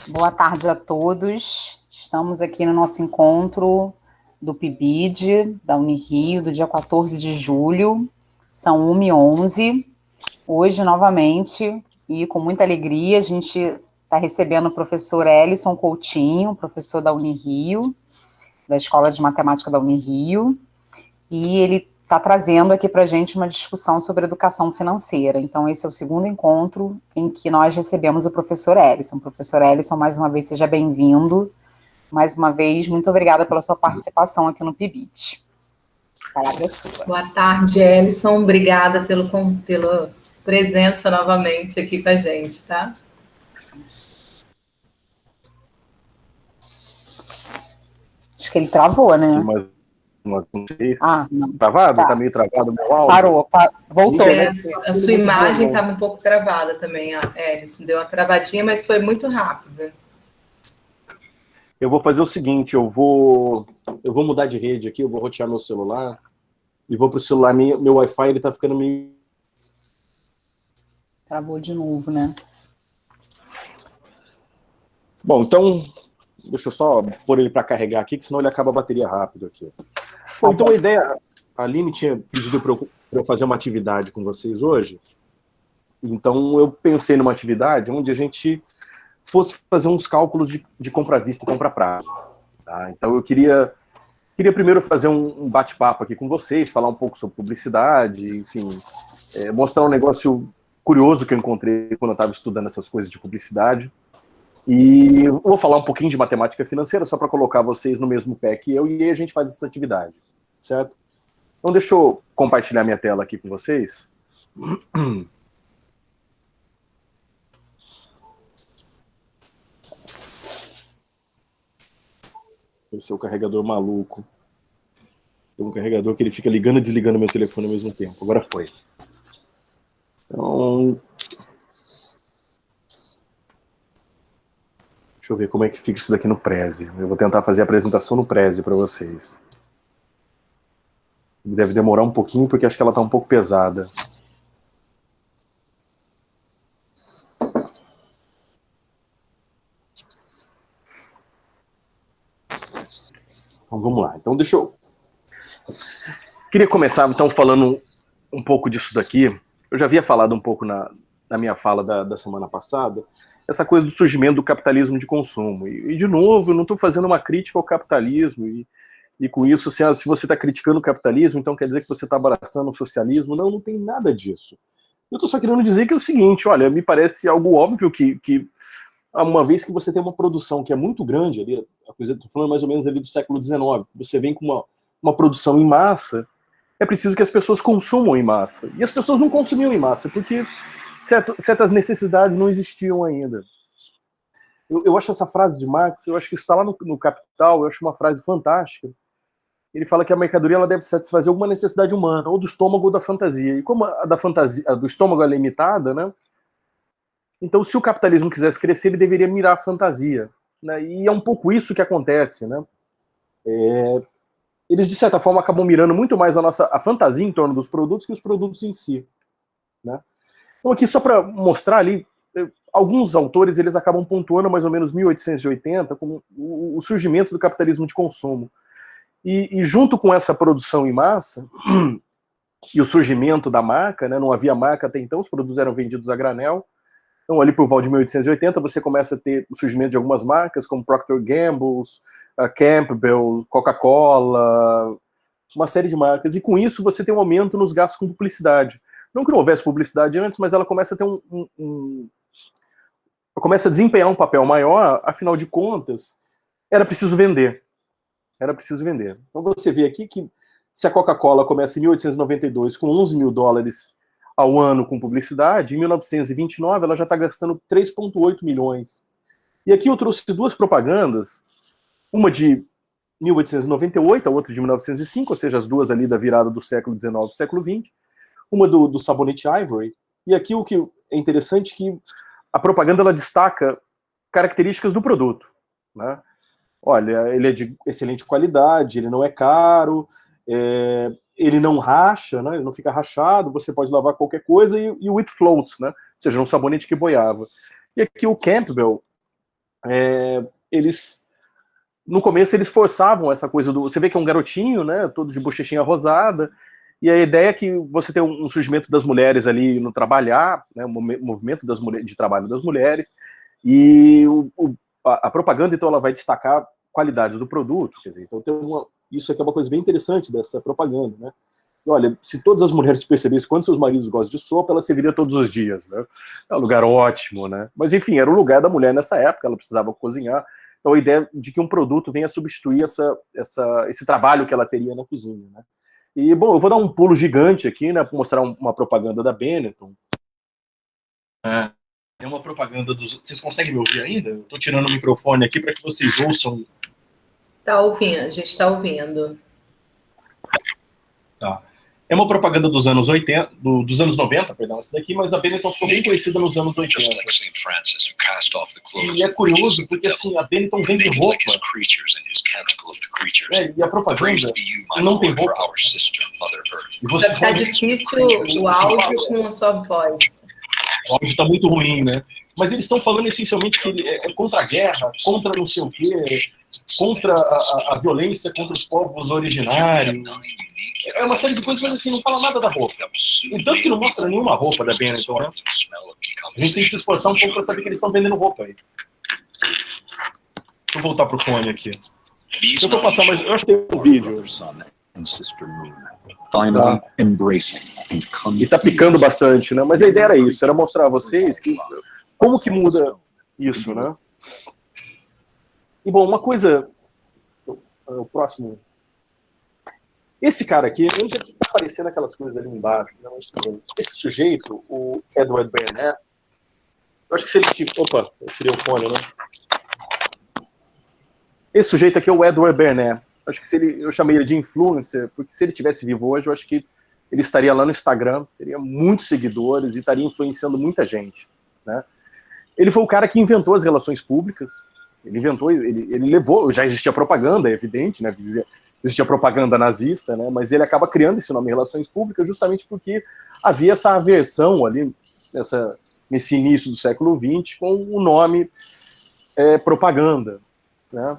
Boa tarde a todos. Estamos aqui no nosso encontro do PIBID, da Unirio, do dia 14 de julho. São 1h11. Hoje, novamente, e com muita alegria, a gente está recebendo o professor Ellison Coutinho, professor da Unirio, da Escola de Matemática da Unirio, e ele está trazendo aqui para a gente uma discussão sobre educação financeira. Então, esse é o segundo encontro em que nós recebemos o professor Ellison. Professor Ellison, mais uma vez, seja bem-vindo. Mais uma vez, muito obrigada pela sua participação aqui no PIBID. A palavra é sua. Boa tarde, Ellison. Obrigada pela presença novamente aqui com a gente, tá? Acho que ele travou, né? Não. Travado? Tá meio travado o meu áudio? Parou, voltou. A sua imagem estava um pouco travada também, Ellison. Deu uma travadinha, mas foi muito rápida. Eu vou fazer o seguinte, eu vou mudar de rede aqui, eu vou rotear meu celular e vou pro celular, meu Wi-Fi ele tá ficando meio... Travou de novo, né? Bom, então, deixa eu só pôr ele para carregar aqui, que senão ele acaba a bateria rápido aqui. Bom, então a ideia, a Aline tinha pedido para eu fazer uma atividade com vocês hoje, então eu pensei numa atividade onde a gente fosse fazer uns cálculos de compra à vista e compra a prazo. Tá? Então eu queria primeiro fazer um bate-papo aqui com vocês, falar um pouco sobre publicidade, enfim, mostrar um negócio curioso que eu encontrei quando eu estava estudando essas coisas de publicidade. E eu vou falar um pouquinho de matemática financeira, só para colocar vocês no mesmo pé que eu, e aí a gente faz essa atividade, certo? Então deixa eu compartilhar minha tela aqui com vocês. Esse é o carregador maluco. Tem um carregador que ele fica ligando e desligando meu telefone ao mesmo tempo. Agora foi. Então... deixa eu ver como é que fica isso daqui no Prezi. Eu vou tentar fazer a apresentação no Prezi para vocês. Deve demorar um pouquinho, porque acho que ela está um pouco pesada. Então vamos lá. Então deixa eu... queria começar então falando um pouco disso daqui. Eu já havia falado um pouco na minha fala da semana passada, essa coisa do surgimento do capitalismo de consumo. E de novo, eu não estou fazendo uma crítica ao capitalismo, e com isso, se você está criticando o capitalismo, então quer dizer que você está abraçando o socialismo. Não tem nada disso. Eu estou só querendo dizer que é o seguinte, olha, me parece algo óbvio que uma vez que você tem uma produção que é muito grande, ali, estou falando mais ou menos ali do século XIX, você vem com uma produção em massa, é preciso que as pessoas consumam em massa. E as pessoas não consumiam em massa, porque certas necessidades não existiam ainda. Eu acho essa frase de Marx, eu acho que isso está lá no Capital, eu acho uma frase fantástica. Ele fala que a mercadoria ela deve satisfazer alguma necessidade humana, ou do estômago ou da fantasia. E como a do estômago é limitada, né? Então, se o capitalismo quisesse crescer, ele deveria mirar a fantasia. Né? E é um pouco isso que acontece. Né? Eles, de certa forma, acabam mirando muito mais a fantasia em torno dos produtos que os produtos em si. Né? Então, aqui, só para mostrar ali, alguns autores eles acabam pontuando mais ou menos 1880 como o surgimento do capitalismo de consumo. E junto com essa produção em massa e o surgimento da marca, né, não havia marca até então, os produtos eram vendidos a granel. Então, ali por volta de 1880, você começa a ter o surgimento de algumas marcas, como Procter & Gamble, Campbell, Coca-Cola, uma série de marcas. E com isso, você tem um aumento nos gastos com publicidade. Não que não houvesse publicidade antes, mas ela começa a ter começa a desempenhar um papel maior, afinal de contas, era preciso vender. Era preciso vender. Então você vê aqui que se a Coca-Cola começa em 1892 com 11 mil dólares ao ano com publicidade, em 1929 ela já está gastando 3,8 milhões. E aqui eu trouxe duas propagandas, uma de 1898, a outra de 1905, ou seja, as duas ali da virada do século XIX e do século XX, uma do sabonete Ivory, e aqui o que é interessante é que a propaganda ela destaca características do produto. Né? Olha, ele é de excelente qualidade, ele não é caro, ele não racha, né? Ele não fica rachado, você pode lavar qualquer coisa, e o it floats, né? Ou seja, um sabonete que boiava. E aqui o Campbell, eles, no começo, eles forçavam essa coisa do... Você vê que é um garotinho, né, todo de bochechinha rosada, e a ideia é que você tem um surgimento das mulheres ali no trabalhar, né, o movimento das mulheres, de trabalho das mulheres, e a propaganda, então, ela vai destacar qualidades do produto, quer dizer, então isso aqui é uma coisa bem interessante dessa propaganda, né? E, olha, se todas as mulheres percebessem quanto seus maridos gostam de sopa, ela serviria todos os dias, né? É um lugar ótimo, né? Mas, enfim, era o lugar da mulher nessa época, ela precisava cozinhar, então a ideia de que um produto venha substituir esse trabalho que ela teria na cozinha, né? E, bom, eu vou dar um pulo gigante aqui, né, para mostrar uma propaganda da Benetton. É uma propaganda dos... Vocês conseguem me ouvir ainda? Eu estou tirando o microfone aqui para que vocês ouçam. Tá ouvindo, a gente está ouvindo. Tá. É uma propaganda dos anos 80, dos anos 90, perdão, essa daqui, mas a Benetton ficou bem conhecida nos anos 80. E é curioso porque, assim, a Benetton vende roupa. E a propaganda não tem roupa. E você tá difícil o áudio com a sua voz. O áudio está muito ruim, né? Mas eles estão falando essencialmente que ele é contra a guerra, contra não sei o quê, contra a violência contra os povos originários. É uma série de coisas, mas assim, não fala nada da roupa. E tanto que não mostra nenhuma roupa da Benetton, né? A gente tem que se esforçar um pouco para saber que eles estão vendendo roupa aí. Deixa eu voltar pro fone aqui. Eu vou passar, mas eu acho que tem um vídeo. Tá. E tá picando bastante, né? Mas a ideia era isso, era mostrar a vocês que, como que muda isso, né? E, bom, uma coisa... O próximo... Esse cara aqui, eu não sei se tá aparecendo aquelas coisas ali embaixo. Né? Esse sujeito, o Edward Bernays, eu acho que se ele... Opa, eu tirei o fone, né? Esse sujeito aqui é o Edward Bernays. Acho que eu chamei ele de influencer, porque se ele tivesse vivo hoje, eu acho que ele estaria lá no Instagram, teria muitos seguidores e estaria influenciando muita gente, né? Ele foi o cara que inventou as relações públicas, ele levou, já existia propaganda, é evidente, né? Existia propaganda nazista, né? Mas ele acaba criando esse nome Relações Públicas justamente porque havia essa aversão ali, nesse início do século XX, com o nome propaganda, né?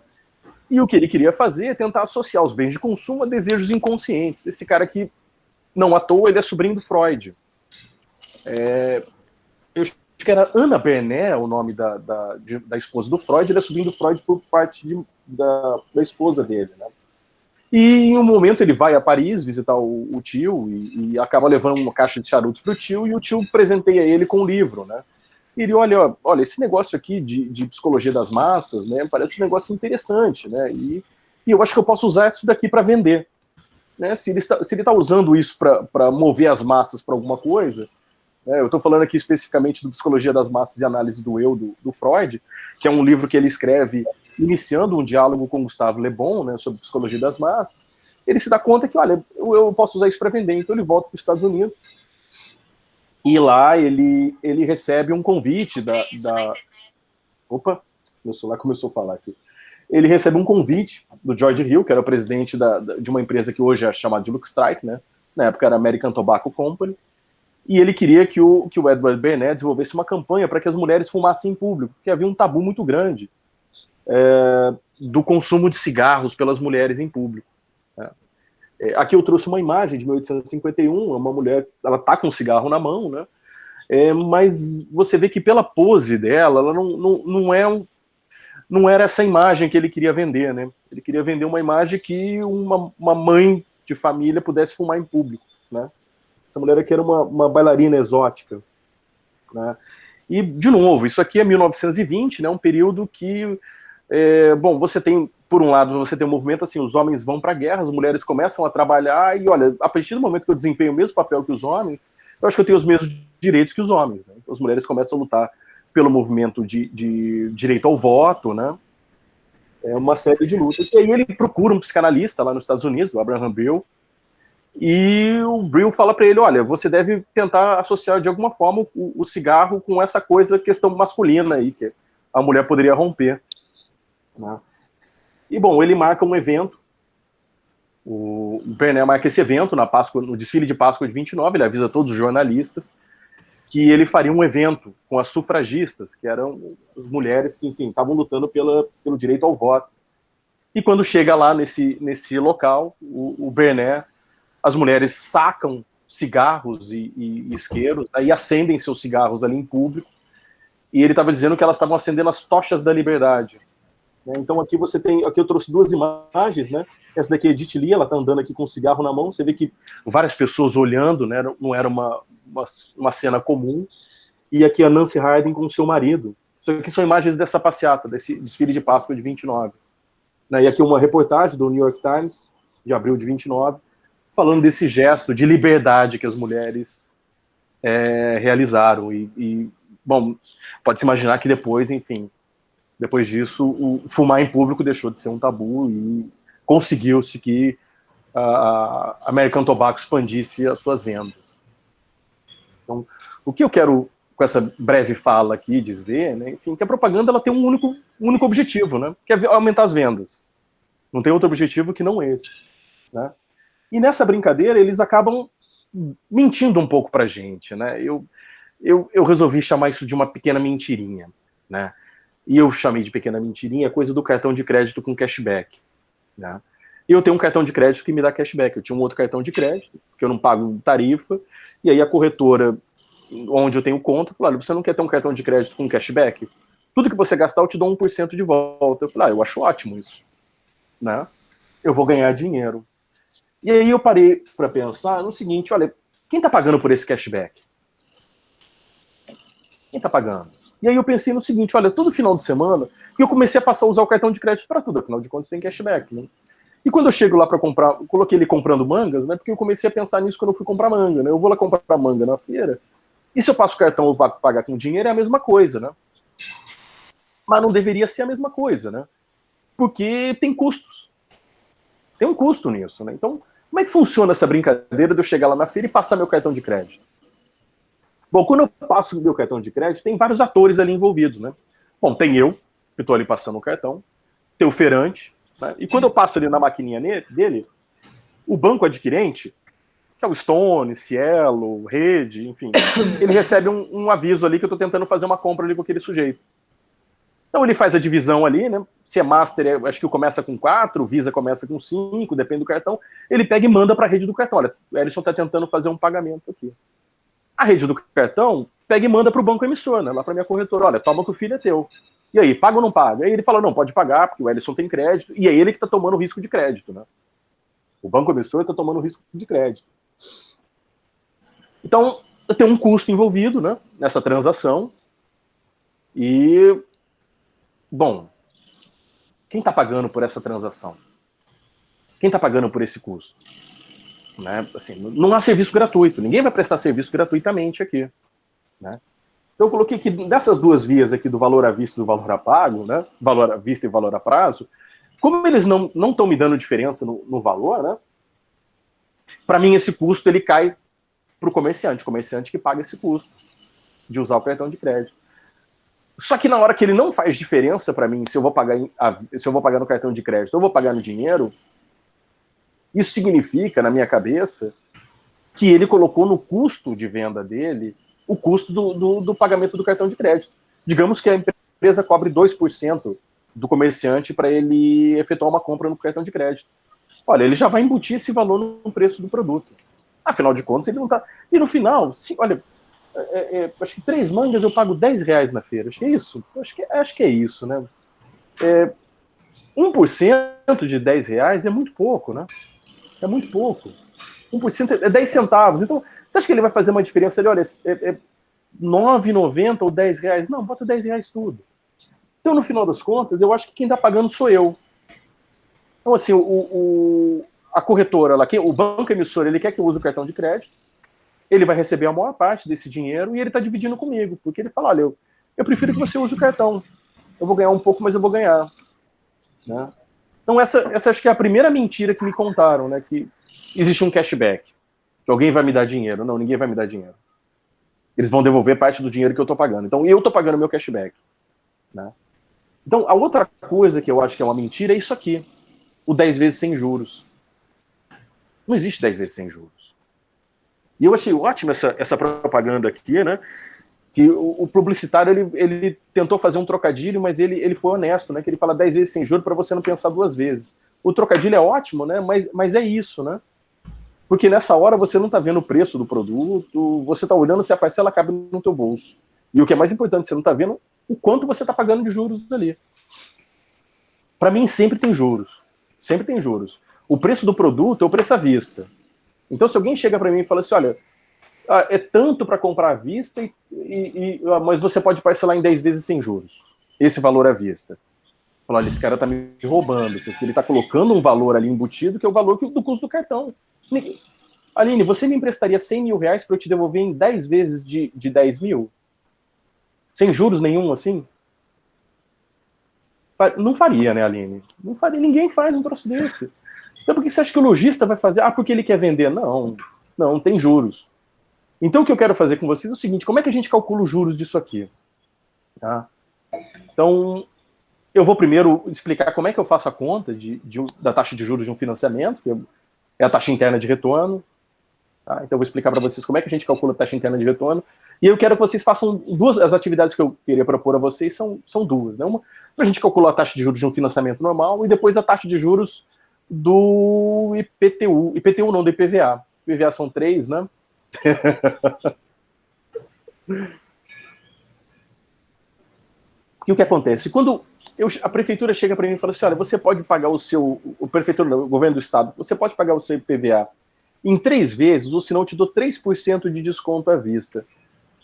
E o que ele queria fazer é tentar associar os bens de consumo a desejos inconscientes. Esse cara aqui, não à toa, ele é sobrinho do Freud. Eu acho que era Anna Bernays, o nome da esposa do Freud. Ele é sobrinho do Freud por parte da esposa dele, né? E em um momento ele vai a Paris visitar o tio e acaba levando uma caixa de charutos para o tio, e o tio presenteia ele com um livro, né? E ele olha, esse negócio aqui de psicologia das massas, né, parece um negócio interessante, né? E eu acho que eu posso usar isso daqui para vender, né? Se ele está usando isso para mover as massas para alguma coisa, né? Eu estou falando aqui especificamente do Psicologia das Massas e Análise do Eu, do Freud, que é um livro que ele escreve iniciando um diálogo com Gustave Le Bon, né, sobre psicologia das massas. Ele se dá conta que, olha, eu posso usar isso para vender, então ele volta para os Estados Unidos. E lá ele recebe um convite Opa, meu celular começou a falar aqui. Ele recebe um convite do George Hill, que era o presidente de uma empresa que hoje é chamada de Luxstrike, né? Na época era American Tobacco Company. E ele queria que o Edward Bernays desenvolvesse uma campanha para que as mulheres fumassem em público, porque havia um tabu muito grande do consumo de cigarros pelas mulheres em público. Né? Aqui eu trouxe uma imagem de 1851, uma mulher, ela tá com um cigarro na mão, né? Mas você vê que pela pose dela, ela não era essa imagem que ele queria vender, né? Ele queria vender uma imagem que uma mãe de família pudesse fumar em público, né? Essa mulher aqui era uma bailarina exótica, né? E, de novo, isso aqui é 1920, né? Um período que, bom, você tem, por um lado, você tem um movimento assim, os homens vão para a guerra, as mulheres começam a trabalhar, e olha, a partir do momento que eu desempenho o mesmo papel que os homens, eu acho que eu tenho os mesmos direitos que os homens, né? As mulheres começam a lutar pelo movimento de direito ao voto, né? Uma série de lutas. E aí ele procura um psicanalista lá nos Estados Unidos, o Abraham Brill, e o Brill fala para ele, olha, você deve tentar associar de alguma forma o cigarro com essa questão masculina aí, que a mulher poderia romper, né? E, bom, ele marca um evento, o Bernays marca esse evento na Páscoa, no desfile de Páscoa de 29, ele avisa todos os jornalistas, que ele faria um evento com as sufragistas, que eram as mulheres que, enfim, estavam lutando pelo direito ao voto. E quando chega lá nesse local, o Bernet, as mulheres sacam cigarros e isqueiros, aí acendem seus cigarros ali em público, e ele estava dizendo que elas estavam acendendo as tochas da liberdade. Então aqui você tem, aqui eu trouxe duas imagens, né? Essa daqui é Edith Lee, ela está andando aqui com um cigarro na mão, você vê que várias pessoas olhando, né? Não era uma cena comum, e aqui a Nancy Harding com o seu marido. Isso aqui são imagens dessa passeata, desse desfile de Páscoa de 29. E aqui uma reportagem do New York Times, de abril de 29, falando desse gesto de liberdade que as mulheres realizaram. Bom, pode-se imaginar que depois, enfim, depois disso, o fumar em público deixou de ser um tabu e conseguiu-se que a American Tobacco expandisse as suas vendas. Então, o que eu quero, com essa breve fala aqui, dizer, né, enfim, que a propaganda ela tem um único objetivo, né, que é aumentar as vendas. Não tem outro objetivo que não esse. Né? E nessa brincadeira, eles acabam mentindo um pouco pra gente. Né? Eu resolvi chamar isso de uma pequena mentirinha. Né? E eu chamei de pequena mentirinha a coisa do cartão de crédito com cashback. Né? E eu tenho um cartão de crédito que me dá cashback. Eu tinha um outro cartão de crédito, que eu não pago tarifa, e aí a corretora, onde eu tenho conta, falou, olha, você não quer ter um cartão de crédito com cashback? Tudo que você gastar, eu te dou 1% de volta. Eu falei, eu acho ótimo isso. Né? Eu vou ganhar dinheiro. E aí eu parei para pensar no seguinte, olha, quem está pagando por esse cashback? Quem está pagando? E aí eu pensei no seguinte, olha, todo final de semana, e eu comecei a passar a usar o cartão de crédito para tudo, afinal de contas tem cashback, né? E quando eu chego lá para comprar, eu coloquei ele comprando mangas, né? Porque eu comecei a pensar nisso quando eu fui comprar manga, né? Eu vou lá comprar manga na feira, e se eu passo o cartão eu vou pagar com dinheiro, é a mesma coisa, né? Mas não deveria ser a mesma coisa, né? Porque tem custos. Tem um custo nisso, né? Então, como é que funciona essa brincadeira de eu chegar lá na feira e passar meu cartão de crédito? Bom, quando eu passo o meu cartão de crédito, tem vários atores ali envolvidos, né? Bom, tem eu, que estou ali passando o cartão, tem o feirante, né? E quando eu passo ali na maquininha dele, o banco adquirente, que é o Stone, Cielo, Rede, enfim, ele recebe um aviso ali que eu estou tentando fazer uma compra ali com aquele sujeito. Então ele faz a divisão ali, né? Se é Master, acho que o começa com 4, o Visa começa com 5, depende do cartão. Ele pega e manda para a rede do cartão. Olha, o Ellison está tentando fazer um pagamento aqui. A rede do cartão pega e manda para o banco emissor, né? Lá para minha corretora. Olha, toma que o filho é teu. E aí, paga ou não paga? Aí ele fala, não, pode pagar, porque o Ellison tem crédito. E é ele que está tomando o risco de crédito, né? O banco emissor está tomando o risco de crédito. Então, tem um custo envolvido, né? Nessa transação. E... bom, quem está pagando por essa transação? Quem está pagando por esse custo? Né? Assim, não há serviço gratuito, ninguém vai prestar serviço gratuitamente aqui. Né? Então eu coloquei que dessas duas vias aqui, do valor à vista e do valor a pago, né? Valor à vista e valor a prazo, como eles não estão me dando diferença no valor, né? Para mim esse custo ele cai para o comerciante que paga esse custo de usar o cartão de crédito. Só que na hora que ele não faz diferença para mim, se eu vou pagar no cartão de crédito ou vou pagar no dinheiro, isso significa, na minha cabeça, que ele colocou no custo de venda dele o custo do pagamento do cartão de crédito. Digamos que a empresa cobre 2% do comerciante para ele efetuar uma compra no cartão de crédito. Olha, ele já vai embutir esse valor no preço do produto. Afinal de contas, ele não está... E no final, olha... acho que 3 mangas eu pago R$10 na feira. Acho que é isso. Acho que é isso, né? 1% de R$10 é muito pouco, né? É muito pouco. 1% é 10 centavos. Então, você acha que ele vai fazer uma diferença ali? Olha, é 9,90 ou R$10? Não, bota R$10 tudo. Então, no final das contas, eu acho que quem está pagando sou eu. Então, assim, a corretora, o banco emissor, ele quer que eu use o cartão de crédito. Ele vai receber a maior parte desse dinheiro e ele está dividindo comigo, porque ele fala, olha, eu prefiro que você use o cartão. Eu vou ganhar um pouco, mas eu vou ganhar. Né? Então essa acho que é a primeira mentira que me contaram, né? Que existe um cashback, que alguém vai me dar dinheiro. Não, ninguém vai me dar dinheiro. Eles vão devolver parte do dinheiro que eu estou pagando. Então eu estou pagando meu cashback. Né? Então a outra coisa que eu acho que é uma mentira é isso aqui. O 10 vezes sem juros. Não existe 10 vezes sem juros. E eu achei ótima essa propaganda aqui, né? Que o publicitário, ele tentou fazer um trocadilho, mas ele foi honesto, né? Que ele fala 10 vezes sem juros para você não pensar 2 vezes. O trocadilho é ótimo, né? Mas é isso, né? Porque nessa hora você não está vendo o preço do produto, você está olhando se a parcela cabe no teu bolso. E o que é mais importante, você não está vendo o quanto você está pagando de juros ali. Para mim, sempre tem juros. Sempre tem juros. O preço do produto é o preço à vista. Então, se alguém chega para mim e fala assim, olha, é tanto para comprar à vista, mas você pode parcelar em 10 vezes sem juros. Esse valor à vista. Fala, olha, esse cara está me roubando, porque ele está colocando um valor ali embutido, que é o valor do custo do cartão. Aline, você me emprestaria 100 mil reais para eu te devolver em 10 vezes de 10 mil? Sem juros nenhum, assim? Não faria, né, Aline? Não faria. Ninguém faz um troço desse. Então, por que você acha que o lojista vai fazer? Ah, porque ele quer vender? Não tem juros. Então, o que eu quero fazer com vocês é o seguinte, como é que a gente calcula os juros disso aqui? Tá? Então, eu vou primeiro explicar como é que eu faço a conta da taxa de juros de um financiamento, que é a taxa interna de retorno. Tá? Então, eu vou explicar para vocês como é que a gente calcula a taxa interna de retorno. E eu quero que vocês façam as atividades que eu queria propor a vocês são duas. Né? Uma, para a gente calcular a taxa de juros de um financiamento normal, e depois a taxa de juros do IPTU. IPTU não, do IPVA. IPVA são 3, né? E o que acontece? Quando a prefeitura chega para mim e fala assim, olha, você pode pagar o prefeitura, o governo do estado, você pode pagar o seu IPVA em 3 vezes, ou senão eu te dou 3% de desconto à vista.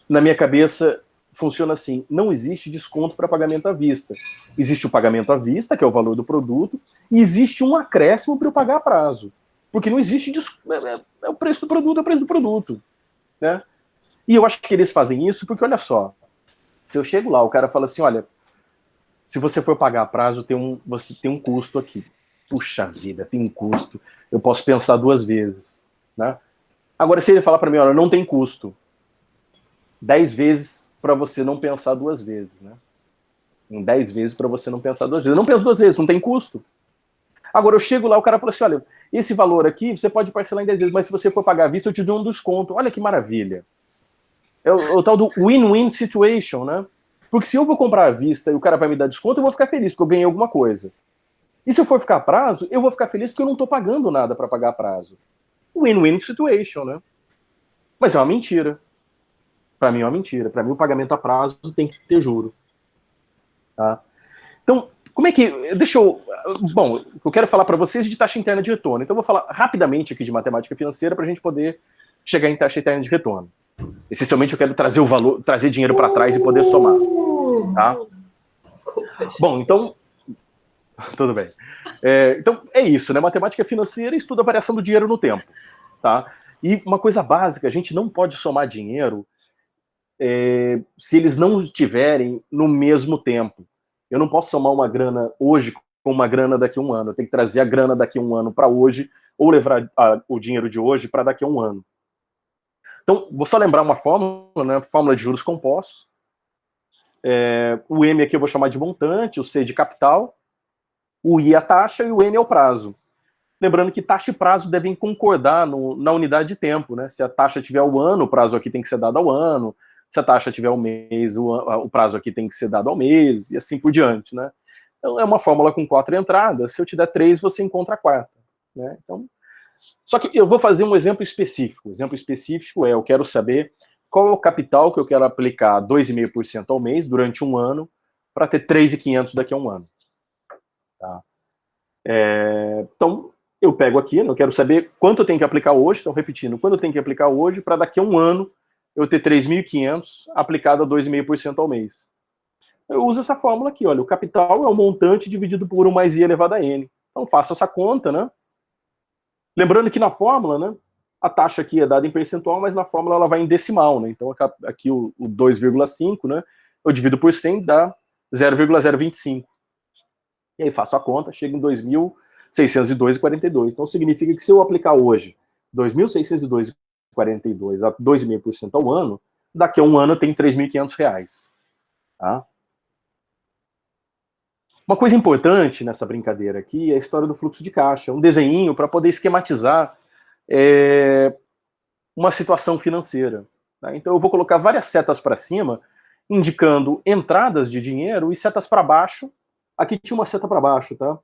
Na minha cabeça, funciona assim, não existe desconto para pagamento à vista. Existe o pagamento à vista, que é o valor do produto, e existe um acréscimo para eu pagar a prazo. Porque não existe é o preço do produto, é o preço do produto. Né? E eu acho que eles fazem isso porque, olha só, se eu chego lá, o cara fala assim, olha, se você for pagar a prazo, você tem um custo aqui. Puxa vida, tem um custo. Eu posso pensar 2 vezes. Né? Agora, se ele falar para mim, olha, não tem custo, 10 vezes para você não pensar 2 vezes. Né? Em 10 vezes para você não pensar 2 vezes. Eu não penso 2 vezes, não tem custo. Agora, eu chego lá, o cara fala assim, olha, esse valor aqui, você pode parcelar em 10 vezes, mas se você for pagar à vista, eu te dou um desconto. Olha que maravilha. É o tal do win-win situation, né? Porque se eu vou comprar à vista e o cara vai me dar desconto, eu vou ficar feliz, porque eu ganhei alguma coisa. E se eu for ficar a prazo, eu vou ficar feliz porque eu não estou pagando nada para pagar a prazo. Win-win situation, né? Mas é uma mentira. Para mim é uma mentira. Para mim o pagamento a prazo tem que ter juro. Tá? Então, como é que... Bom, eu quero falar para vocês de taxa interna de retorno. Então eu vou falar rapidamente aqui de matemática financeira para a gente poder chegar em taxa interna de retorno. Essencialmente eu quero trazer o valor, trazer dinheiro para trás e poder somar. Tá? Bom, então... Tudo bem. Então, é isso, né? Matemática financeira estuda a variação do dinheiro no tempo. Tá? E uma coisa básica, a gente não pode somar dinheiro se eles não estiverem no mesmo tempo. Eu não posso somar uma grana hoje com uma grana daqui a um ano. Eu tenho que trazer a grana daqui a um ano para hoje, ou levar o dinheiro de hoje para daqui a um ano. Então, vou só lembrar uma fórmula, né? Fórmula de juros compostos. O M aqui eu vou chamar de montante, o C de capital, o I é a taxa e o N é o prazo. Lembrando que taxa e prazo devem concordar na unidade de tempo, né? Se a taxa tiver o ano, o prazo aqui tem que ser dado ao ano. Se a taxa tiver o mês, o prazo aqui tem que ser dado ao mês, e assim por diante, né? Então, é uma fórmula com 4 entradas. Se eu te der 3, você encontra a quarta. Né? Então, só que eu vou fazer um exemplo específico. O exemplo específico eu quero saber qual é o capital que eu quero aplicar 2,5% ao mês durante um ano para ter 3.500 daqui a um ano. Tá? Então, eu pego aqui, eu quero saber quanto eu tenho que aplicar hoje, então repetindo, quanto eu tenho que aplicar hoje para daqui a um ano eu ter 3.500 aplicado a 2,5% ao mês. Eu uso essa fórmula aqui, olha, o capital é o montante dividido por 1 mais I elevado a N. Então faço essa conta, né? Lembrando que na fórmula, né, a taxa aqui é dada em percentual, mas na fórmula ela vai em decimal, né? Então aqui o 2,5, né, eu divido por 100, dá 0,025. E aí faço a conta, chego em 2.602,42. Então significa que se eu aplicar hoje 2.602,42 a 2,5% ao ano, daqui a um ano eu tenho R$3.500. Tá? Uma coisa importante nessa brincadeira aqui é a história do fluxo de caixa. Um desenho para poder esquematizar uma situação financeira. Tá? Então eu vou colocar várias setas para cima, indicando entradas de dinheiro, e setas para baixo. Aqui tinha uma seta para baixo, tá?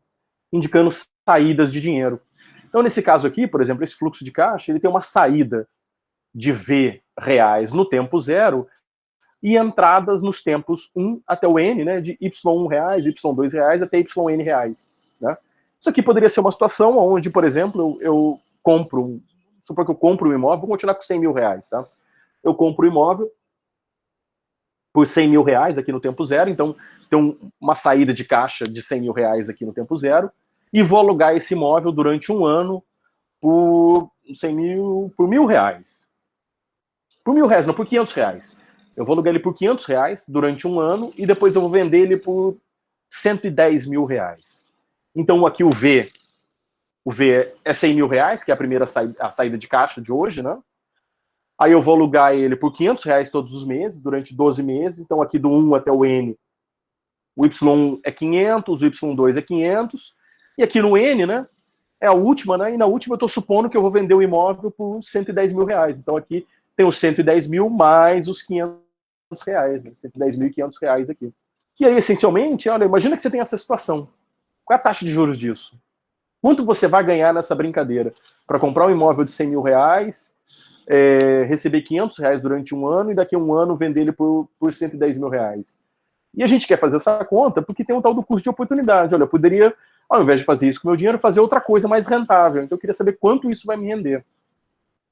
Indicando saídas de dinheiro. Então, nesse caso aqui, por exemplo, esse fluxo de caixa, ele tem uma saída de V reais no tempo 0 e entradas nos tempos 1 até o N, né, de Y1 reais, Y2 reais até YN reais. Né? Isso aqui poderia ser uma situação onde, por exemplo, eu compro, supor que eu compro um imóvel, vou continuar com 100 mil reais, tá? Eu compro um imóvel por 100 mil reais aqui no tempo 0, então tem uma saída de caixa de 100 mil reais aqui no tempo 0, e vou alugar esse imóvel durante um ano por 100 mil, por R$1.000. Por R$1.000, não, por R$500. Eu vou alugar ele por R$500 durante um ano e depois eu vou vender ele por R$110 mil. Então aqui o V é 100 mil reais, que é a primeira saída de caixa de hoje, né? Aí eu vou alugar ele por R$500 todos os meses, durante 12 meses. Então aqui do 1 até o N, o Y1 é 500, o Y2 é 500. E aqui no N, né, é a última, né? E na última eu estou supondo que eu vou vender o imóvel por R$110 mil. Então aqui tem os 110 mil mais os 500 reais, né? 110.500 reais aqui. E aí, essencialmente, olha, imagina que você tem essa situação. Qual é a taxa de juros disso? Quanto você vai ganhar nessa brincadeira? Para comprar um imóvel de 100 mil reais, receber 500 reais durante um ano e daqui a um ano vender ele por 110 mil reais. E a gente quer fazer essa conta porque tem um tal do custo de oportunidade. Olha, eu poderia, ao invés de fazer isso com o meu dinheiro, fazer outra coisa mais rentável. Então eu queria saber quanto isso vai me render.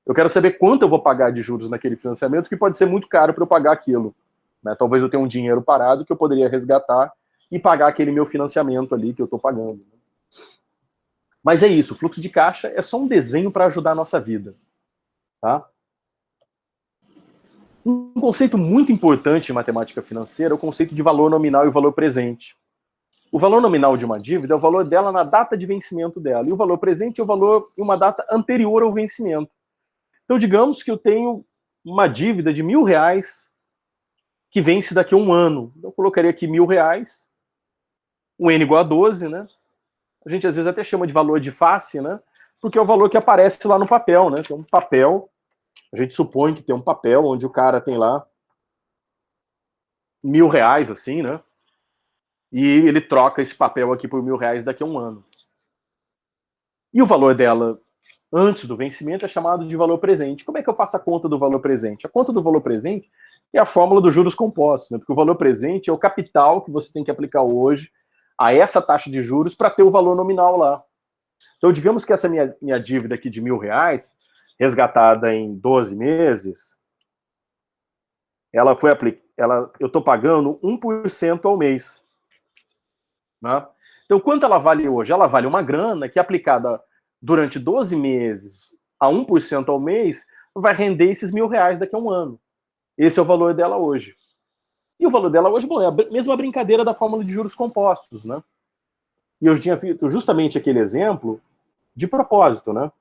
Eu quero saber quanto eu vou pagar de juros naquele financiamento, que pode ser muito caro para eu pagar aquilo. Né? Talvez eu tenha um dinheiro parado que eu poderia resgatar e pagar aquele meu financiamento ali que eu estou pagando. Mas é isso, o fluxo de caixa é só um desenho para ajudar a nossa vida. Tá? Um conceito muito importante em matemática financeira é o conceito de valor nominal e valor presente. O valor nominal de uma dívida é o valor dela na data de vencimento dela, e o valor presente é o valor em uma data anterior ao vencimento. Então, digamos que eu tenho uma dívida de R$1.000 que vence daqui a um ano. Eu colocaria aqui R$1.000, o N igual a 12, né? A gente às vezes até chama de valor de face, né? Porque é o valor que aparece lá no papel, né? Tem um papel, a gente supõe que tem um papel onde o cara tem lá R$1.000, assim, né? E ele troca esse papel aqui por R$1.000 daqui a um ano. E o valor dela antes do vencimento é chamado de valor presente. Como é que eu faço a conta do valor presente? A conta do valor presente é a fórmula dos juros compostos, né? Porque o valor presente é o capital que você tem que aplicar hoje a essa taxa de juros para ter o valor nominal lá. Então, digamos que essa minha dívida aqui de R$1.000, resgatada em 12 meses, ela foi eu estou pagando 1% ao mês. Né? Então, quanto ela vale hoje? Ela vale uma grana que, aplicada durante 12 meses a 1% ao mês, vai render esses R$1.000 daqui a um ano. Esse é o valor dela hoje. E o valor dela hoje, bom, é a mesma brincadeira da fórmula de juros compostos, né? E eu tinha feito justamente aquele exemplo de propósito, né?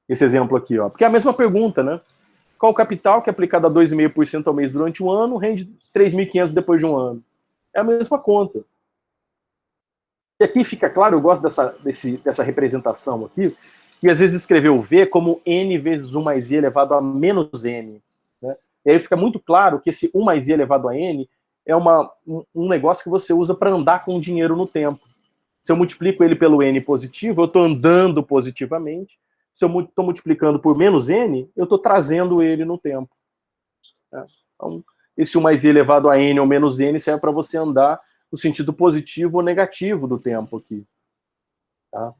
Esse exemplo aqui, ó. Porque é a mesma pergunta, né? Qual o capital que, aplicado a 2,5% ao mês durante um ano, rende 3.500 depois de um ano? É a mesma conta. E aqui fica claro, eu gosto dessa representação aqui, e às vezes escrever o V como N vezes 1 mais I elevado a menos N. Né? E aí fica muito claro que esse 1 mais I elevado a N é um negócio que você usa para andar com o dinheiro no tempo. Se eu multiplico ele pelo N positivo, eu estou andando positivamente. Se eu estou multiplicando por menos N, eu estou trazendo ele no tempo. Né? Então, esse 1 mais I elevado a N ou menos N serve para você andar no sentido positivo ou negativo do tempo aqui. Tá?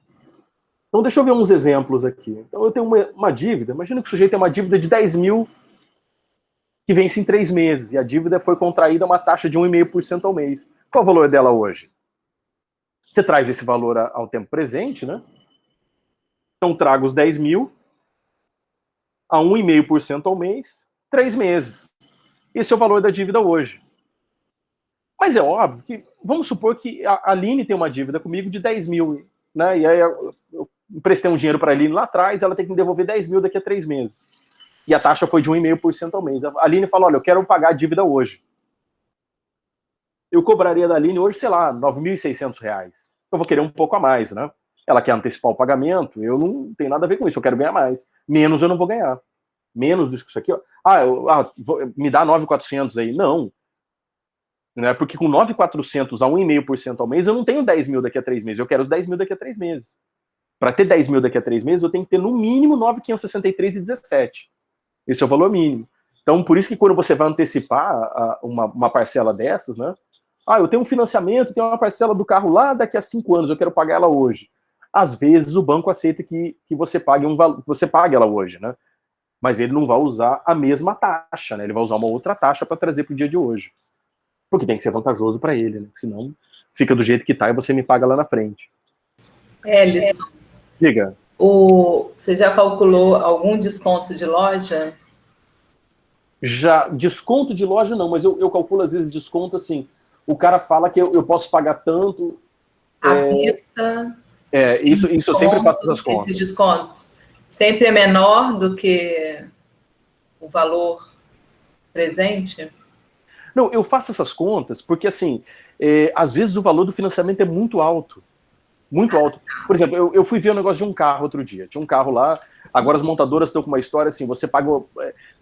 Então, deixa eu ver uns exemplos aqui. Então, eu tenho uma dívida. Imagina que o sujeito tem uma dívida de 10 mil que vence em 3 meses. E a dívida foi contraída a uma taxa de 1,5% ao mês. Qual o valor dela hoje? Você traz esse valor ao tempo presente, né? Então, trago os 10 mil a 1,5% ao mês, 3 meses. Esse é o valor da dívida hoje. Mas é óbvio que, vamos supor que a Aline tem uma dívida comigo de 10 mil, né? E aí eu emprestei um dinheiro para a Aline lá atrás, ela tem que me devolver 10 mil daqui a 3 meses. E a taxa foi de 1,5% ao mês. A Aline fala, olha, eu quero pagar a dívida hoje. Eu cobraria da Aline hoje, sei lá, R$9.600. Eu vou querer um pouco a mais, né? Ela quer antecipar o pagamento, eu não tenho nada a ver com isso, eu quero ganhar mais. Menos eu não vou ganhar. menos do que isso aqui, ó. Me dá 9.400 aí. Não. Né? Porque com 9.400 a 1,5% ao mês, eu não tenho 10 mil daqui a 3 meses. Eu quero os 10 mil daqui a 3 meses. Para ter 10 mil daqui a 3 meses, eu tenho que ter no mínimo 9.563,17. Esse é o valor mínimo. Então, por isso que quando você vai antecipar uma parcela dessas, né? Eu tenho um financiamento, tenho uma parcela do carro lá daqui a 5 anos, eu quero pagar ela hoje. Às vezes o banco aceita que você pague ela hoje, né? Mas ele não vai usar a mesma taxa, né? Ele vai usar uma outra taxa para trazer para o dia de hoje. Porque tem que ser vantajoso para ele, né? Senão fica do jeito que tá e você me paga lá na frente. Ellison. Diga. Você já calculou algum desconto de loja? Já, desconto de loja não, mas eu calculo às vezes desconto assim. O cara fala que eu posso pagar tanto. À vista. Isso eu sempre faço essas contas. Esses descontos sempre é menor do que o valor presente? Não, eu faço essas contas porque, assim, às vezes o valor do financiamento é muito alto. Muito alto. Por exemplo, eu fui ver um negócio de um carro outro dia. Tinha um carro lá, agora as montadoras estão com uma história assim, você paga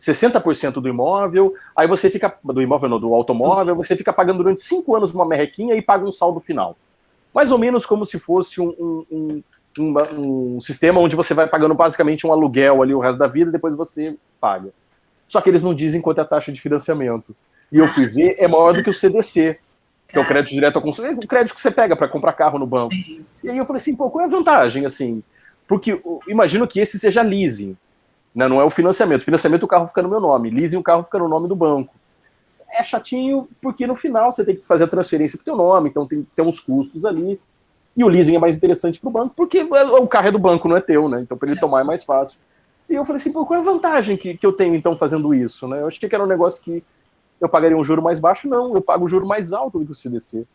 60% do imóvel, aí você fica, do imóvel não, do automóvel, você fica pagando durante 5 anos uma merrequinha e paga um saldo final. Mais ou menos como se fosse um sistema onde você vai pagando basicamente um aluguel ali o resto da vida, depois você paga. Só que eles não dizem quanto é a taxa de financiamento. E eu fui ver, é maior do que o CDC, que é o crédito direto ao consumidor, o crédito que você pega para comprar carro no banco. Sim. E aí eu falei assim, qual é a vantagem, assim? Porque imagino que esse seja leasing, né? Não é o financiamento. O financiamento, o carro fica no meu nome. Leasing, o carro fica no nome do banco. É chatinho, porque no final você tem que fazer a transferência pro teu nome, então tem uns custos ali. E o leasing é mais interessante pro banco, porque o carro é do banco, não é teu, né? Então para ele tomar é mais fácil. E eu falei assim, qual é a vantagem que eu tenho, então, fazendo isso, né? Eu achei que era um negócio que eu pagaria um juro mais baixo, não, eu pago um juro mais alto do que o CDC.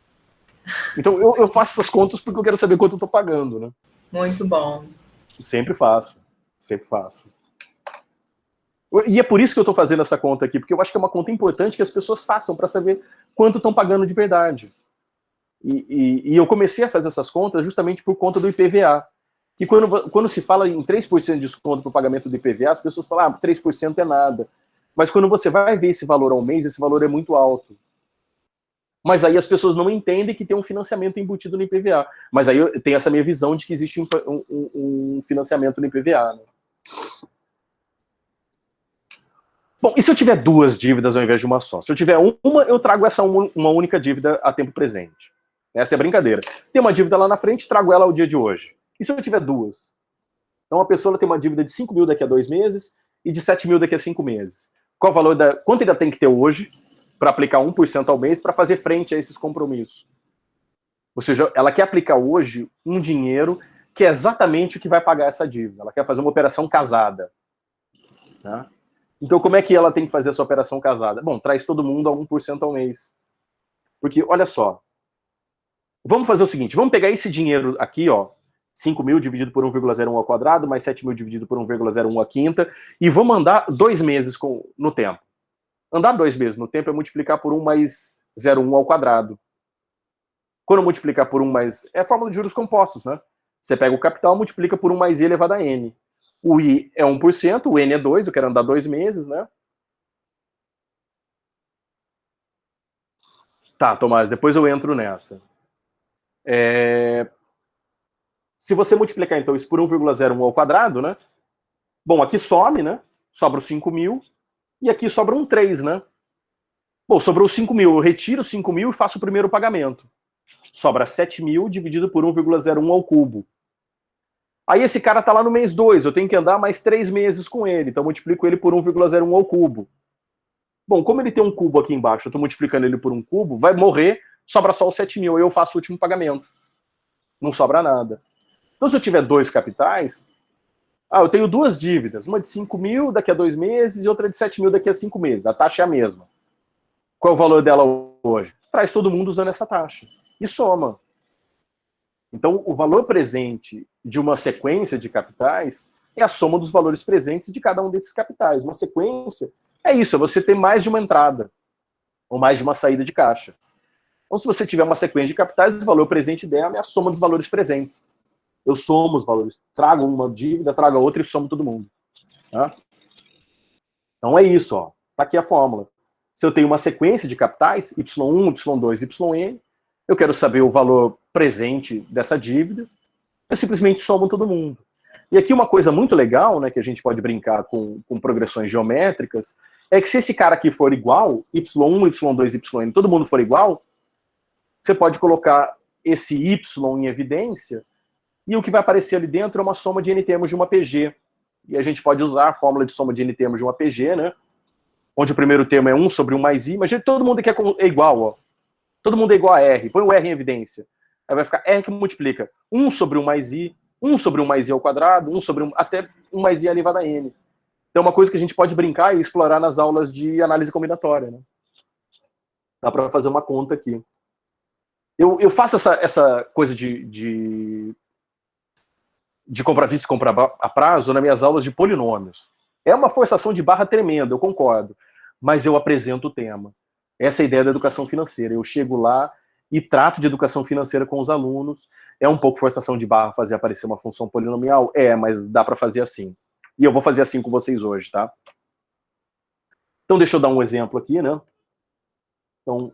Então eu faço essas contas porque eu quero saber quanto eu tô pagando, né? Muito bom. Sempre faço. E é por isso que eu tô fazendo essa conta aqui, porque eu acho que é uma conta importante que as pessoas façam para saber quanto estão pagando de verdade. E eu comecei a fazer essas contas justamente por conta do IPVA. Que quando se fala em 3% de desconto para o pagamento do IPVA, as pessoas falam, 3% é nada. Mas quando você vai ver esse valor ao mês, esse valor é muito alto. Mas aí as pessoas não entendem que tem um financiamento embutido no IPVA. Mas aí eu tenho essa minha visão de que existe um financiamento no IPVA. Né? Bom, e se eu tiver 2 dívidas ao invés de uma só? Se eu tiver uma, eu trago essa uma única dívida a tempo presente. Essa é a brincadeira. Tem uma dívida lá na frente, trago ela ao dia de hoje. E se eu tiver 2? Então a pessoa tem uma dívida de 5 mil daqui a 2 meses e de 7 mil daqui a 5 meses. Qual o valor quanto ainda tem que ter hoje para aplicar 1% ao mês para fazer frente a esses compromissos? Ou seja, ela quer aplicar hoje um dinheiro que é exatamente o que vai pagar essa dívida. Ela quer fazer uma operação casada. Tá? Então, como é que ela tem que fazer essa operação casada? Bom, traz todo mundo a 1% ao mês. Porque, olha só, vamos fazer o seguinte, vamos pegar esse dinheiro aqui, ó, 5 mil dividido por 1,01 ao quadrado, mais 7 mil dividido por 1,01 à quinta, e vamos andar 2 meses no tempo. Andar 2 meses no tempo é multiplicar por 1 mais 0,1 ao quadrado. Quando multiplicar por 1 mais... É a fórmula de juros compostos, né? Você pega o capital, multiplica por 1 mais i elevado a n. O i é 1%, o n é 2, eu quero andar 2 meses, né? Tá, Tomás, depois eu entro nessa. Se você multiplicar, então, isso por 1,01 ao quadrado, né? Bom, aqui some, né? Sobra os 5 mil. E aqui sobra um 3, né? Bom, sobrou 5 mil. Eu retiro 5 mil e faço o primeiro pagamento. Sobra 7 mil dividido por 1,01 ao cubo. Aí esse cara tá lá no mês 2. Eu tenho que andar mais 3 meses com ele. Então eu multiplico ele por 1,01 ao cubo. Bom, como ele tem um cubo aqui embaixo, eu tô multiplicando ele por um cubo, vai morrer, sobra só os 7 mil. Aí eu faço o último pagamento. Não sobra nada. Então, se eu tiver 2 capitais, eu tenho 2 dívidas, uma de 5 mil daqui a 2 meses e outra de 7 mil daqui a 5 meses. A taxa é a mesma. Qual é o valor dela hoje? Traz todo mundo usando essa taxa. E soma. Então, o valor presente de uma sequência de capitais é a soma dos valores presentes de cada um desses capitais. Uma sequência é isso, é você ter mais de uma entrada ou mais de uma saída de caixa. Então, se você tiver uma sequência de capitais, o valor presente dela é a soma dos valores presentes. Eu somo os valores. Trago uma dívida, trago a outra e somo todo mundo. Tá? Então é isso, ó. Tá aqui a fórmula. Se eu tenho uma sequência de capitais, Y1, Y2, YN, eu quero saber o valor presente dessa dívida, eu simplesmente somo todo mundo. E aqui uma coisa muito legal, né, que a gente pode brincar com progressões geométricas, é que se esse cara aqui for igual, Y1, Y2, YN, todo mundo for igual, você pode colocar esse Y em evidência, e o que vai aparecer ali dentro é uma soma de N termos de uma PG. E a gente pode usar a fórmula de soma de N termos de uma PG, né? Onde o primeiro termo é 1 sobre 1 mais I. Imagina que todo mundo aqui é igual, ó. Todo mundo é igual a R. Põe o R em evidência. Aí vai ficar R que multiplica 1 sobre 1 mais I, 1 sobre 1 mais I ao quadrado, 1 sobre 1, até 1 mais I elevado a N. Então é uma coisa que a gente pode brincar e explorar nas aulas de análise combinatória, né? Dá para fazer uma conta aqui. Eu faço essa coisa de comprar visto e comprar a prazo nas minhas aulas de polinômios. É uma forçação de barra tremenda, eu concordo. Mas eu apresento o tema. Essa é a ideia da educação financeira. Eu chego lá e trato de educação financeira com os alunos. É um pouco forçação de barra fazer aparecer uma função polinomial? É, mas dá para fazer assim. E eu vou fazer assim com vocês hoje, tá? Então deixa eu dar um exemplo aqui, né? Então,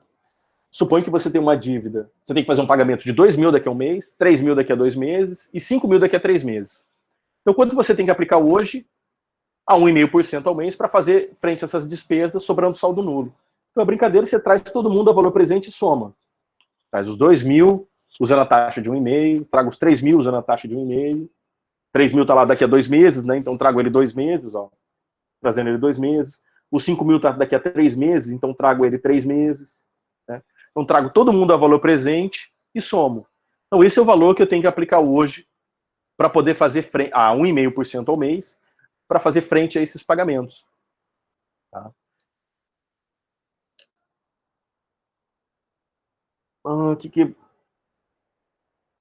suponha que você tem uma dívida. Você tem que fazer um pagamento de 2 mil daqui a um mês, 3 mil daqui a 2 meses e 5 mil daqui a 3 meses. Então, quanto você tem que aplicar hoje a 1,5% ao mês para fazer frente a essas despesas, sobrando saldo nulo? Então, a brincadeira, você traz todo mundo a valor presente e soma. Traz os 2 mil, usando a taxa de 1,5, trago os 3 mil usando a taxa de 1,5. 3 mil está lá daqui a 2 meses, né? Então trago ele 2 meses, ó. Trazendo ele 2 meses. Os 5 mil está daqui a 3 meses, então trago ele 3 meses. Né? Então trago todo mundo a valor presente e somo. Então esse é o valor que eu tenho que aplicar hoje para poder fazer frente a 1,5% ao mês, para fazer frente a esses pagamentos. Tá?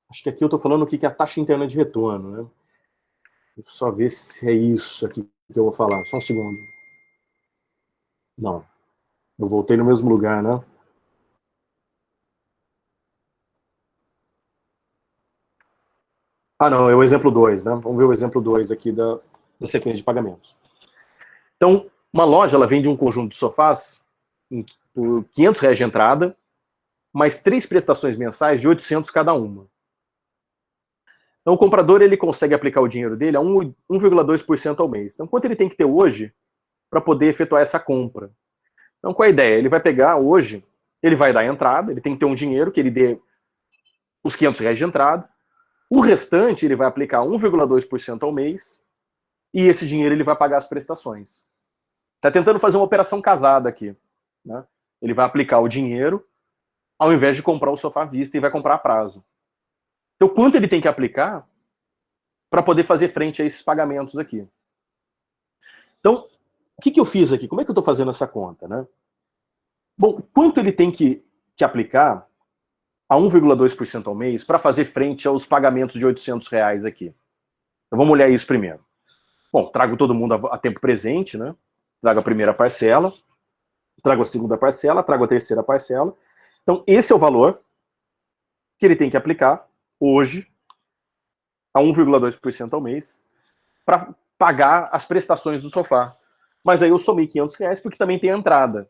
Acho que aqui eu estou falando o que é a taxa interna de retorno. Né? Deixa eu só ver se é isso aqui que eu vou falar. Só um segundo. Não. Eu voltei no mesmo lugar, né? Ah, não, é o exemplo 2, né? Vamos ver o exemplo 2 aqui da sequência de pagamentos. Então, uma loja, ela vende um conjunto de sofás por R$500 de entrada, mais 3 prestações mensais de 800 cada uma. Então, o comprador, ele consegue aplicar o dinheiro dele a 1,2% ao mês. Então, quanto ele tem que ter hoje para poder efetuar essa compra? Então, qual é a ideia? Ele vai pegar hoje, ele vai dar a entrada, ele tem que ter um dinheiro que ele dê os R$500 de entrada, o restante ele vai aplicar 1,2% ao mês, e esse dinheiro ele vai pagar as prestações. Está tentando fazer uma operação casada aqui. Né? Ele vai aplicar o dinheiro, ao invés de comprar o sofá à vista, e vai comprar a prazo. Então, quanto ele tem que aplicar para poder fazer frente a esses pagamentos aqui? Então, o que eu fiz aqui? Como é que eu estou fazendo essa conta? Né? Bom, quanto ele tem que aplicar a 1,2% ao mês para fazer frente aos pagamentos de R$800 aqui? Então, vamos olhar isso primeiro. Bom, trago todo mundo a tempo presente, né? Trago a primeira parcela, trago a segunda parcela, trago a terceira parcela. Então, esse é o valor que ele tem que aplicar hoje a 1,2% ao mês para pagar as prestações do sofá. Mas aí eu somei R$500 porque também tem a entrada.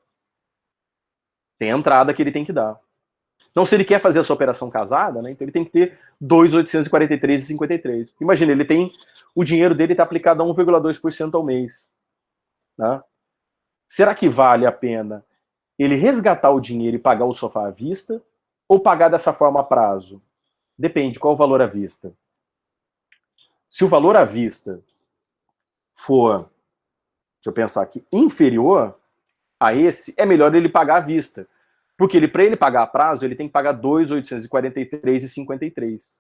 Tem a entrada que ele tem que dar. Então, se ele quer fazer essa operação casada, né, então ele tem que ter 2.843,53. Imagina, ele tem o dinheiro dele está aplicado a 1,2% ao mês. Né? Será que vale a pena ele resgatar o dinheiro e pagar o sofá à vista ou pagar dessa forma a prazo? Depende, qual o valor à vista? Se o valor à vista for, deixa eu pensar aqui, inferior a esse, é melhor ele pagar à vista. Porque para ele pagar a prazo, ele tem que pagar 2.843,53.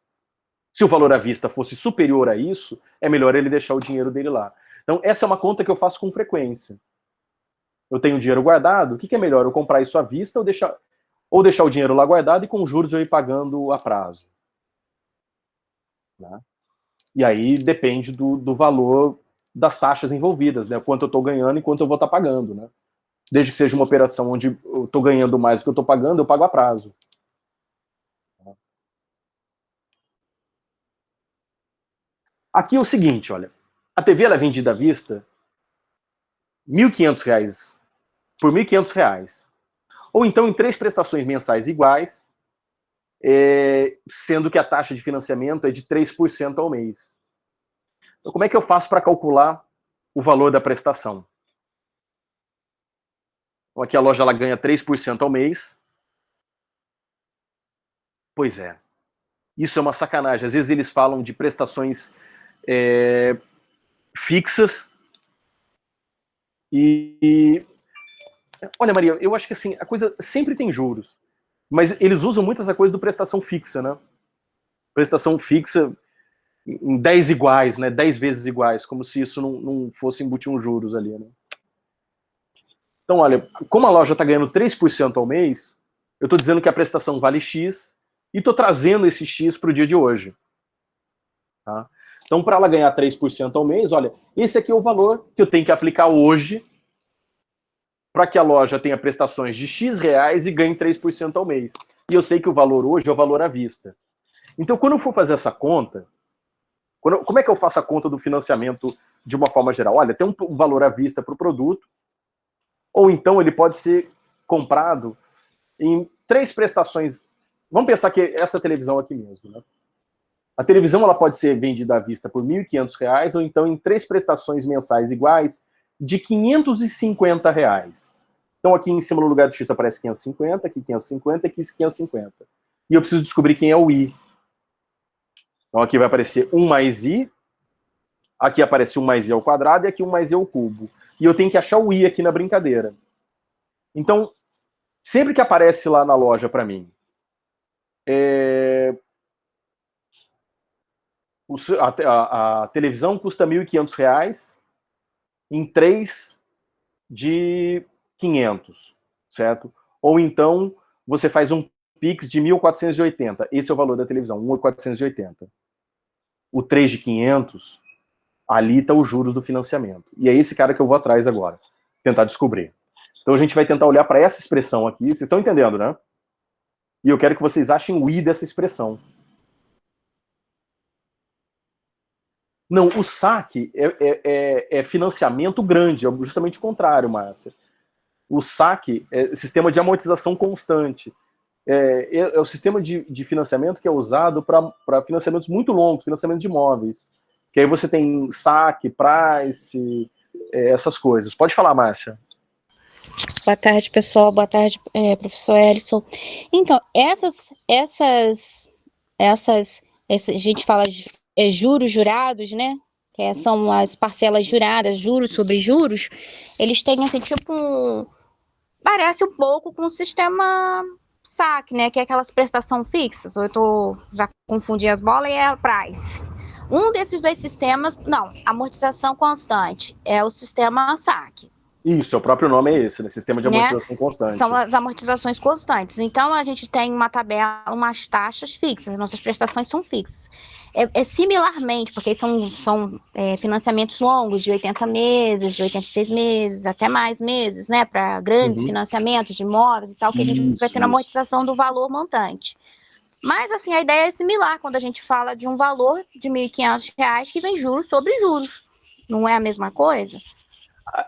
Se o valor à vista fosse superior a isso, é melhor ele deixar o dinheiro dele lá. Então, essa é uma conta que eu faço com frequência. Eu tenho dinheiro guardado, o que é melhor? Eu comprar isso à vista ou deixar o dinheiro lá guardado e com juros eu ir pagando a prazo? Né? E aí depende do valor das taxas envolvidas, né? Quanto eu estou ganhando e quanto eu vou estar pagando, né? Desde que seja uma operação onde eu estou ganhando mais do que eu estou pagando, eu pago a prazo. Aqui é o seguinte, olha. A TV ela é vendida à vista R$ 1.500 por R$ 1.500. Ou então em 3 prestações mensais iguais, sendo que a taxa de financiamento é de 3% ao mês. Então, como é que eu faço para calcular o valor da prestação? Então, aqui a loja ela ganha 3% ao mês. Pois é. Isso é uma sacanagem. Às vezes eles falam de prestações fixas e... Olha, Maria, eu acho que assim, a coisa sempre tem juros. Mas eles usam muito essa coisa do prestação fixa, né? Prestação fixa em 10 iguais, né? 10 vezes iguais, como se isso não fosse embutir uns juros ali, né? Então, olha, como a loja está ganhando 3% ao mês, eu estou dizendo que a prestação vale X e estou trazendo esse X para o dia de hoje. Tá? Então, para ela ganhar 3% ao mês, olha, esse aqui é o valor que eu tenho que aplicar hoje para que a loja tenha prestações de X reais e ganhe 3% ao mês. E eu sei que o valor hoje é o valor à vista. Então, quando eu for fazer essa conta, como é que eu faço a conta do financiamento de uma forma geral? Olha, tem um valor à vista para o produto, ou então ele pode ser comprado em 3 prestações. Vamos pensar que essa televisão aqui mesmo, né? A televisão ela pode ser vendida à vista por R$ 1.500, ou então em 3 prestações mensais iguais de R$ 550. Então aqui em cima no lugar do X aparece 550, aqui 550, aqui 550. E eu preciso descobrir quem é o I. Então aqui vai aparecer 1 mais I, aqui aparece 1 mais I ao quadrado e aqui 1 mais I ao cubo. E eu tenho que achar o I aqui na brincadeira. Então, sempre que aparece lá na loja para mim, a televisão custa R$ 1.500 em 3 de 500, certo? Ou então você faz um Pix de 1.480. Esse é o valor da televisão, 1.480. O 3 de 500, ali está os juros do financiamento. E é esse cara que eu vou atrás agora, tentar descobrir. Então a gente vai tentar olhar para essa expressão aqui. Vocês estão entendendo, né? E eu quero que vocês achem o I dessa expressão. Não, o saque é financiamento grande, é justamente o contrário, Márcia. O saque é sistema de amortização constante. É o sistema de financiamento que é usado para financiamentos muito longos, financiamento de imóveis. Que aí você tem saque, price, essas coisas. Pode falar, Márcia. Boa tarde, pessoal. Boa tarde, professor Ellison. Então, a gente fala juros jurados, né? Que são as parcelas juradas, juros sobre juros. Eles têm, assim, parece um pouco com o sistema saque, né? Que é aquelas prestações fixas. Ou já confundi as bolas, e é a price. Um desses 2 sistemas, não, amortização constante, é o sistema saque. Isso, o próprio nome é esse, né? Sistema de amortização constante. São as amortizações constantes. Então, a gente tem uma tabela, umas taxas fixas, nossas prestações são fixas. Similarmente, porque são financiamentos longos, de 80 meses, de 86 meses, até mais meses, né? Para grandes financiamentos de imóveis e tal, que a gente vai ter na amortização do valor montante. Mas, assim, a ideia é similar quando a gente fala de um valor de R$ 1.500 que vem juros sobre juros. Não é a mesma coisa?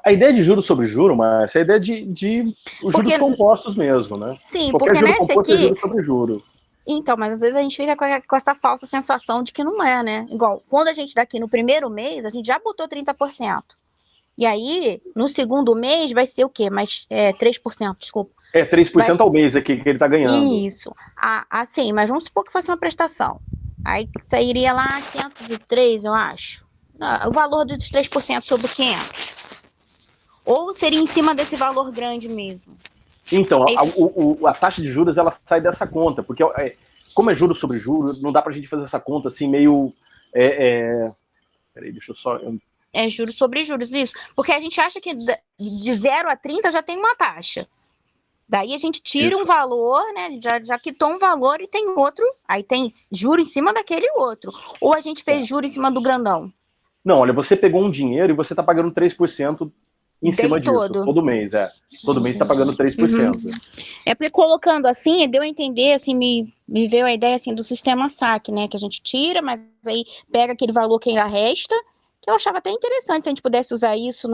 A ideia de juros sobre juros, mas é a ideia de os juros compostos mesmo, né? Sim, qualquer porque juro nesse composto aqui... é juros sobre juros. Então, mas às vezes a gente fica com essa falsa sensação de que não é, né? Igual, quando a gente daqui no primeiro mês, a gente já botou 30%. E aí, no segundo mês, vai ser o quê? Mais 3%, desculpa. 3% ao mês aqui que ele tá ganhando. Isso. Assim, mas vamos supor que fosse uma prestação. Aí sairia lá 503, eu acho. O valor dos 3% sobre 500. Ou seria em cima desse valor grande mesmo? Então, a taxa de juros, ela sai dessa conta, porque como é juros sobre juros, não dá pra gente fazer essa conta assim meio... Peraí, deixa eu só... É juros sobre juros, isso. Porque a gente acha que de 0 a 30 já tem uma taxa. Daí a gente tira um valor, né? Já quitou um valor e tem outro. Aí tem juro em cima daquele outro. Ou a gente fez juro em cima do grandão? Não, olha, você pegou um dinheiro e você tá pagando 3% em cima disso. Todo mês, Todo mês tá pagando 3%. É porque colocando assim, deu a entender, assim, me veio a ideia assim do sistema saque, né? Que a gente tira, mas aí pega aquele valor que ainda resta, que eu achava até interessante se a gente pudesse usar isso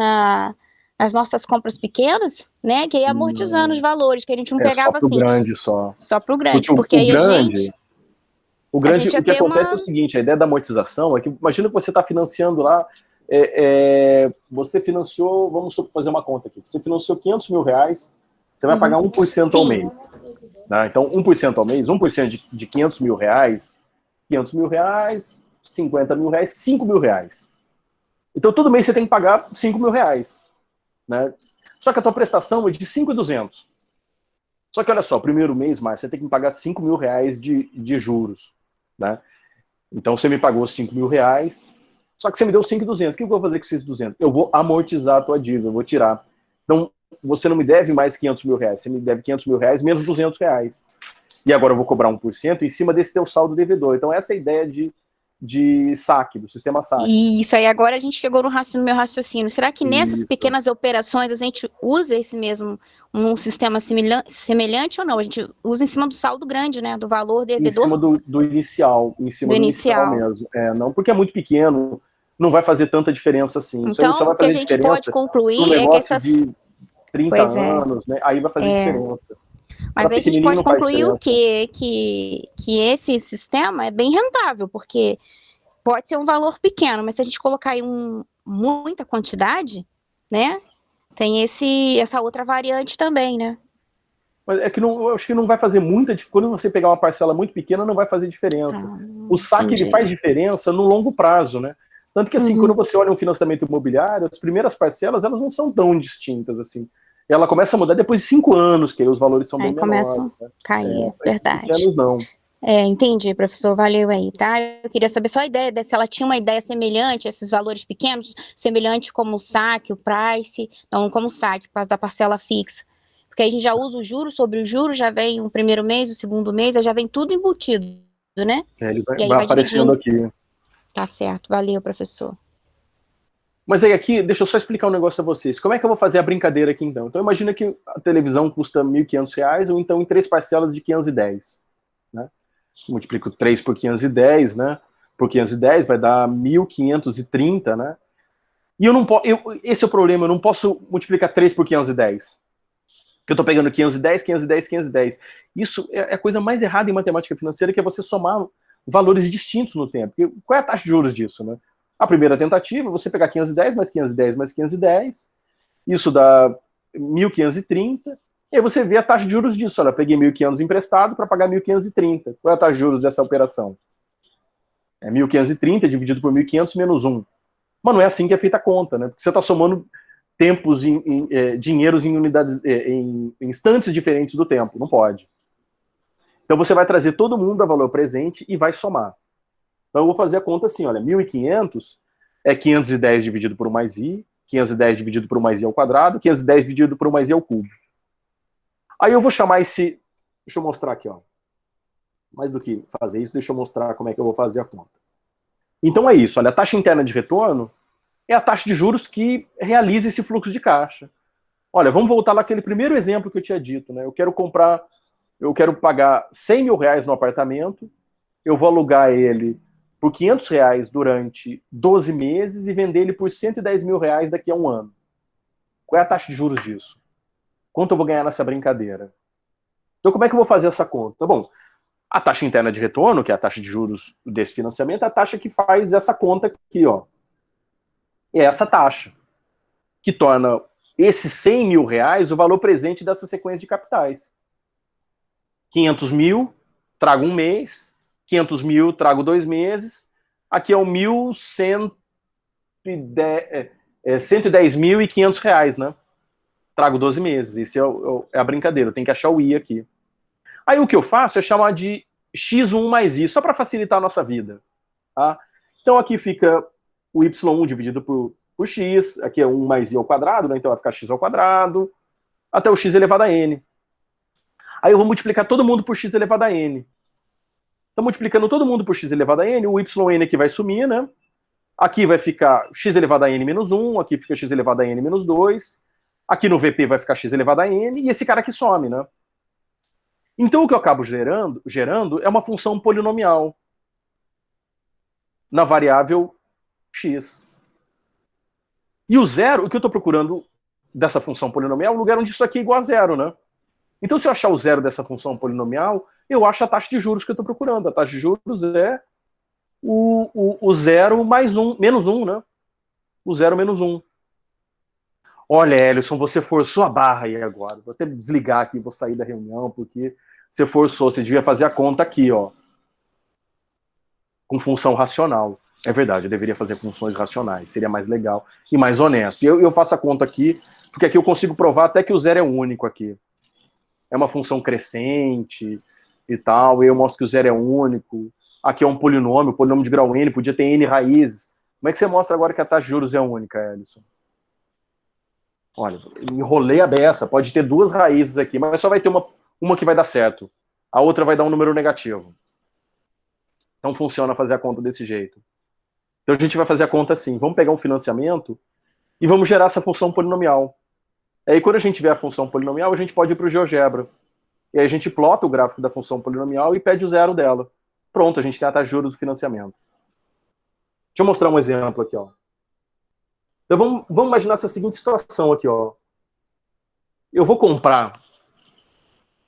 as nossas compras pequenas, né? Que ia amortizando os valores, que a gente não pegava Só pro assim. grande só. Só pro grande, Porque porque aí a gente o ia que ter acontece é o seguinte, a ideia da amortização é que, imagina que você está financiando lá, você financiou, vamos fazer uma conta aqui, você financiou 500 mil reais, você vai pagar 1% ao Sim. mês. Né? Então, 1% ao mês, 1% de 500 mil reais, 50 mil reais, 5 mil reais. Então, todo mês você tem que pagar 5 mil reais. Né? Só que a tua prestação é de 5.200. Só que olha só, primeiro mês, mais você tem que pagar 5 mil reais de juros. Né? Então você me pagou 5 mil reais, só que você me deu 5.200. O que eu vou fazer com esses 200? Eu vou amortizar a tua dívida, eu vou tirar. Então você não me deve mais 500 mil reais, você me deve 500 mil reais menos 200 reais. E agora eu vou cobrar 1% em cima desse teu saldo devedor. Então essa é a ideia de saque, do sistema saque. E isso aí, agora a gente chegou no meu raciocínio. Será que nessas Isso. pequenas operações a gente usa esse mesmo, um sistema semelhante ou não? A gente usa em cima do saldo grande, né? Do valor devedor. Em cima do inicial, do inicial mesmo. Não, porque é muito pequeno, não vai fazer tanta diferença assim. Então, Isso só vai o que a fazer gente pode concluir é que essas... de 30 anos, né? Aí vai fazer diferença. Mas aí a gente pode concluir o quê? Que esse sistema é bem rentável, porque pode ser um valor pequeno, mas se a gente colocar aí muita quantidade, né? Tem essa outra variante também, né? Mas é que eu acho que não vai fazer muita diferença. Quando você pegar uma parcela muito pequena, não vai fazer diferença. O saque ele faz diferença no longo prazo, né? Tanto que assim, quando você olha um financiamento imobiliário, as primeiras parcelas, elas não são tão distintas assim. Ela começa a mudar depois de 5 anos, que aí os valores são bem menores. Começam a cair, verdade. Pequenos, não. Entendi, professor, valeu aí, tá? Eu queria saber só a ideia, se ela tinha uma ideia semelhante a esses valores pequenos, semelhante como o saque, o price, não como o saque, por causa da parcela fixa. Porque aí a gente já usa o juro sobre o juro, já vem o primeiro mês, o segundo mês, aí já vem tudo embutido, né? Ele e aí vai aparecendo aqui. Tá certo, valeu, professor. Mas aí aqui, deixa eu só explicar um negócio a vocês. Como é que eu vou fazer a brincadeira aqui então? Então imagina que a televisão custa R$ 1.500, ou então em 3 parcelas de 510. Né? Multiplico 3 por 510, né? Por 510 vai dar 1.530, né? E eu não posso. Esse é o problema, eu não posso multiplicar 3 por 510. Porque eu tô pegando 510, 510, 510. Isso é a coisa mais errada em matemática financeira, que é você somar valores distintos no tempo. Porque qual é a taxa de juros disso, né? A primeira tentativa, você pegar 510 mais 510 mais 510, isso dá 1.530, e aí você vê a taxa de juros disso. Olha, eu peguei 1.500 emprestado para pagar 1.530. Qual é a taxa de juros dessa operação? É 1.530 dividido por 1.500 menos 1. Mas não é assim que é feita a conta, né? Porque você está somando tempos, dinheiros em unidades, em instantes diferentes do tempo. Não pode. Então você vai trazer todo mundo a valor presente e vai somar. Então eu vou fazer a conta assim, olha, 1.500 é 510 dividido por 1 mais i, 510 dividido por 1 mais i ao quadrado, 510 dividido por 1 mais i ao cubo. Aí eu vou chamar esse... Deixa eu mostrar aqui, ó. Mais do que fazer isso, deixa eu mostrar como é que eu vou fazer a conta. Então é isso, olha, a taxa interna de retorno é a taxa de juros que realiza esse fluxo de caixa. Olha, vamos voltar lá àquele primeiro exemplo que eu tinha dito, né? Eu quero pagar 100 mil reais no apartamento, eu vou alugar ele por 500 reais durante 12 meses e vender ele por 110 mil reais daqui a um ano. Qual é a taxa de juros disso? Quanto eu vou ganhar nessa brincadeira? Então, como é que eu vou fazer essa conta? Bom, a taxa interna de retorno, que é a taxa de juros desse financiamento, é a taxa que faz essa conta aqui, ó. É essa taxa, que torna esses 100 mil reais o valor presente dessa sequência de capitais. 500 mil, trago um mês, 500 mil, trago 2 meses, aqui é o 110.500 reais, né? Trago 12 meses, isso é a brincadeira, eu tenho que achar o I aqui. Aí o que eu faço é chamar de x1 mais i, só para facilitar a nossa vida. Tá? Então aqui fica o y1 dividido por x, aqui é 1 mais i ao quadrado, né? Então vai ficar x ao quadrado, até o x elevado a n. Aí eu vou multiplicar todo mundo por x elevado a n. Então, multiplicando todo mundo por x elevado a n, o yn aqui vai sumir, né? Aqui vai ficar x elevado a n menos 1, aqui fica x elevado a n menos 2, aqui no VP vai ficar x elevado a n, e esse cara aqui some, né? Então, o que eu acabo gerando é uma função polinomial na variável x. E o zero, o que eu estou procurando dessa função polinomial, o lugar onde isso aqui é igual a zero, né? Então, se eu achar o zero dessa função polinomial, eu acho a taxa de juros que eu estou procurando. A taxa de juros é o zero mais 1, menos 1, né? O zero menos 1. Olha, Ellison, você forçou a barra aí agora. Vou até desligar aqui, vou sair da reunião, porque você forçou, você devia fazer a conta aqui, ó. Com função racional. É verdade, eu deveria fazer funções racionais, seria mais legal e mais honesto. E eu faço a conta aqui, porque aqui eu consigo provar até que o zero é único aqui. É uma função crescente e tal, e eu mostro que o zero é único. Aqui é um polinômio de grau n, podia ter n raízes. Como é que você mostra agora que a taxa de juros é única, Ellison? Olha, enrolei a beça, pode ter duas raízes aqui, mas só vai ter uma que vai dar certo. A outra vai dar um número negativo. Então funciona fazer a conta desse jeito. Então a gente vai fazer a conta assim, vamos pegar um financiamento e vamos gerar essa função polinomial. Aí quando a gente tiver a função polinomial, a gente pode ir para o GeoGebra. E aí a gente plota o gráfico da função polinomial e pede o zero dela. Pronto, a gente tem a taxa de juros do financiamento. Deixa eu mostrar um exemplo aqui, ó. Então vamos imaginar essa seguinte situação aqui, ó. Eu vou comprar.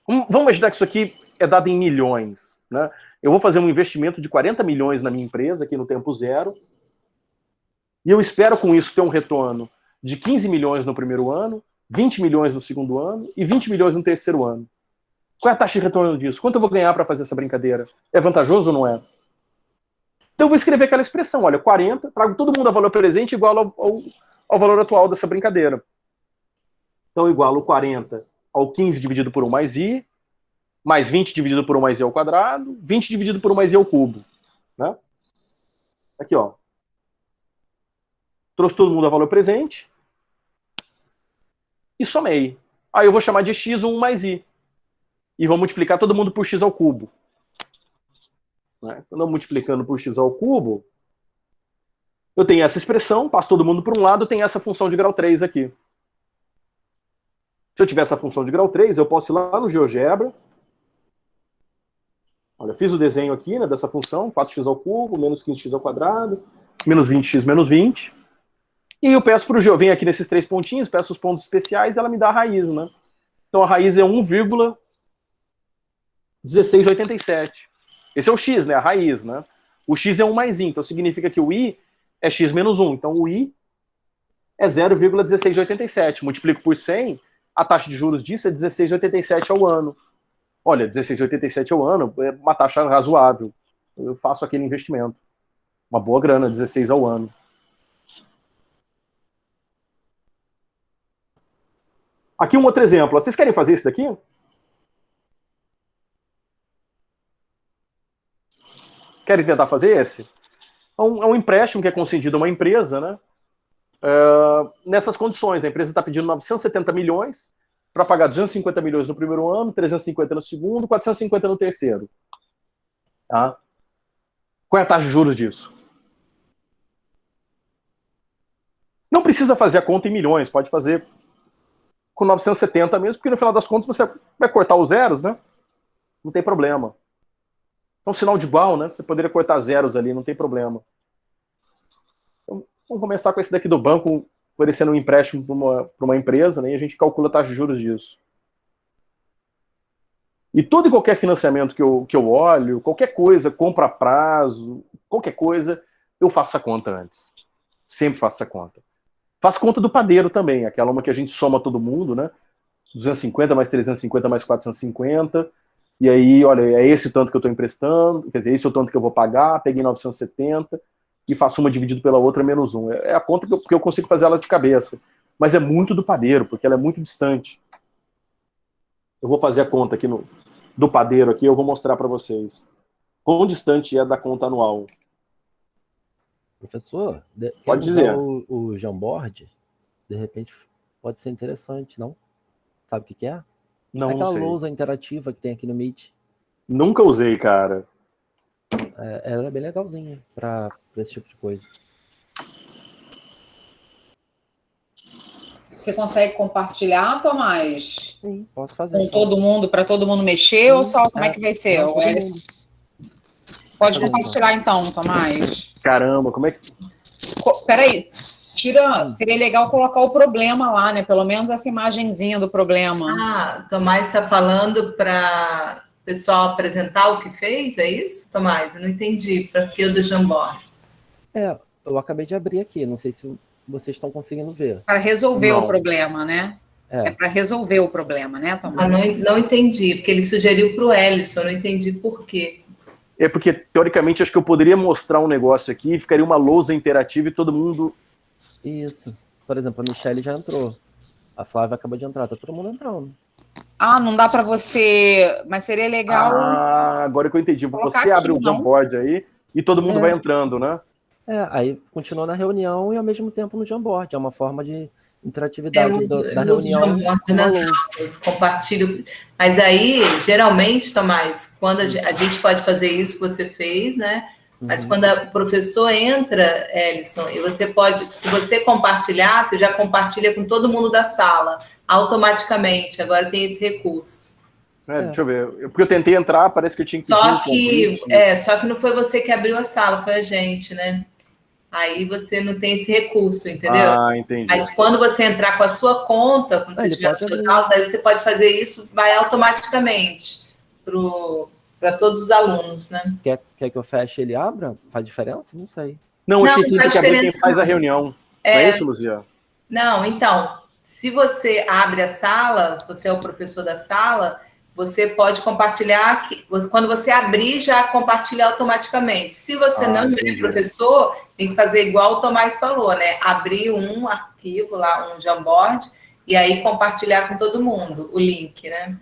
Vamos imaginar que isso aqui é dado em milhões, né? Eu vou fazer um investimento de 40 milhões na minha empresa, aqui no tempo zero, e eu espero com isso ter um retorno de 15 milhões no primeiro ano, 20 milhões no segundo ano e 20 milhões no terceiro ano. Qual é a taxa de retorno disso? Quanto eu vou ganhar para fazer essa brincadeira? É vantajoso ou não é? Então eu vou escrever aquela expressão, olha, 40, trago todo mundo a valor presente igual ao valor atual dessa brincadeira. Então eu igualo 40 ao 15 dividido por 1 mais i, mais 20 dividido por 1 mais i ao quadrado, 20 dividido por 1 mais i ao cubo. Né? Aqui, ó. Trouxe todo mundo a valor presente. E somei. Aí eu vou chamar de x 1 mais i. E vou multiplicar todo mundo por x ao cubo. Né? Quando eu multiplicando por x ao cubo, eu tenho essa expressão, passo todo mundo por um lado, eu tenho essa função de grau 3 aqui. Se eu tiver essa função de grau 3, eu posso ir lá no GeoGebra. Olha, eu fiz o desenho aqui, né, dessa função, 4x ao cubo, menos 15x ao quadrado, menos 20x menos 20. E eu peço para o GeoGebra, venho aqui nesses 3 pontinhos, peço os pontos especiais, ela me dá a raiz, né? Então a raiz é 1,1687. Esse é o x, né, a raiz, né? O x é 1 mais i, então significa que o i é x menos 1. Então o i é 0,1687. Multiplico por 100, a taxa de juros disso é 16,87 ao ano. Olha, 16,87 ao ano é uma taxa razoável. Eu faço aquele investimento. Uma boa grana, 16 ao ano. Aqui um outro exemplo. Vocês querem fazer isso daqui? Querem tentar fazer esse? É um empréstimo que é concedido a uma empresa, né? Nessas condições, a empresa está pedindo 970 milhões para pagar 250 milhões no primeiro ano, 350 no segundo, 450 no terceiro. Tá? Qual é a taxa de juros disso? Não precisa fazer a conta em milhões, pode fazer com 970 mesmo, porque no final das contas você vai cortar os zeros, né? Não tem problema. É um sinal de igual, né? Você poderia cortar zeros ali, não tem problema. Então, vamos começar com esse daqui do banco, oferecendo um empréstimo para uma empresa, né, e a gente calcula a taxa de juros disso. E todo e qualquer financiamento que eu olho, qualquer coisa, compra a prazo, qualquer coisa, eu faço essa conta antes. Sempre faço essa conta. Faço conta do padeiro também, aquela uma que a gente soma todo mundo, né? 250 mais 350 mais 450, e aí, olha, é esse o tanto que eu estou emprestando, quer dizer, esse é o tanto que eu vou pagar, peguei 970, e faço uma dividido pela outra menos 1. É a conta que eu consigo fazer ela de cabeça. Mas é muito do padeiro, porque ela é muito distante. Eu vou fazer a conta aqui do padeiro, aqui, eu vou mostrar para vocês. Quão distante é da conta anual. Professor, pode dizer. O Jamboard, de repente, pode ser interessante, não? Sabe o que é? Não, aquela sei. lousa interativa que tem aqui no Meet. Nunca usei, cara. Ela é bem legalzinha para esse tipo de coisa. Você consegue compartilhar, Tomás? Sim, posso fazer. Com todo mundo, para todo mundo mexer, ou só como é que vai ser? Não, Pode compartilhar então, Tomás. Caramba, como é que... Peraí, seria legal colocar o problema lá, né? Pelo menos essa imagenzinha do problema. Ah, Tomás está falando para o pessoal apresentar o que fez, é isso, Tomás? Eu não entendi. Para que o do Jamboard? Eu acabei de abrir aqui, não sei se vocês estão conseguindo ver. Para resolver Não. o problema, né? É para resolver o problema, né, Tomás? Não entendi, porque ele sugeriu para o Ellison, eu não entendi por quê. É porque, teoricamente, acho que eu poderia mostrar um negócio aqui, ficaria uma lousa interativa e todo mundo... Isso. Por exemplo, a Michelle já entrou. A Flávia acabou de entrar, tá todo mundo entrando. Ah, não dá para você... Mas seria legal... agora que eu entendi. Colocar Você abre aqui, o Jamboard aí e todo mundo É. vai entrando, né? Aí continua na reunião e ao mesmo tempo no Jamboard. É uma forma de interatividade da Eu uso reunião. Jamboard nas aulas, compartilho. Mas aí, geralmente, Tomás, quando a gente pode fazer isso que você fez, né? Mas quando o professor entra, Ellison, e você pode, se você compartilhar, você já compartilha com todo mundo da sala, automaticamente. Agora tem esse recurso. Deixa eu ver. Porque eu tentei entrar, parece que eu tinha que... Só que não foi você que abriu a sala, foi a gente, né? Aí você não tem esse recurso, entendeu? Ah, entendi. Mas quando você entrar com a sua conta, quando você tiver as suas aulas, daí você pode fazer isso, vai automaticamente para todos os alunos, né? Quer que eu feche e ele abra? Faz diferença? Não sei. Não, acho que não tem faz que abrir quem diferença, faz a não. reunião. Não é isso, Luzia? Não, então, se você abre a sala, se você é o professor da sala, você pode compartilhar, quando você abrir, já compartilha automaticamente. Se você não é professor, tem que fazer igual o Tomás falou, né? Abrir um arquivo lá, um Jamboard, e aí compartilhar com todo mundo o link, né?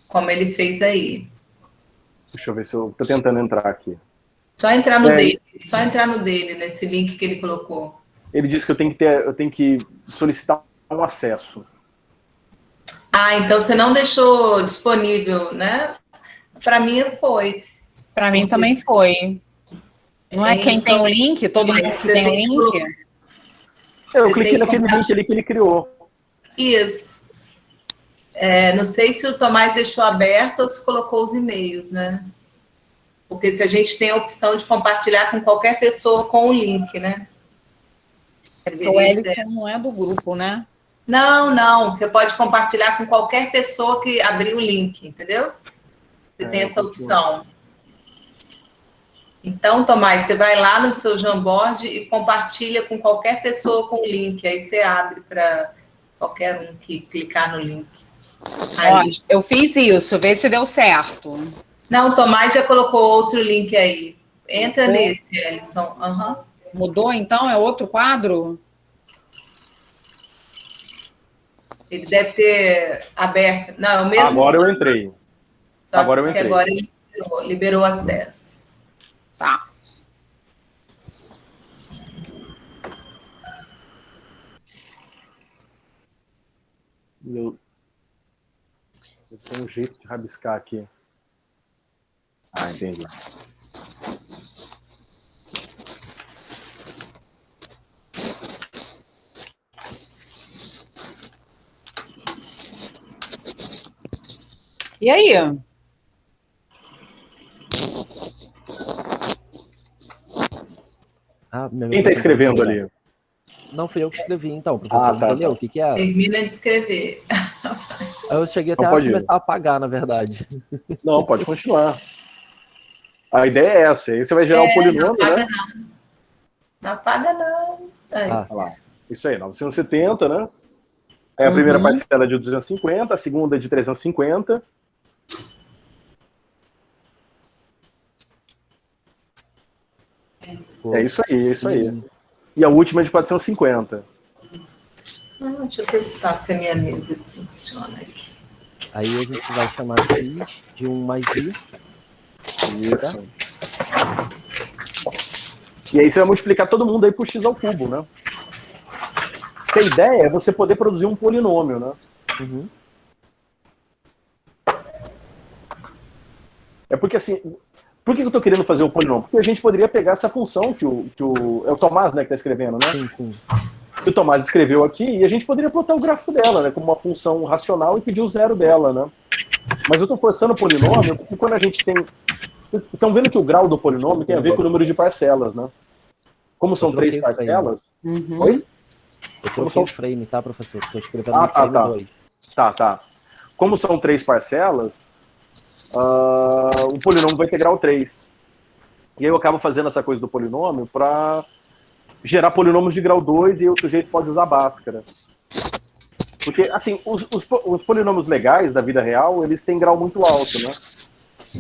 Como ele fez aí. Deixa eu ver se eu tô tentando entrar aqui. Só entrar no dele, nesse link que ele colocou. Ele disse que eu tenho que solicitar um acesso. Ah, então você não deixou disponível, né? Para mim foi. Para mim também foi. Não é quem tem o link? Todo mundo que tem o link? Eu cliquei naquele link ali que ele criou. Isso. Não sei se o Tomás deixou aberto ou se colocou os e-mails, né? Porque se a gente tem a opção de compartilhar com qualquer pessoa com o link, né? O Ellison não é do grupo, né? Não. Você pode compartilhar com qualquer pessoa que abrir o link, entendeu? Você tem essa opção. Então, Tomás, você vai lá no seu Jamboard e compartilha com qualquer pessoa com o link. Aí você abre para qualquer um que clicar no link. Ó, eu fiz isso, vê se deu certo. Não, o Tomás já colocou outro link aí. Entra nesse, Ellison. Mudou, então? É outro quadro? Ele deve ter aberto. Não, é o mesmo. Agora eu entrei. Só agora eu que entrei. agora ele liberou acesso. Tá. Eu tenho um jeito de rabiscar aqui. Ah, entendi. E aí? Quem está escrevendo ali? Não fui eu que escrevi, então, professor. Entendeu o que era? Termina de escrever. Eu cheguei até a começar a apagar, na verdade. Não, pode continuar. A ideia é essa. Aí você vai gerar um polinômio, né? Não apaga, não. Olha lá. Isso aí, 970, né? Aí a primeira parcela é de 250, a segunda é de 350. É isso aí. E a última é de 450. Deixa eu testar se a minha mesa funciona aqui. Aí a gente vai chamar x de 1 mais i. Isso. E aí você vai multiplicar todo mundo aí por x ao cubo, né? Porque a ideia é você poder produzir um polinômio, né? É porque assim, por que eu estou querendo fazer o polinômio? Porque a gente poderia pegar essa função que é o Tomás, né, que está escrevendo, né? Sim. Que o Tomás escreveu aqui, e a gente poderia plotar o gráfico dela, né, como uma função racional e pedir o zero dela, né? Mas eu estou forçando o polinômio porque quando a gente tem... Vocês estão vendo que o grau do polinômio tem a ver com o número de parcelas, né? Como são 3 parcelas... Oi? Eu troquei o frame, tá, professor? Estou escrevendo Ah, no frame tá. 2. Tá. Como são 3 parcelas, o polinômio vai ter grau 3. E aí eu acabo fazendo essa coisa do polinômio para gerar polinômios de grau 2 e o sujeito pode usar Bhaskara. Porque, assim, os polinômios legais da vida real, eles têm grau muito alto, né?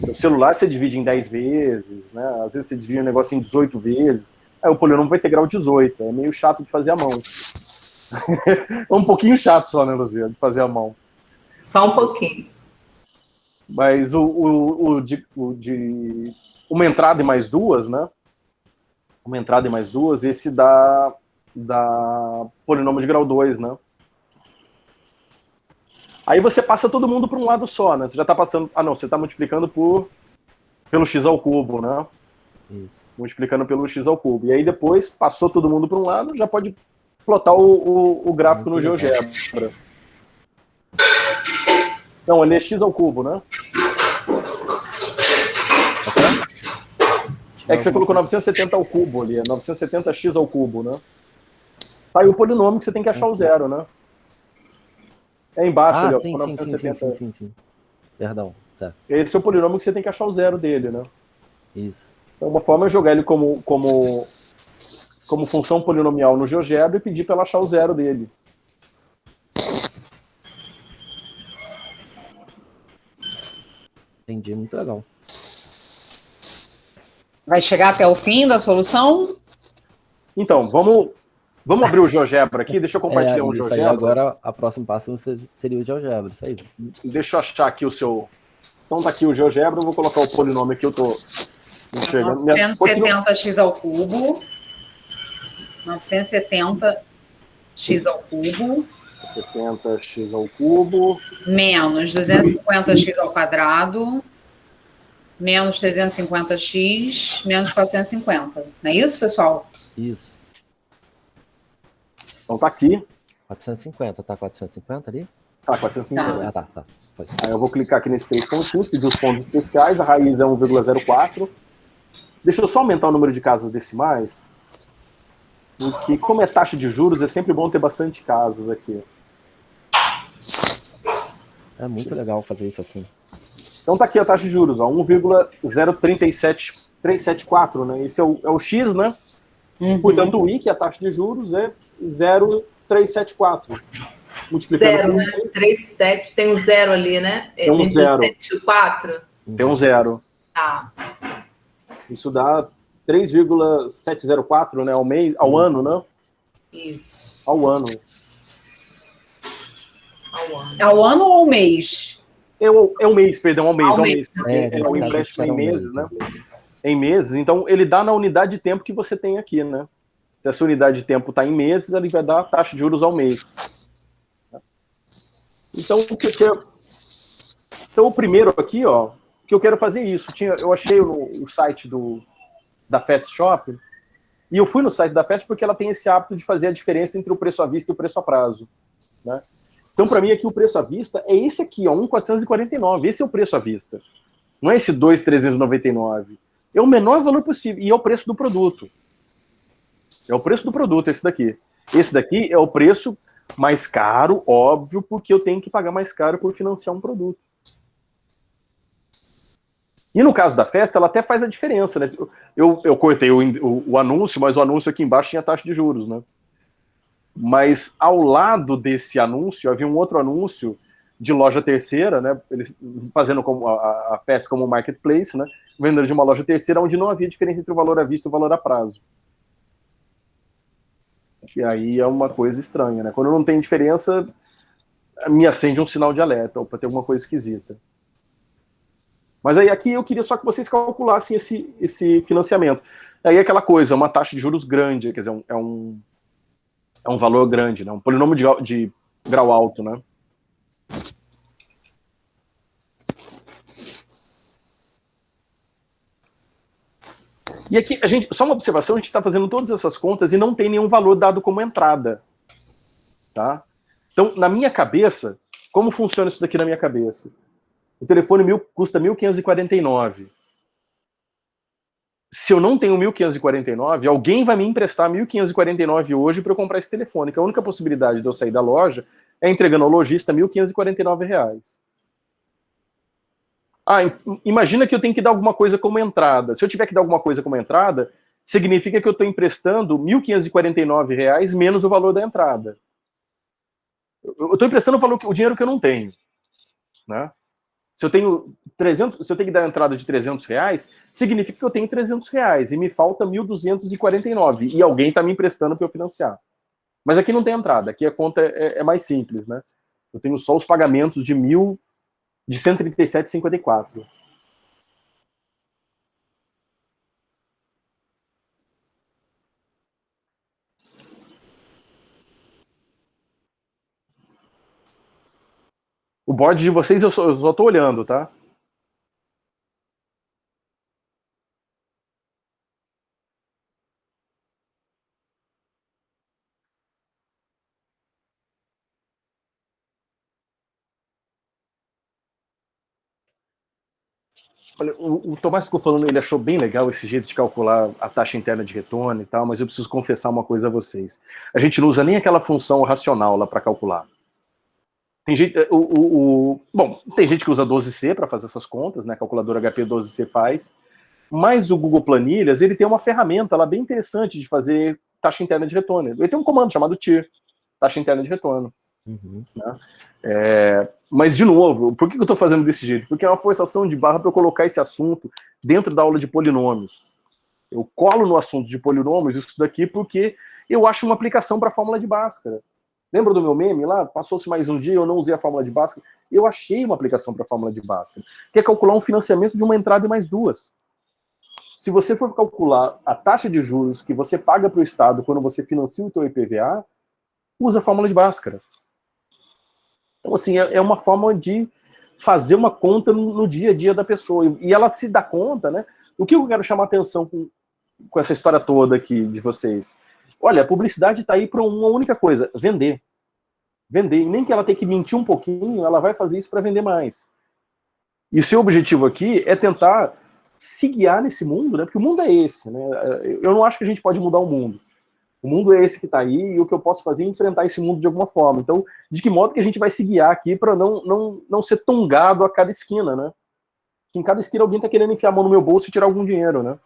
O celular você divide em 10 vezes, né? Às vezes você divide um negócio em 18 vezes. Aí o polinômio vai ter grau 18. É meio chato de fazer à mão. É um pouquinho chato só, né, Luzia, de fazer à mão. Só um pouquinho. Mas uma entrada e mais duas, né? Uma entrada e mais duas, esse dá polinômio de grau 2, né? Aí você passa todo mundo para um lado só, né? Você já está passando... Ah, não, você está multiplicando pelo x ao cubo, né? Isso. Multiplicando pelo x ao cubo. E aí depois, passou todo mundo para um lado, já pode plotar o gráfico no GeoGebra. Não, ele é x ao cubo, né? É que você colocou 970 ao cubo ali, é 970x ao cubo, né? Tá aí o polinômio que você tem que achar o zero, né? É embaixo ali, ó. Sim, 970. sim. Perdão, certo. Esse é o polinômio que você tem que achar o zero dele, né? Isso. Então, uma forma é jogar ele como função polinomial no GeoGebra e pedir para ela achar o zero dele. Entendi, muito legal. Vai chegar até o fim da solução? Então, vamos abrir o GeoGebra aqui. Deixa eu compartilhar um isso GeoGebra. aí agora, a próxima passo seria o GeoGebra, isso aí. Deixa eu achar aqui o seu... Então tá aqui o GeoGebra, eu vou colocar o polinômio que eu tô enxergando. 970x ao cubo. 970x ao cubo. 70x ao cubo. Menos 250x ao quadrado. Menos 350x. Menos 450. Não é isso, pessoal? Isso. Então tá aqui. 450, tá 450 ali? Tá, 450. Tá. Foi. Aí eu vou clicar aqui nesse 3 pontinhos, pedir os pontos especiais, a raiz é 1,04. Deixa eu só aumentar o número de casas decimais, porque como é taxa de juros, é sempre bom ter bastante casas aqui. É muito legal fazer isso assim. Então tá aqui a taxa de juros, ó, 1,0374, né? Esse é o X, né? Uhum. Portanto, o I, que é a taxa de juros, é 0,374. Zero, né? 37, tem um zero ali, né? Tem um zero. 7 e 4. Tem um zero. Tá. Isso dá 3,704, né? Ao ano, né? Isso. Ao ano. Ao ano ou ao mês? É o mês, perdão, ao mês. Ao mês. É o empréstimo em meses, né? Em meses, então ele dá na unidade de tempo que você tem aqui, né? Se a sua unidade de tempo está em meses, ele vai dar a taxa de juros ao mês. Então, o primeiro aqui, ó, que eu quero fazer isso. Eu achei o site da Fast Shop, e eu fui no site da Fast porque ela tem esse hábito de fazer a diferença entre o preço à vista e o preço a prazo, né? Então, para mim, aqui o preço à vista é esse aqui, ó, 1.449. Esse é o preço à vista. Não é esse 2.399. É o menor valor possível. E é o preço do produto. É o preço do produto, esse daqui. Esse daqui é o preço mais caro, óbvio, porque eu tenho que pagar mais caro por financiar um produto. E no caso da festa, ela até faz a diferença, né? Eu cortei o anúncio, mas o anúncio aqui embaixo tinha taxa de juros, né? Mas ao lado desse anúncio, havia um outro anúncio de loja terceira, né? Eles fazendo como a festa como marketplace, né? Vendendo de uma loja terceira, onde não havia diferença entre o valor à vista e o valor a prazo. E aí é uma coisa estranha, né? Quando não tem diferença, me acende um sinal de alerta, ou para ter alguma coisa esquisita. Mas aí aqui eu queria só que vocês calculassem esse financiamento. Aí é aquela coisa, uma taxa de juros grande, quer dizer, é um valor grande, né? Um polinômio de grau alto, né? E aqui, só uma observação, a gente está fazendo todas essas contas e não tem nenhum valor dado como entrada. Tá? Então, na minha cabeça, como funciona isso daqui na minha cabeça? O telefone custa 1.549. se eu não tenho 1.549, alguém vai me emprestar 1.549 hoje para eu comprar esse telefone, que a única possibilidade de eu sair da loja é entregando ao lojista R$ 1.549. Imagina que eu tenho que dar alguma coisa como entrada. Se eu tiver que dar alguma coisa como entrada, significa que eu estou emprestando R$ 1.549 menos o valor da entrada. Eu estou emprestando o dinheiro que eu não tenho, né? Se eu tenho que dar a entrada de R$ 300, significa que eu tenho R$ 300 e me falta 1.249 e alguém está me emprestando para eu financiar. Mas aqui não tem entrada, aqui a conta é mais simples, né? Eu tenho só os pagamentos de 137,54. O board de vocês eu só estou olhando, tá? Olha, o Tomás ficou falando, ele achou bem legal esse jeito de calcular a taxa interna de retorno e tal, mas eu preciso confessar uma coisa a vocês. A gente não usa nem aquela função racional lá para calcular. Tem gente, bom, tem gente que usa 12C para fazer essas contas, né? A calculadora HP 12C faz, mas o Google Planilhas, ele tem uma ferramenta lá bem interessante de fazer taxa interna de retorno. Ele tem um comando chamado TIR, taxa interna de retorno. Uhum. Né? Mas, de novo, por que eu estou fazendo desse jeito? Porque é uma forçação de barra para eu colocar esse assunto dentro da aula de polinômios. Eu colo no assunto de polinômios isso daqui porque eu acho uma aplicação para a fórmula de Bhaskara. Lembra do meu meme lá? Passou-se mais um dia, eu não usei a fórmula de Bhaskara. Eu achei uma aplicação para a fórmula de Bhaskara, que é calcular um financiamento de uma entrada e mais duas. Se você for calcular a taxa de juros que você paga para o Estado quando você financia o seu IPVA, usa a fórmula de Bhaskara. Então, assim, é uma forma de fazer uma conta no dia a dia da pessoa. E ela se dá conta, né? O que eu quero chamar a atenção com essa história toda aqui de vocês? Olha, a publicidade está aí para uma única coisa, vender. Vender. E nem que ela tenha que mentir um pouquinho, ela vai fazer isso para vender mais. E o seu objetivo aqui é tentar se guiar nesse mundo, né? Porque o mundo é esse, né? Eu não acho que a gente pode mudar o mundo. O mundo é esse que está aí, e o que eu posso fazer é enfrentar esse mundo de alguma forma. Então, de que modo que a gente vai se guiar aqui para não ser tongado a cada esquina, né? Em cada esquina alguém está querendo enfiar a mão no meu bolso e tirar algum dinheiro, né?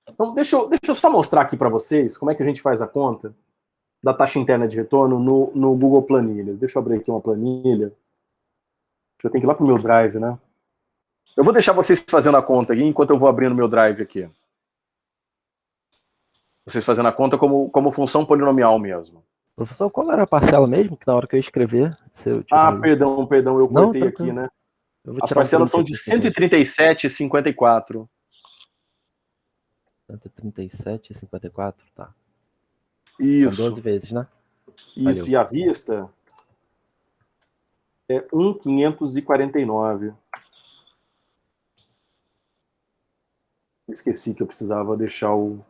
Então, deixa eu só mostrar aqui para vocês como é que a gente faz a conta da taxa interna de retorno no Google Planilhas. Deixa eu abrir aqui uma planilha. Eu tenho que ir lá para o meu Drive, né? Eu vou deixar vocês fazendo a conta aqui enquanto eu vou abrindo meu Drive aqui. Vocês fazendo a conta como função polinomial mesmo. Professor, qual era a parcela mesmo? Que na hora que eu escrever... Perdão, eu cortei aqui, né? As parcelas são de 137,54. 137,54, tá. Isso. São 12 vezes, né? Isso, Valeu. e a vista é 1.549. Esqueci que eu precisava deixar o...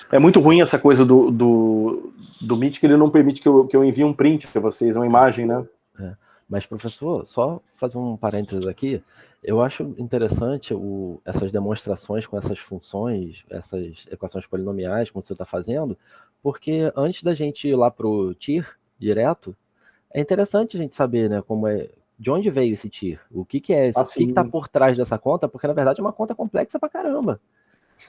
É muito ruim essa coisa do Meet, que ele não permite que eu envie um print para vocês, uma imagem, né? Mas, professor, só fazer um parênteses aqui, eu acho interessante essas demonstrações com essas funções, essas equações polinomiais, como o senhor está fazendo, porque antes da gente ir lá para o TIR direto, é interessante a gente saber, né, de onde veio esse TIR, o que é esse, o que está por trás dessa conta, porque na verdade é uma conta complexa pra caramba.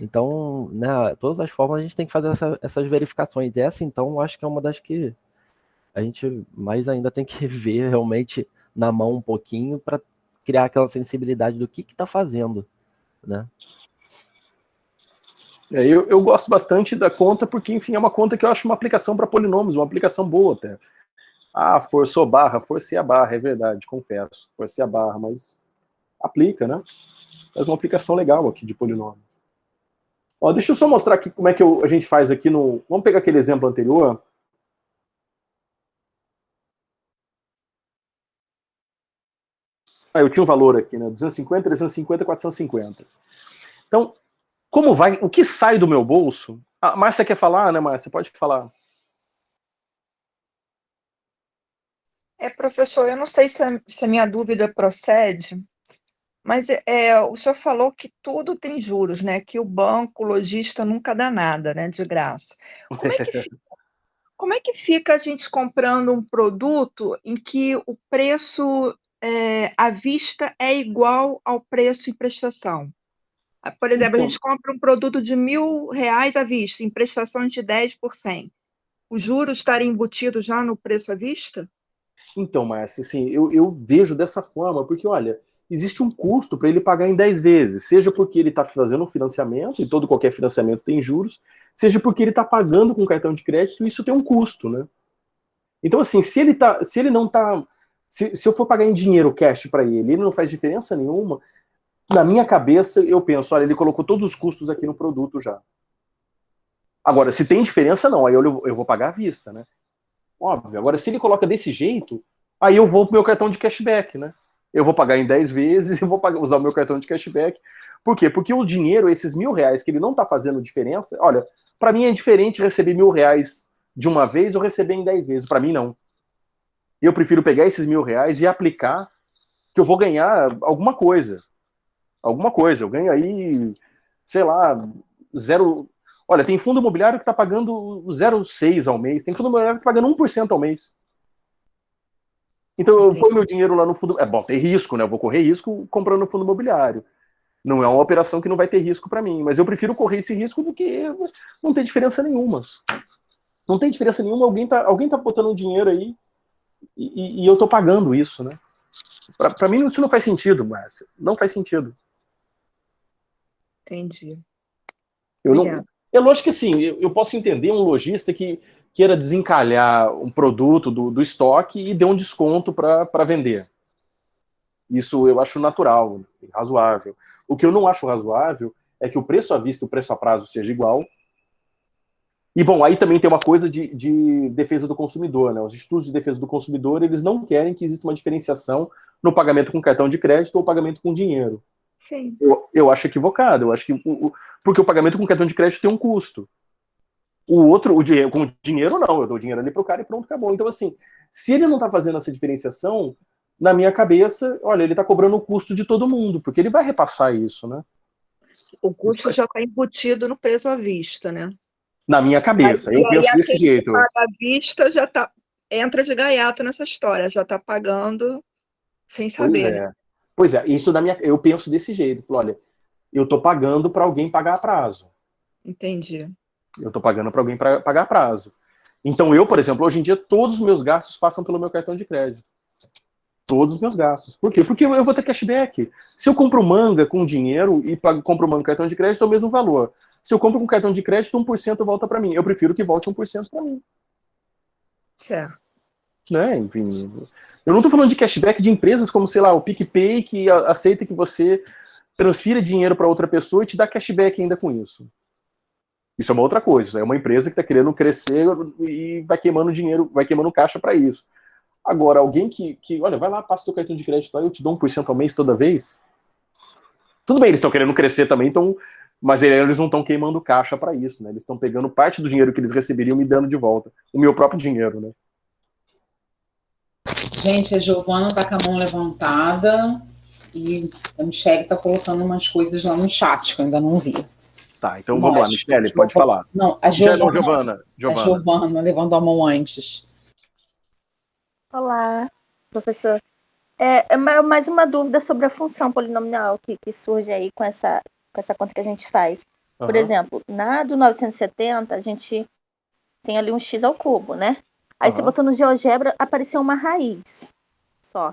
Então, né, todas as formas a gente tem que fazer essas verificações. Essa, então, acho que é uma das que a gente mais ainda tem que ver realmente na mão um pouquinho para criar aquela sensibilidade do que está fazendo, né? Eu gosto bastante da conta porque, enfim, é uma conta que eu acho uma aplicação para polinômios, uma aplicação boa até. Forcei a barra, é verdade, confesso. Forcei a barra, mas aplica, né? Faz uma aplicação legal aqui de polinômio. Ó, deixa eu só mostrar aqui como é que a gente faz aqui no... Vamos pegar aquele exemplo anterior. Eu tinha um valor aqui, né? 250, 350, 450. Então, o que sai do meu bolso? A Márcia quer falar, né, Márcia? Pode falar. Professor, eu não sei se a minha dúvida procede, mas o senhor falou que tudo tem juros, né? Que o banco, o lojista nunca dá nada, né? De graça. Como é que Como é que fica a gente comprando um produto em que o preço à vista é igual ao preço em prestação? Por exemplo, a Então, gente compra um produto de R$ 1.000 à vista, em prestação de 10%. Os juros estarem embutidos já no preço à vista? Então, Márcia, assim, eu vejo dessa forma, porque, olha, existe um custo para ele pagar em 10 vezes, seja porque ele está fazendo um financiamento, e todo qualquer financiamento tem juros, seja porque ele está pagando com cartão de crédito, e isso tem um custo, né? Então, assim, se ele não tá, se eu for pagar em dinheiro cash para ele não faz diferença nenhuma, na minha cabeça eu penso, olha, ele colocou todos os custos aqui no produto já. Agora, se tem diferença, não, aí eu vou pagar à vista, né? Óbvio. Agora, se ele coloca desse jeito, aí eu vou pro meu cartão de cashback, né? Eu vou pagar em 10 vezes e vou usar o meu cartão de cashback. Por quê? Porque o dinheiro, esses R$ 1.000 que ele não tá fazendo diferença, olha, para mim é diferente receber R$ 1.000 de uma vez ou receber em 10 vezes. Para mim, não. Eu prefiro pegar esses R$ 1.000 e aplicar, que eu vou ganhar alguma coisa. Alguma coisa. Eu ganho aí, sei lá, zero. Olha, tem fundo imobiliário que está pagando 0,6 ao mês, tem fundo imobiliário que está pagando 1% ao mês. Então eu ponho meu dinheiro lá no fundo. É bom, tem risco, né? Eu vou correr risco comprando no fundo imobiliário. Não é uma operação que não vai ter risco para mim, mas eu prefiro correr esse risco do que não tem diferença nenhuma. Não tem diferença nenhuma, alguém tá botando um dinheiro aí e eu tô pagando isso, né? Para mim isso não faz sentido, Márcia. Não faz sentido. Entendi. É lógico que assim, eu posso entender um lojista que queira desencalhar um produto do estoque e dê um desconto para vender. Isso eu acho natural, razoável. O que eu não acho razoável é que o preço à vista e o preço a prazo seja igual. E, bom, aí também tem uma coisa de defesa do consumidor, né? Os institutos de defesa do consumidor, eles não querem que exista uma diferenciação no pagamento com cartão de crédito ou pagamento com dinheiro. Sim. Eu acho equivocado. Eu acho que porque o pagamento com cartão de crédito tem um custo. O dinheiro, com dinheiro não, eu dou dinheiro ali pro cara e pronto, acabou. Então, assim, se ele não tá fazendo essa diferenciação, na minha cabeça, olha, ele tá cobrando o custo de todo mundo, porque ele vai repassar isso, né? O custo já está embutido no preço à vista, né? Na minha cabeça, eu penso desse jeito. Paga à vista já entra de gaiato nessa história, já está pagando sem saber. Pois é, isso eu penso desse jeito. Olha, eu tô pagando para alguém pagar a prazo. Entendi. Eu tô pagando para alguém pagar a prazo. Então eu, por exemplo, hoje em dia todos os meus gastos passam pelo meu cartão de crédito. Todos os meus gastos. Por quê? Porque eu vou ter cashback. Se eu compro manga com dinheiro e compro manga com cartão de crédito, é o mesmo valor. Se eu compro com cartão de crédito, 1% volta para mim. Eu prefiro que volte 1% para mim. Certo. Né? Enfim, eu não estou falando de cashback de empresas como, sei lá, o PicPay, que aceita que você transfira dinheiro para outra pessoa e te dá cashback ainda com isso. Isso é uma outra coisa. É uma empresa que está querendo crescer e vai queimando dinheiro, vai queimando caixa para isso. Agora, alguém que, olha, vai lá, passa o teu cartão de crédito lá e eu te dou 1% ao mês toda vez. Tudo bem, eles estão querendo crescer também, mas eles não estão queimando caixa para isso, né? Eles estão pegando parte do dinheiro que eles receberiam e me dando de volta. O meu próprio dinheiro, né? Gente, a Giovana tá com a mão levantada e a Michelle está colocando umas coisas lá no chat que eu ainda não vi. Tá, então vamos lá, Michelle, pode falar. Não, a Giovana. A Giovana levantou a mão antes. Olá, professor. É mais uma dúvida sobre a função polinomial que surge aí com essa conta que a gente faz. Por exemplo, na do 970, a gente tem ali um x ao cubo, né? Aí você botou no GeoGebra, apareceu uma raiz só.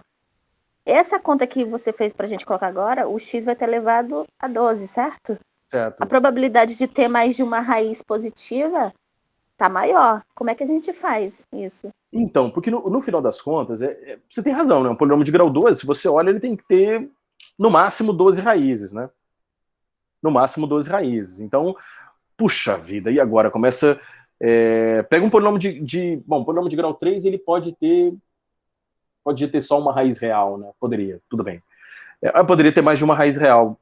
Essa conta que você fez pra gente colocar agora, o x vai ter elevado a 12, certo? Certo. A probabilidade de ter mais de uma raiz positiva tá maior. Como é que a gente faz isso? Então, porque no final das contas, você tem razão, né? Um polinômio de grau 12, se você olha, ele tem que ter no máximo 12 raízes, né? No máximo 12 raízes. Então, puxa vida, e agora? Começa... pega um polinômio Bom, polinômio de grau 3, ele pode ter só uma raiz real, né? Poderia, tudo bem. Poderia ter mais de uma raiz real.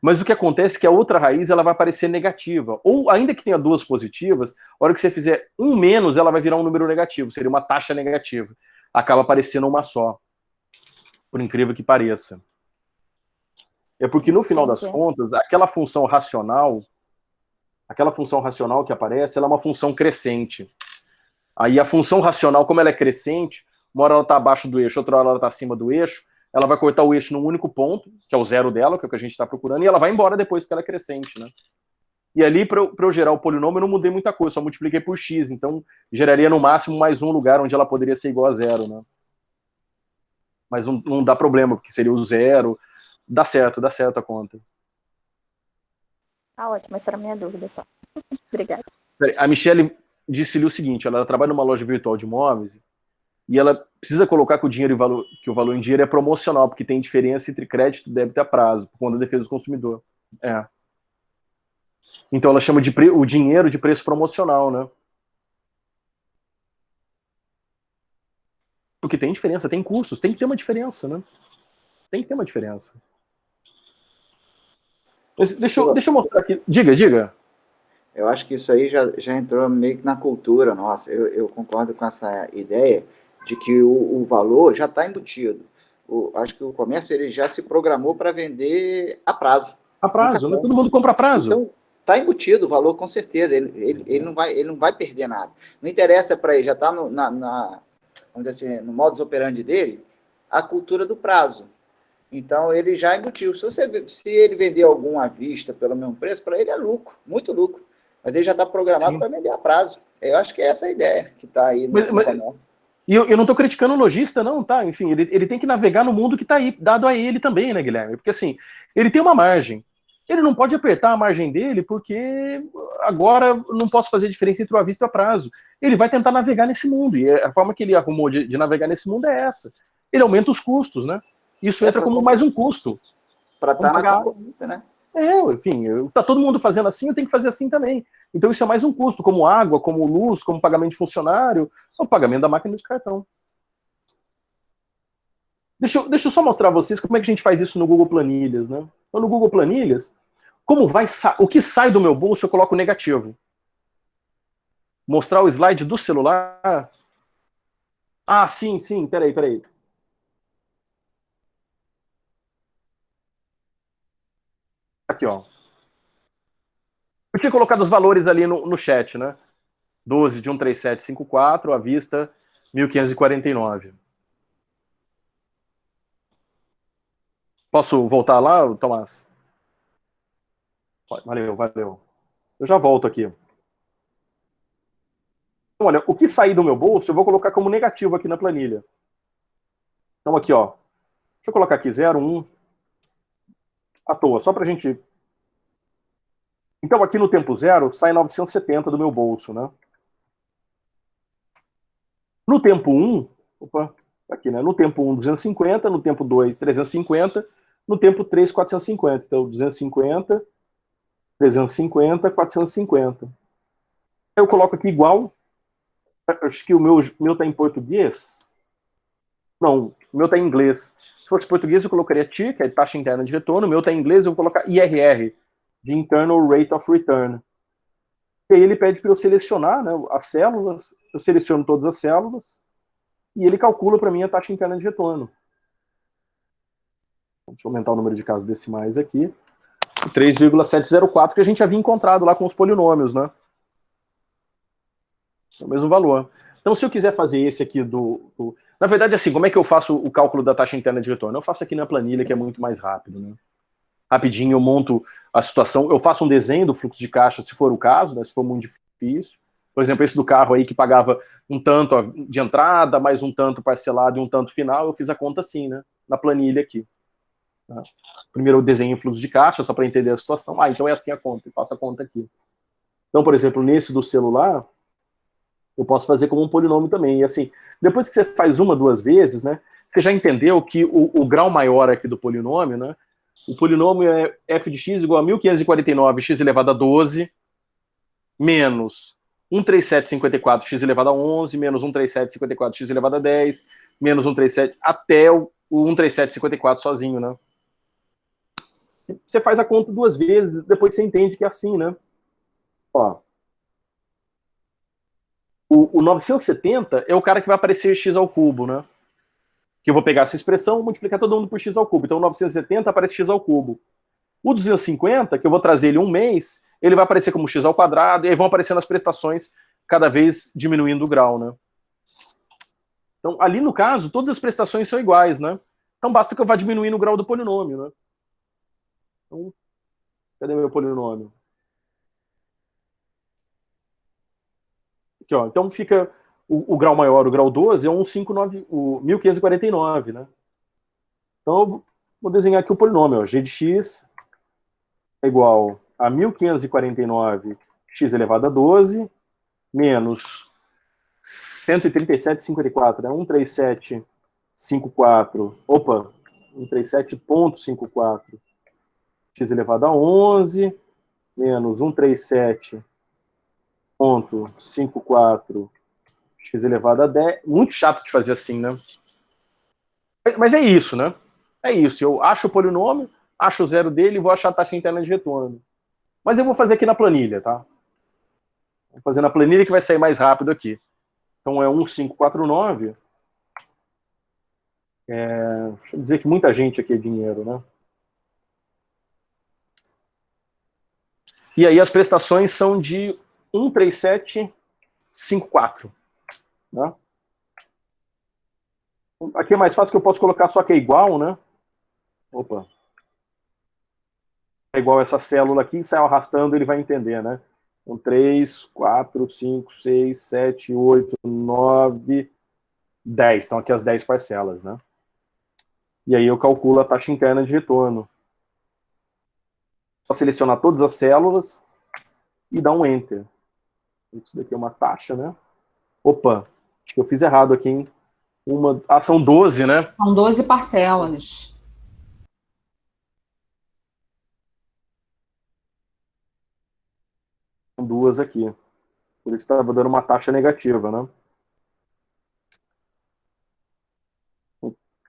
Mas o que acontece é que a outra raiz ela vai aparecer negativa. Ou, ainda que tenha duas positivas, a hora que você fizer um menos, ela vai virar um número negativo. Seria uma taxa negativa. acaba parecendo uma só, por incrível que pareça. É porque, no final das contas, aquela função racional que aparece, ela é uma função crescente. Aí a função racional, como ela é crescente, uma hora ela está abaixo do eixo, outra hora ela está acima do eixo, ela vai cortar o eixo num único ponto, que é o zero dela, que é o que a gente está procurando, e ela vai embora depois, porque ela é crescente, né? E ali, para eu gerar o polinômio, eu não mudei muita coisa, só multipliquei por x, então geraria no máximo mais um lugar onde ela poderia ser igual a zero, né? Mas não dá problema, porque seria o zero. Dá certo a conta. Ah, ótimo, essa era a minha dúvida só. Obrigada. A Michelle disse-lhe o seguinte, ela trabalha numa loja virtual de imóveis e ela precisa colocar que o valor em dinheiro é promocional, porque tem diferença entre crédito, débito e a prazo, por conta da defesa do consumidor. Então ela chama o dinheiro de preço promocional, né? Porque tem diferença, tem custos, tem que ter uma diferença, né? Tem que ter uma diferença. Deixa eu mostrar aqui. Diga. Eu acho que isso aí já entrou meio que na cultura nossa. Eu concordo com essa ideia de que o valor já está embutido. Acho que o comércio ele já se programou para vender a prazo. A prazo, né? Todo mundo compra a prazo. Então, está embutido o valor, com certeza. Ele não vai perder nada. Não interessa para ele, já está vamos dizer assim, no modus operandi dele, a cultura do prazo. Então, ele já embutiu. Se ele vender algum à vista pelo mesmo preço, para ele é lucro, muito lucro. Mas ele já está programado para vender a prazo. Eu acho que é essa a ideia que está aí no comércio. E eu não estou criticando o lojista, não, tá? Enfim, ele tem que navegar no mundo que está aí, dado a ele também, né, Guilherme? Porque, assim, ele tem uma margem. Ele não pode apertar a margem dele, porque agora não posso fazer diferença entre o à vista e o a prazo. Ele vai tentar navegar nesse mundo. E a forma que ele arrumou de navegar nesse mundo é essa. Ele aumenta os custos, né? Isso entra como mais um custo. Para estar na concorrência, né? Enfim, tá todo mundo fazendo assim, eu tenho que fazer assim também. Então isso é mais um custo, como água, como luz, como pagamento de funcionário, o pagamento da máquina de cartão. Deixa eu só mostrar a vocês como é que a gente faz isso no Google Planilhas, né? Então, no Google Planilhas, o que sai do meu bolso eu coloco negativo. Mostrar o slide do celular. Ah, sim, peraí. Aqui, ó. Eu tinha colocado os valores ali no chat, né? 12 de 13754, à vista 1549. Posso voltar lá, Tomás? Valeu. Eu já volto aqui. Então, olha, o que sair do meu bolso eu vou colocar como negativo aqui na planilha. Então aqui, ó. Deixa eu colocar aqui 0, 1. À toa, só pra gente... Então aqui no tempo 0 sai 970 do meu bolso, né? No tempo 1, aqui, né? No tempo 1, 250, no tempo 2, 350, no tempo 3, 450. Então 250, 350, 450. Eu coloco aqui igual. Acho que o meu tá em português. Não, o meu tá em inglês. Se fosse português, eu colocaria TIR, que é taxa interna de retorno. O meu tá em inglês, eu vou colocar IRR, de Internal Rate of Return. E aí ele pede para eu selecionar, né, as células. Eu seleciono todas as células. E ele calcula para mim a taxa interna de retorno. Deixa eu aumentar o número de casas decimais aqui. 3,704, que a gente havia encontrado lá com os polinômios, né? É o mesmo valor. Então, se eu quiser fazer esse aqui Na verdade, assim, como é que eu faço o cálculo da taxa interna de retorno? Eu faço aqui na planilha, que é muito mais rápido, né? Rapidinho eu monto a situação, eu faço um desenho do fluxo de caixa, se for o caso, né? Se for muito difícil. Por exemplo, esse do carro aí que pagava um tanto de entrada, mais um tanto parcelado e um tanto final, eu fiz a conta assim, né? Na planilha aqui. Tá? Primeiro eu desenho o fluxo de caixa, só para entender a situação. Então é assim a conta, eu faço a conta aqui. Então, por exemplo, nesse do celular, eu posso fazer como um polinômio também. E assim, depois que você faz uma, duas vezes, né? Você já entendeu que o grau maior aqui do polinômio, né? O polinômio é f de x igual a 1549 x elevado a 12 menos 13754 x elevado a 11 menos 13754 x elevado a 10 menos 137 até o 13754 sozinho, né? Você faz a conta duas vezes, depois você entende que é assim, né? Ó. O 970 é o cara que vai aparecer x ao cubo, né? Que eu vou pegar essa expressão e multiplicar todo mundo por x ao cubo. Então, o 970 aparece x ao cubo. O 250, que eu vou trazer ele um mês, ele vai aparecer como x ao quadrado, e aí vão aparecendo as prestações cada vez diminuindo o grau, né? Então, ali no caso, todas as prestações são iguais, né? Então, basta que eu vá diminuindo o grau do polinômio, né? Então, cadê meu polinômio? Aqui, ó. Então, fica o grau maior, o grau 12, é o 1549, né? Então, eu vou desenhar aqui o polinômio, ó. G de x é igual a 1549 x elevado a 12 menos 137,54, né? 137,54, opa, 137,54 x elevado a 11 menos 137,54 x elevado a 10. Muito chato de fazer assim, né? Mas é isso, né? É isso. Eu acho o polinômio, acho o zero dele e vou achar a taxa interna de retorno. Mas eu vou fazer aqui na planilha, tá? Vou fazer na planilha que vai sair mais rápido aqui. Então é 1549. Deixa eu dizer que muita gente aqui é dinheiro, né? E aí as prestações são de 137,54. Né? Aqui é mais fácil que eu posso colocar só que é igual, né? Opa. É igual essa célula aqui, sai arrastando, ele vai entender, né? 1, 3, 4, 5, 6, 7, 8, 9, 10. Estão aqui as 10 parcelas, né? E aí eu calculo a taxa interna de retorno. Só selecionar todas as células e dar um Enter. Isso daqui é uma taxa, né? Opa, acho que eu fiz errado aqui, hein? São 12, né? São 12 parcelas. São duas aqui. Por isso estava dando uma taxa negativa, né?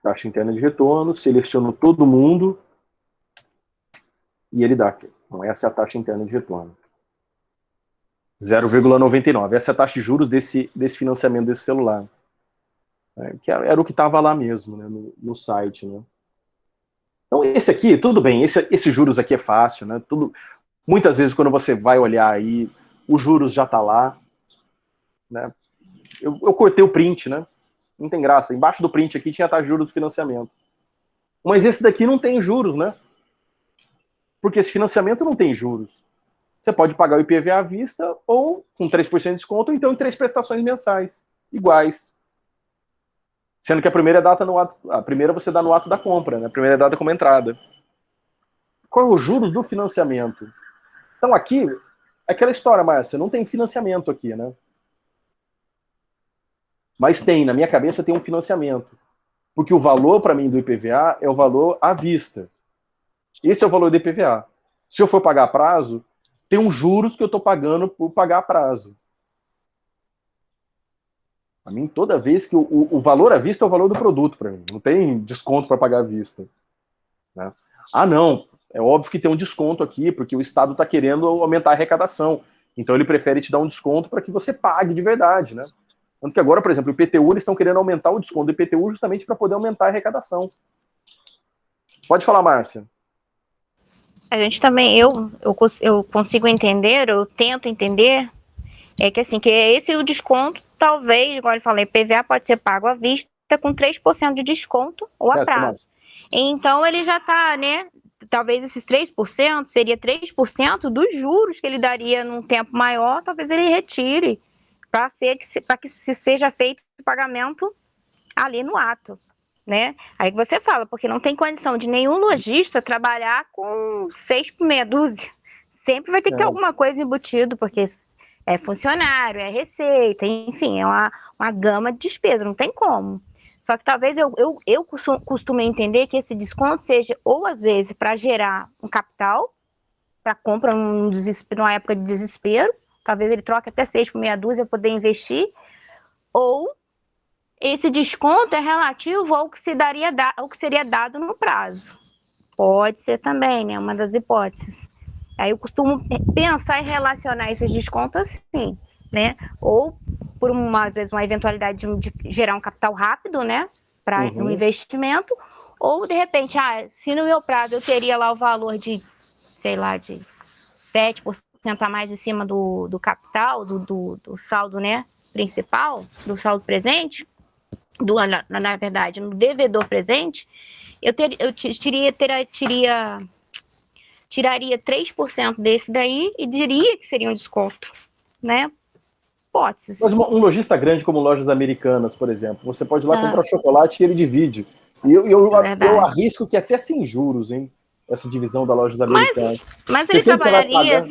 Taxa interna de retorno, seleciono todo mundo e ele dá aqui. Então, essa é a taxa interna de retorno. 0,99. Essa é a taxa de juros desse financiamento desse celular. Que era o que estava lá mesmo, né, no site. Né? Então, esse aqui, tudo bem, esse juros aqui é fácil. Né? Muitas vezes, quando você vai olhar aí, os juros já está lá. Né? Eu cortei o print, né? Não tem graça. Embaixo do print aqui tinha a taxa de juros do financiamento. Mas esse daqui não tem juros, né? Porque esse financiamento não tem juros. Você pode pagar o IPVA à vista ou com 3% de desconto, ou então em 3 prestações mensais, iguais. Sendo que a primeira data a primeira você dá no ato da compra, né? A primeira data como entrada. Qual é os juros do financiamento? Então aqui, aquela história, Márcia, não tem financiamento aqui, né? Mas na minha cabeça tem um financiamento. Porque o valor para mim do IPVA é o valor à vista. Esse é o valor do IPVA. Se eu for pagar a prazo, tem uns juros que eu estou pagando por pagar a prazo. Para mim, toda vez que o valor à vista é o valor do produto para mim. Não tem desconto para pagar à vista. Né? Ah, não. É óbvio que tem um desconto aqui, porque o Estado está querendo aumentar a arrecadação. Então ele prefere te dar um desconto para que você pague de verdade, né? Tanto que agora, por exemplo, o IPTU, eles estão querendo aumentar o desconto do IPTU justamente para poder aumentar a arrecadação. Pode falar, Márcia. A gente também, eu consigo entender, eu tento entender, que assim, que esse o desconto, talvez, igual eu falei, PVA pode ser pago à vista com 3% de desconto ou a prazo. Mas... Então ele já está, né? Talvez esses 3% seria 3% dos juros que ele daria num tempo maior, talvez ele retire para que se seja feito o pagamento ali no ato, né? Aí você fala, porque não tem condição de nenhum lojista trabalhar com 6 por meia dúzia. Sempre vai ter que ter alguma coisa embutido, porque é funcionário, é receita, enfim, é uma gama de despesa, não tem como. Só que talvez eu costumo entender que esse desconto seja, ou às vezes, para gerar um capital, para compra numa época de desespero, talvez ele troque até 6 por meia dúzia para poder investir, ou esse desconto é relativo ao que seria dado no prazo. Pode ser também, né? Uma das hipóteses. Aí eu costumo pensar e relacionar esses descontos assim, né? Ou por às vezes, uma eventualidade de gerar um capital rápido, né? Para um investimento. Ou, de repente, se no meu prazo eu teria lá o valor de, sei lá, de 7% a mais em cima do capital, do saldo, né, principal, do saldo presente, na verdade, no devedor presente, eu tiraria 3% desse daí e diria que seria um desconto, né? Hipóteses. Mas um lojista grande como Lojas Americanas, por exemplo, você pode ir lá comprar chocolate e ele divide. E eu arrisco que até sem juros, hein? Essa divisão da Lojas Americanas. Mas ele trabalharia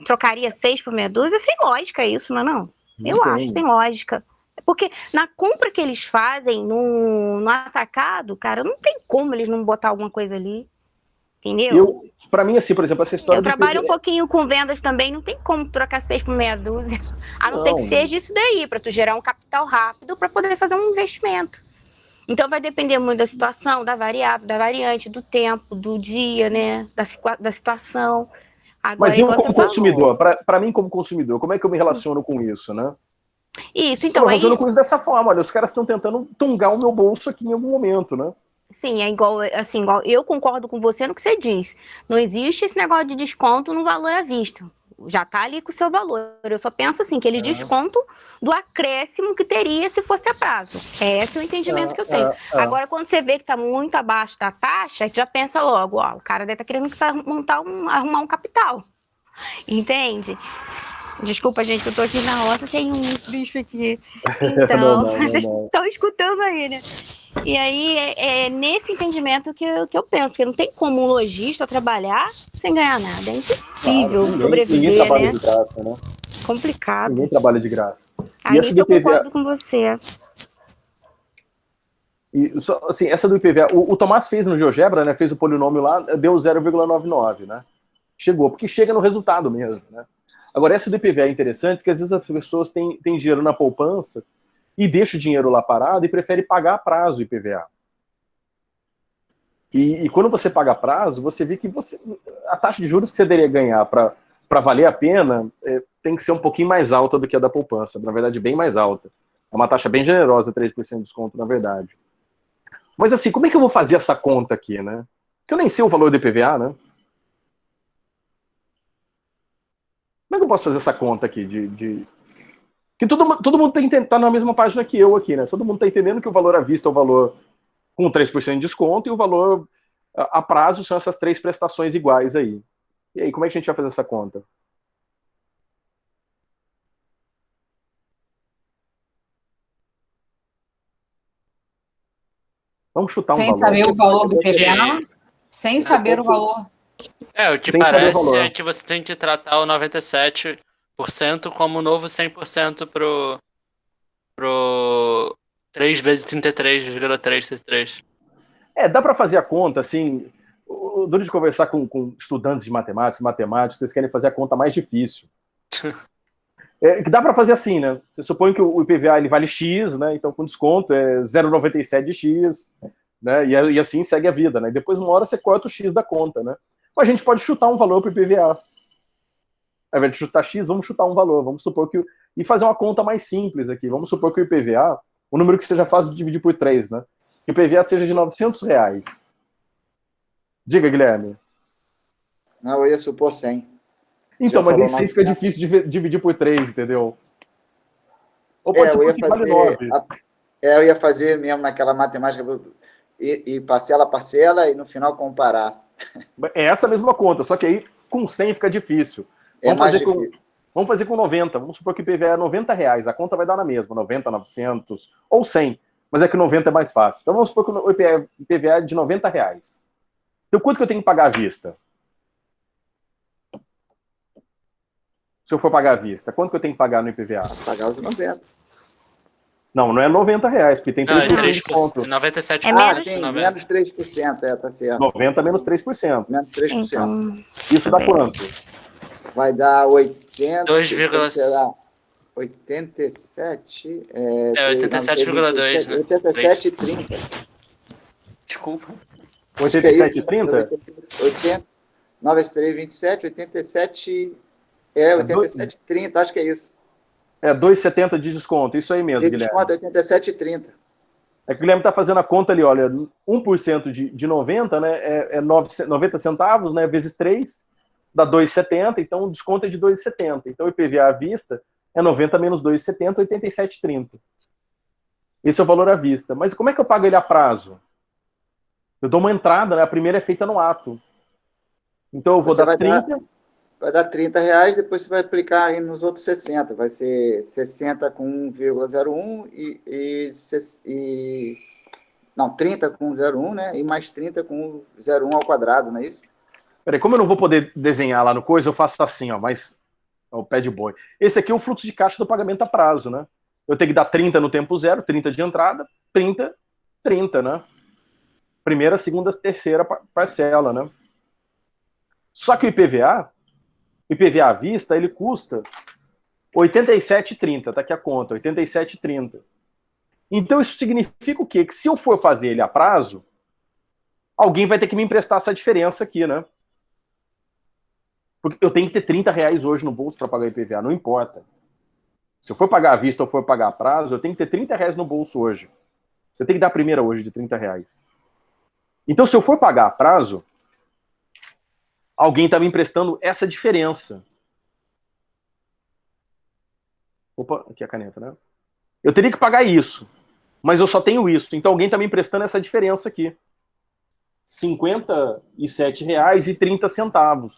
trocaria 6 por meia dúzia? Sem lógica isso, não. Eu acho, sem lógica. Porque na compra que eles fazem no atacado, cara, não tem como eles não botar alguma coisa ali. Entendeu? Pra mim, assim, por exemplo, essa história... Eu trabalho um pouquinho com vendas também, não tem como trocar 6 por meia dúzia. A não ser que seja isso daí, para tu gerar um capital rápido para poder fazer um investimento. Então vai depender muito da situação, da variável, da variante, do tempo, do dia, né? Da situação. Agora, mas eu como consumidor, para mim como consumidor, como é que eu me relaciono com isso, né? Isso, então... Eu me relaciono com isso dessa forma, olha, os caras estão tentando tungar o meu bolso aqui em algum momento, né? Sim, é igual, assim, eu concordo com você no que você diz. Não existe esse negócio de desconto no valor à vista. Já tá ali com o seu valor. Eu só penso assim, que eles descontam do acréscimo que teria se fosse a prazo. Esse é o entendimento que eu tenho. Agora, quando você vê que tá muito abaixo da taxa, você já pensa logo, o cara deve estar querendo arrumar um capital. Entende? Desculpa, gente, que eu tô aqui na roça, tem um bicho aqui. Então, vocês estão escutando aí, né? E aí, é nesse entendimento que eu penso, porque não tem como um lojista trabalhar sem ganhar nada. É impossível sobreviver, ninguém trabalha de graça, né? Complicado. Ninguém trabalha de graça. Aí isso eu concordo com você. E, assim, essa do IPVA, o Tomás fez no GeoGebra, né? Fez o polinômio lá, deu 0,99, né? Chegou, porque chega no resultado mesmo, né? Agora, essa do IPVA é interessante, porque às vezes as pessoas têm dinheiro na poupança e deixam o dinheiro lá parado e preferem pagar a prazo o IPVA. E quando você paga a prazo, você vê que a taxa de juros que você deveria ganhar para valer a pena tem que ser um pouquinho mais alta do que a da poupança, na verdade, bem mais alta. É uma taxa bem generosa, 3% de desconto, na verdade. Mas assim, como é que eu vou fazer essa conta aqui, né? Porque eu nem sei o valor do IPVA, né? Como é que eu posso fazer essa conta aqui que todo mundo tá na mesma página que eu aqui, né? Todo mundo tá entendendo que o valor à vista é o valor com 3% de desconto e o valor a prazo são essas 3 prestações iguais aí. E aí, como é que a gente vai fazer essa conta? Vamos chutar um valor. Sem saber o valor do IPVA? Sem saber o valor. O que parece é que você tem que tratar o 97% como novo 100% pro 3 vezes 33,363. Dá para fazer a conta, assim, duro de conversar com estudantes de matemáticos, vocês querem fazer a conta mais difícil. Que dá para fazer assim, né? Você supõe que o IPVA ele vale X, né? Então com desconto é 0,97 de X, né? E assim segue a vida, né? E depois uma hora você corta o X da conta, né? Mas a gente pode chutar um valor para o IPVA. Ao invés de chutar X, vamos chutar um valor. Vamos supor que... E fazer uma conta mais simples aqui. Vamos supor que o IPVA, o número que seja fácil de dividir por 3, né? Que o IPVA seja de R$900. Diga, Guilherme. Não, eu ia supor 100. Então, mas aí 100 fica difícil de dividir por 3, entendeu? Ou pode eu ia fazer... 9. Eu ia fazer mesmo naquela matemática e parcela a parcela e no final comparar. É essa mesma conta, só que aí com 100 fica difícil. Vamos fazer com 90. Vamos supor que o IPVA é R$90. A conta vai dar na mesma, 90, 900 ou 100. Mas é que 90 é mais fácil. Então vamos supor que o IPVA é de R$90. Então quanto que eu tenho que pagar à vista? Se eu for pagar à vista, quanto que eu tenho que pagar no IPVA? Pagar os 90. Não é R$90, porque tem 3% de desconto. 97%. Menos 3%, tá certo. 90 menos 3%. Menos 3%. Isso dá quanto? Vai dar 80... 87... 87,2, né? 87,30. Desculpa. 87,30? 9 × 3, 27, 87... 87,30, acho que é isso. É 2,70 de desconto, isso aí mesmo, De Guilherme. desconto, 87,30. É que o Guilherme está fazendo a conta ali, olha, 1% de 90, né, é 90 centavos, né, vezes 3, dá 2,70, então o desconto é de 2,70. Então o IPVA à vista é 90 menos 2,70, 87,30. Esse é o valor à vista. Mas como é que eu pago ele a prazo? Eu dou uma entrada, né, a primeira é feita no ato. Então eu vou dar 30... Vai dar R$30, depois você vai aplicar aí nos outros 60. Vai ser 60 com 1,01 não, 30 com 0,1, né? E mais 30 com 0,1 ao quadrado, não é isso? Peraí, como eu não vou poder desenhar lá no coisa, eu faço assim, ó, mas é o pé de boi. Esse aqui é o fluxo de caixa do pagamento a prazo, né? Eu tenho que dar 30 no tempo zero, 30 de entrada, 30, 30, né? Primeira, segunda, terceira parcela, né? Só que o IPVA à vista, ele custa 87,30, tá aqui a conta, 87,30. Então isso significa o quê? Que se eu for fazer ele a prazo, alguém vai ter que me emprestar essa diferença aqui, né? Porque eu tenho que ter R$30 hoje no bolso para pagar o IPVA, não importa. Se eu for pagar à vista ou for pagar a prazo, eu tenho que ter R$30 no bolso hoje. Eu tenho que dar a primeira hoje de R$30. Então se eu for pagar a prazo, alguém está me emprestando essa diferença. Opa, aqui a caneta, né? Eu teria que pagar isso, mas eu só tenho isso. Então alguém está me emprestando essa diferença aqui. R$57,30.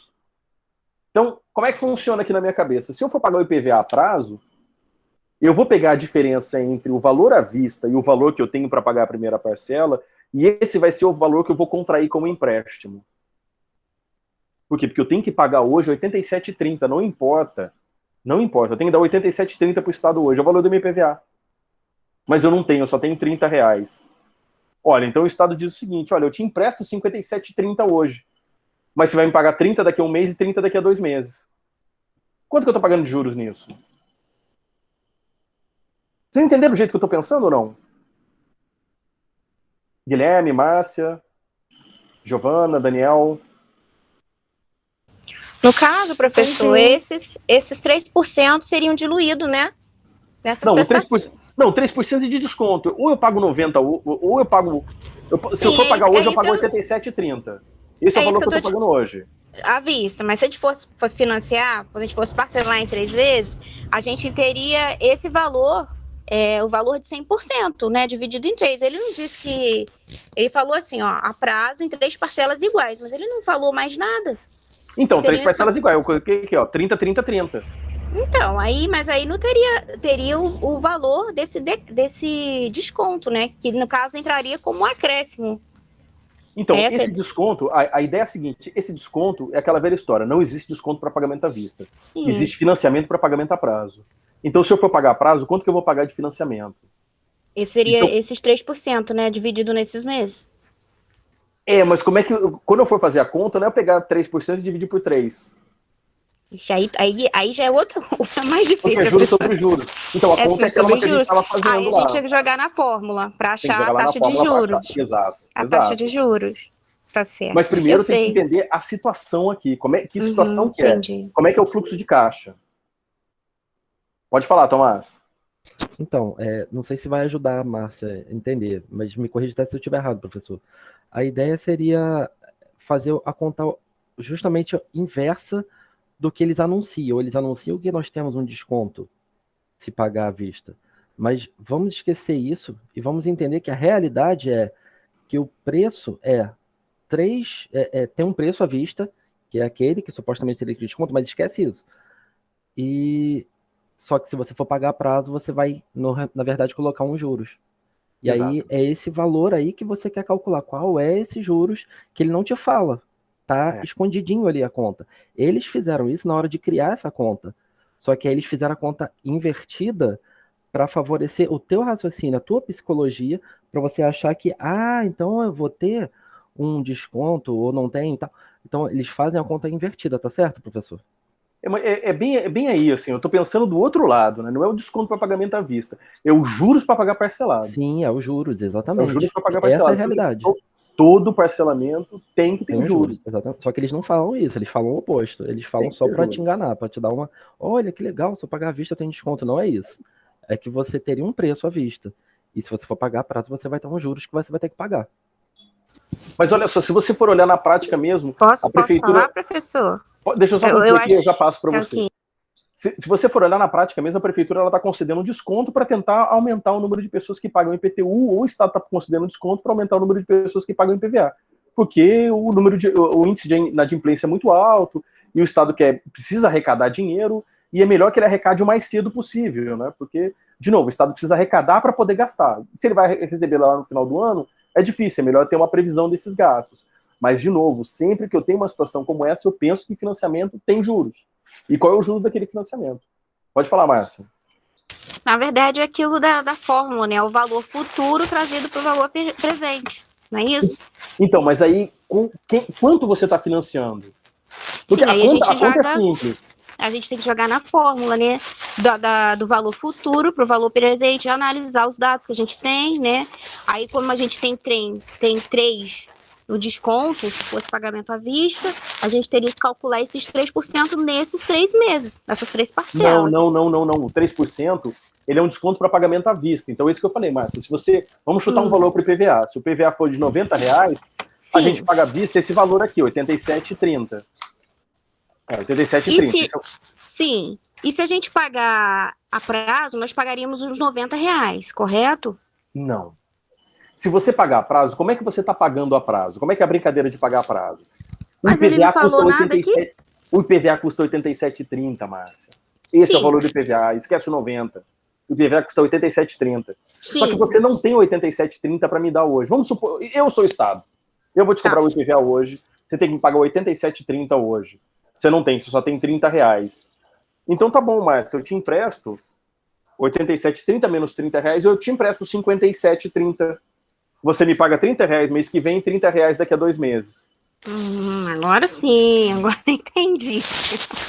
Então, como é que funciona aqui na minha cabeça? Se eu for pagar o IPVA a prazo, eu vou pegar a diferença entre o valor à vista e o valor que eu tenho para pagar a primeira parcela, e esse vai ser o valor que eu vou contrair como empréstimo. Por quê? Porque eu tenho que pagar hoje 87,30, não importa. Não importa, eu tenho que dar 87,30 para o Estado hoje, é o valor do meu IPVA. Mas eu não tenho, eu só tenho R$30. Olha, então o Estado diz o seguinte, olha, eu te empresto 57,30 hoje, mas você vai me pagar 30 daqui a um mês e 30 daqui a 2 meses. Quanto que eu estou pagando de juros nisso? Vocês entenderam o jeito que eu estou pensando ou não? Guilherme, Márcia, Giovana, Daniel... No caso, professor, esses 3% seriam diluídos, né? Não, 3% de desconto. Ou eu pago 90, ou eu pago... se eu for pagar hoje, eu pago 87,30. Esse é o valor que eu estou pagando hoje. À vista, mas se a gente fosse financiar, se a gente fosse parcelar em 3 vezes, a gente teria esse valor, o valor de 100%, né? Dividido em 3. Ele não disse que... Ele falou assim, ó, a prazo em 3 parcelas iguais, mas ele não falou mais nada. Então, 3 parcelas iguais. Eu coloquei aqui, ó, 30, 30, 30. Então, mas aí não teria o valor desse desconto, né? Que no caso entraria como um acréscimo. Então, esse desconto, a ideia é a seguinte, esse desconto é aquela velha história, não existe desconto para pagamento à vista. Sim. Existe financiamento para pagamento a prazo. Então, se eu for pagar a prazo, quanto que eu vou pagar de financiamento? Esse seria esses 3%, né? Dividido nesses meses. Mas como é que... Quando eu for fazer a conta, não é eu pegar 3% e dividir por 3. Aí já é outro mais difícil. Porque é juros sobre juros. Então a conta é aquela que a gente estava fazendo lá. Aí a gente tinha que jogar na fórmula para achar a taxa de juros. Exato. A taxa de juros. Tá certo. Mas primeiro tem que entender a situação aqui. Que situação que é? Entendi. Como é que é o fluxo de caixa? Pode falar, Tomás. Então, não sei se vai ajudar a Márcia a entender, mas me corrija até se eu estiver errado, professor. A ideia seria fazer a conta justamente inversa do que eles anunciam. Eles anunciam que nós temos um desconto se pagar à vista. Mas vamos esquecer isso e vamos entender que a realidade é que o preço tem um preço à vista, que é aquele que supostamente teria desconto, mas esquece isso. Só que se você for pagar a prazo, você vai, na verdade, colocar uns juros. E Exato. Aí é esse valor aí que você quer calcular. Qual é esse juros que ele não te fala? Tá escondidinho ali a conta. Eles fizeram isso na hora de criar essa conta. Só que aí eles fizeram a conta invertida para favorecer o teu raciocínio, a tua psicologia, para você achar que, então eu vou ter um desconto ou não tem e tal. Então eles fazem a conta invertida, tá certo, professor? É bem aí, assim, eu tô pensando do outro lado, né? Não é o desconto para pagamento à vista, é os juros para pagar parcelado. Sim, é os juros, exatamente. É os juros para pagar parcelado. Essa é a realidade. todo parcelamento tem que ter juros. Exatamente. Só que eles não falam isso, eles falam o oposto. Eles falam só para te enganar, para te dar uma... Olha, que legal, se eu pagar à vista tem desconto. Não é isso. É que você teria um preço à vista. E se você for pagar a prazo, você vai ter uns juros que você vai ter que pagar. Mas olha só, se você for olhar na prática mesmo, Posso a prefeitura... falar, professor? Deixa eu só concluir aqui, eu já passo para você. Assim. Se você for olhar na prática mesmo, a prefeitura está concedendo um desconto para tentar aumentar o número de pessoas que pagam IPTU, ou o Estado está concedendo um desconto para aumentar o número de pessoas que pagam IPVA. Porque o índice de inadimplência é muito alto, e o Estado precisa arrecadar dinheiro, e é melhor que ele arrecade o mais cedo possível, né? Porque, de novo, o Estado precisa arrecadar para poder gastar. Se ele vai receber lá no final do ano, é difícil, é melhor ter uma previsão desses gastos. Mas, de novo, sempre que eu tenho uma situação como essa, eu penso que financiamento tem juros. E qual é o juros daquele financiamento? Pode falar, Márcia. Na verdade, é aquilo da fórmula, né? O valor futuro trazido para o valor presente. Não é isso? Então, mas aí, quanto você está financiando? Porque sim, a conta é simples. A gente tem que jogar na fórmula, né? Do valor futuro para o valor presente, analisar os dados que a gente tem, né? Aí, como a gente tem 3 no desconto, se fosse pagamento à vista, a gente teria que calcular esses 3% nesses 3 meses, nessas 3 parcelas. Não. O 3%, ele é um desconto para pagamento à vista. Então, é isso que eu falei, Márcia. Se você... Vamos chutar um valor para o IPVA. Se o IPVA for de R$90, a gente paga à vista esse valor aqui, R$ 87,30. R$ 87,30. Sim. E se a gente pagar a prazo, nós pagaríamos uns R$90, correto? Não. Se você pagar a prazo, como é que você está pagando a prazo? Como é que é a brincadeira de pagar a prazo? Mas ele não falou nada aqui? O IPVA custa R$ 87,30, Márcia. Esse é o valor do IPVA, esquece o 90. O IPVA custa R$ 87,30. Só que você não tem R$ 87,30 para me dar hoje. Vamos supor, eu sou o Estado. Eu vou te cobrar o IPVA hoje, você tem que me pagar R$ 87,30 hoje. Você não tem, você só tem R$30. Então tá bom, Márcia, eu te empresto R$ 87,30 menos R$30, eu te empresto R$ 57,30. Você me paga R$30 mês que vem e R$30 daqui a 2 meses. Agora sim, agora entendi.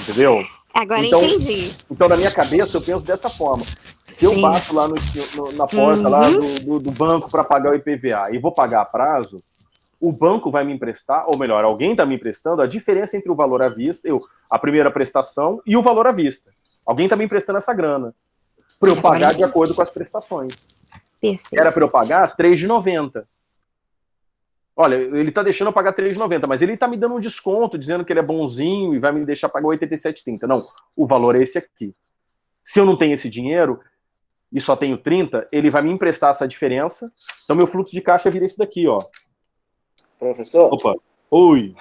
Entendeu? Agora entendi. Então, na minha cabeça, eu penso dessa forma. Se eu bato lá na porta lá do banco para pagar o IPVA e vou pagar a prazo, o banco vai me emprestar, ou melhor, alguém está me emprestando a diferença entre o valor à vista, a primeira prestação e o valor à vista. Alguém está me emprestando essa grana para eu pagar de acordo com as prestações. Perfeito. Era para eu pagar R$3,90. Olha, ele está deixando eu pagar R$3,90, mas ele está me dando um desconto, dizendo que ele é bonzinho e vai me deixar pagar R$ 87,30. Não, o valor é esse aqui. Se eu não tenho esse dinheiro e só tenho 30, ele vai me emprestar essa diferença. Então, meu fluxo de caixa vira esse daqui, ó. Professor? Opa. Oi.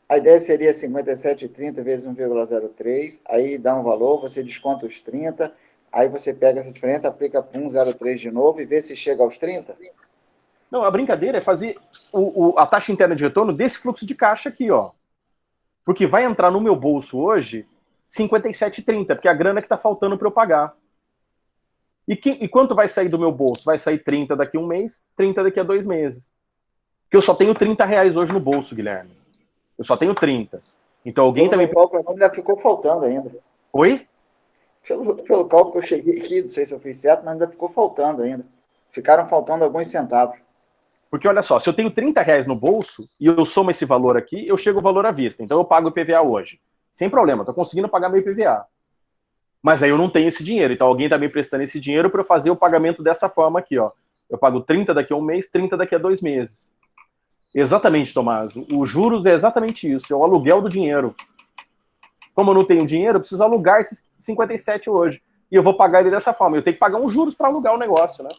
A ideia seria 57,30 vezes 1,03, aí dá um valor, você desconta os 30, aí você pega essa diferença, aplica para 1,03 de novo e vê se chega aos 30? Não, a brincadeira é fazer a taxa interna de retorno desse fluxo de caixa aqui, ó. Porque vai entrar no meu bolso hoje 57,30, porque é a grana que está faltando para eu pagar. E quanto vai sair do meu bolso? Vai sair 30 daqui a 1 mês, 30 daqui a 2 meses. Porque eu só tenho R$30 hoje no bolso, Guilherme. Eu só tenho 30. Então alguém também... Ainda ficou faltando ainda. Oi? Pelo cálculo que eu cheguei aqui, não sei se eu fiz certo, mas ainda ficou faltando ainda. Ficaram faltando alguns centavos. Porque olha só, se eu tenho R$30 no bolso e eu somo esse valor aqui, eu chego ao valor à vista. Então eu pago o IPVA hoje. Sem problema, estou conseguindo pagar meu IPVA. Mas aí eu não tenho esse dinheiro. Então alguém está me emprestando esse dinheiro para eu fazer o pagamento dessa forma aqui, ó. Eu pago 30 daqui a 1 mês, 30 daqui a 2 meses. Exatamente, Tomás. Os juros é exatamente isso. É o aluguel do dinheiro. Como eu não tenho dinheiro, eu preciso alugar esses 57 hoje. E eu vou pagar ele dessa forma. Eu tenho que pagar uns juros para alugar o negócio, né?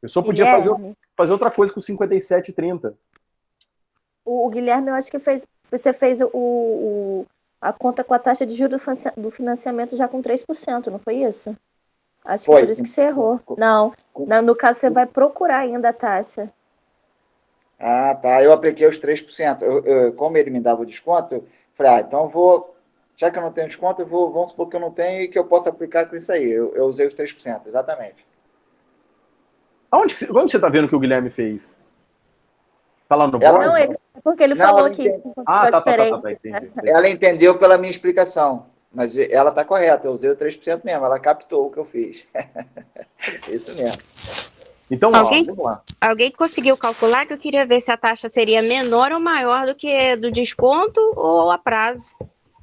Eu só podia fazer outra coisa com 57,30. O Guilherme, eu acho que você fez a conta com a taxa de juros do financiamento já com 3%, não foi isso? Acho que foi por isso que você errou. Não, no caso você vai procurar ainda a taxa. Ah, tá. Eu apliquei os 3%. Como ele me dava o desconto, eu falei, então eu vou... Já que eu não tenho desconto, vamos supor que eu não tenho e que eu possa aplicar com isso aí. Eu usei os 3%, exatamente. Onde você está vendo que o Guilherme fez? Está lá no board? Não, porque ele falou que... Tá, entendi. Ela entendeu pela minha explicação, mas ela está correta, eu usei o 3% mesmo, ela captou o que eu fiz. Isso mesmo. Então, vamos lá. Alguém conseguiu calcular, que eu queria ver se a taxa seria menor ou maior do que do desconto ou a prazo.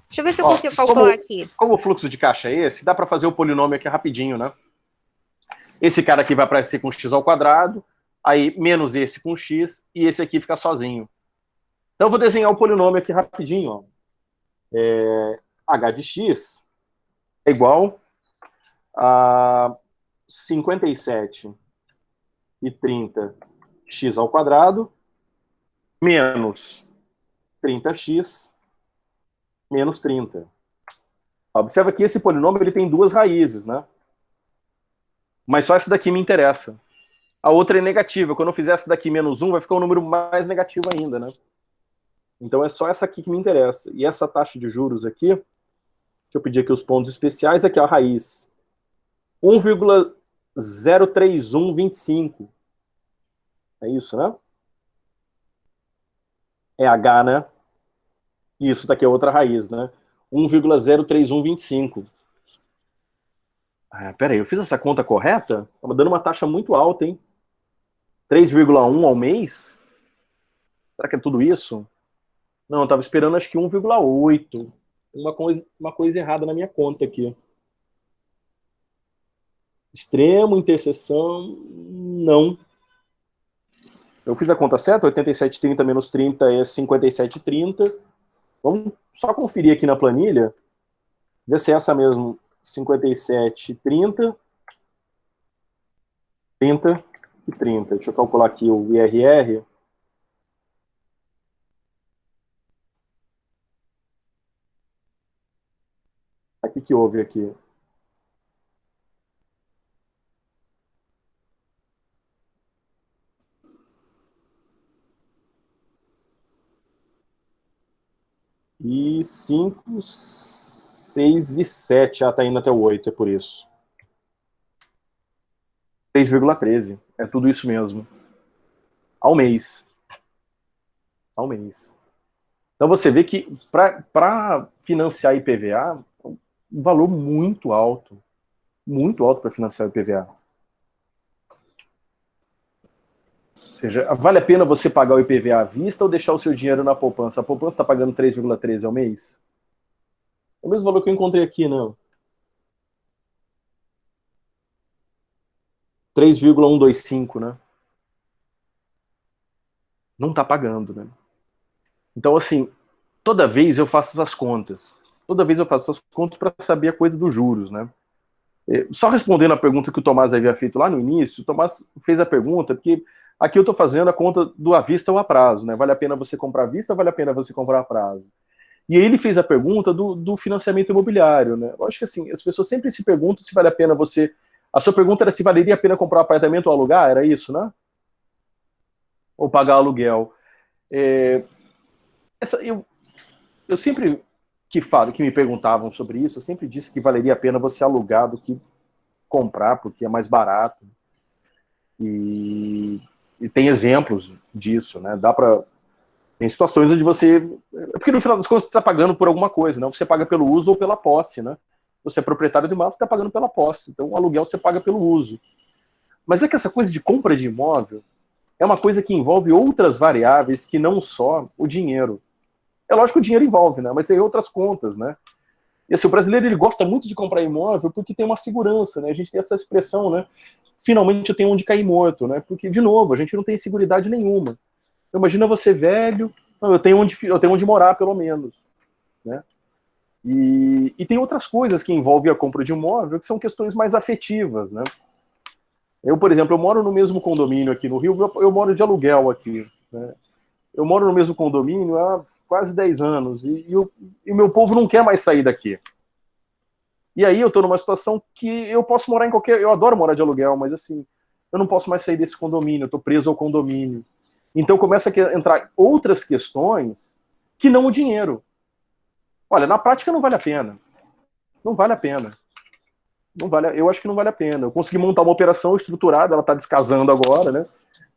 Deixa eu ver se eu consigo calcular aqui. Como o fluxo de caixa é esse, dá para fazer o polinômio aqui rapidinho, né? Esse cara aqui vai aparecer com x ao quadrado, aí menos esse com x, e esse aqui fica sozinho. Então eu vou desenhar o polinômio aqui rapidinho. Ó. H de x é igual a 57 e 30 x ao quadrado menos 30x menos 30. Observa que esse polinômio ele tem duas raízes, né? Mas só essa daqui me interessa. A outra é negativa. Quando eu fizer essa daqui menos 1, vai ficar um número mais negativo ainda, né? Então é só essa aqui que me interessa. E essa taxa de juros aqui, deixa eu pedir aqui os pontos especiais, aqui a raiz 1,03125. É isso, né? É H, né? E isso daqui é outra raiz, né? 1,03125. Peraí, eu fiz essa conta correta? Estava dando uma taxa muito alta, hein? 3,1 ao mês? Será que é tudo isso? Não, eu estava esperando acho que 1,8. Uma coisa errada na minha conta aqui. Extremo, interseção, não. Eu fiz a conta certa, 87,30 menos 30 é 57,30. Vamos só conferir aqui na planilha, ver se é essa mesmo, 57,30, 30 e 30. Deixa eu calcular aqui o IRR. O que houve aqui? E 5, 6 e 7. Tá indo até o 8, é por isso. 3,13. É tudo isso mesmo. Ao mês. Ao mês. Então você vê que para financiar IPVA, é um valor muito alto. Muito alto para financiar o IPVA. Ou seja, vale a pena você pagar o IPVA à vista ou deixar o seu dinheiro na poupança? A poupança está pagando 3,13 ao mês? É o mesmo valor que eu encontrei aqui, não. 3,125, né? Não está pagando, né? Então, assim, toda vez eu faço essas contas. Toda vez eu faço essas contas para saber a coisa dos juros, né? Só respondendo a pergunta que o Tomás havia feito lá no início, o Tomás fez a pergunta porque aqui eu estou fazendo a conta do à vista ou a prazo, né? Vale a pena você comprar à vista ou vale a pena você comprar a prazo? E aí ele fez a pergunta do financiamento imobiliário, né? Eu acho que assim, as pessoas sempre se perguntam se vale a pena você... A sua pergunta era se valeria a pena comprar um apartamento ou alugar, era isso, né? Ou pagar aluguel. Eu sempre que me perguntavam sobre isso, eu sempre disse que valeria a pena você alugar do que comprar, porque é mais barato. E tem exemplos disso, né? Tem situações onde você... Porque no final das contas você está pagando por alguma coisa, né? Você paga pelo uso ou pela posse, né? Você é proprietário de imóvel, você está pagando pela posse. Então o aluguel você paga pelo uso. Mas é que essa coisa de compra de imóvel é uma coisa que envolve outras variáveis que não só o dinheiro. É lógico que o dinheiro envolve, né? Mas tem outras contas, né? E assim, o brasileiro ele gosta muito de comprar imóvel porque tem uma segurança, né? A gente tem essa expressão, né? Finalmente eu tenho onde cair morto, né? Porque, de novo, a gente não tem seguridade nenhuma. Então, imagina você velho, não, eu tenho onde morar, pelo menos, né? E tem outras coisas que envolvem a compra de imóvel que são questões mais afetivas, né? Eu, por exemplo, eu moro no mesmo condomínio aqui no Rio, eu moro de aluguel aqui, né? Eu moro no mesmo condomínio há quase 10 anos e o meu povo não quer mais sair daqui. E aí eu estou numa situação que eu posso morar em qualquer... Eu adoro morar de aluguel, mas assim, eu não posso mais sair desse condomínio, eu estou preso ao condomínio. Então começa a entrar outras questões que não o dinheiro. Olha, na prática não vale a pena. Não vale a pena. Eu acho que não vale a pena. Eu consegui montar uma operação estruturada, ela está descasando agora, né?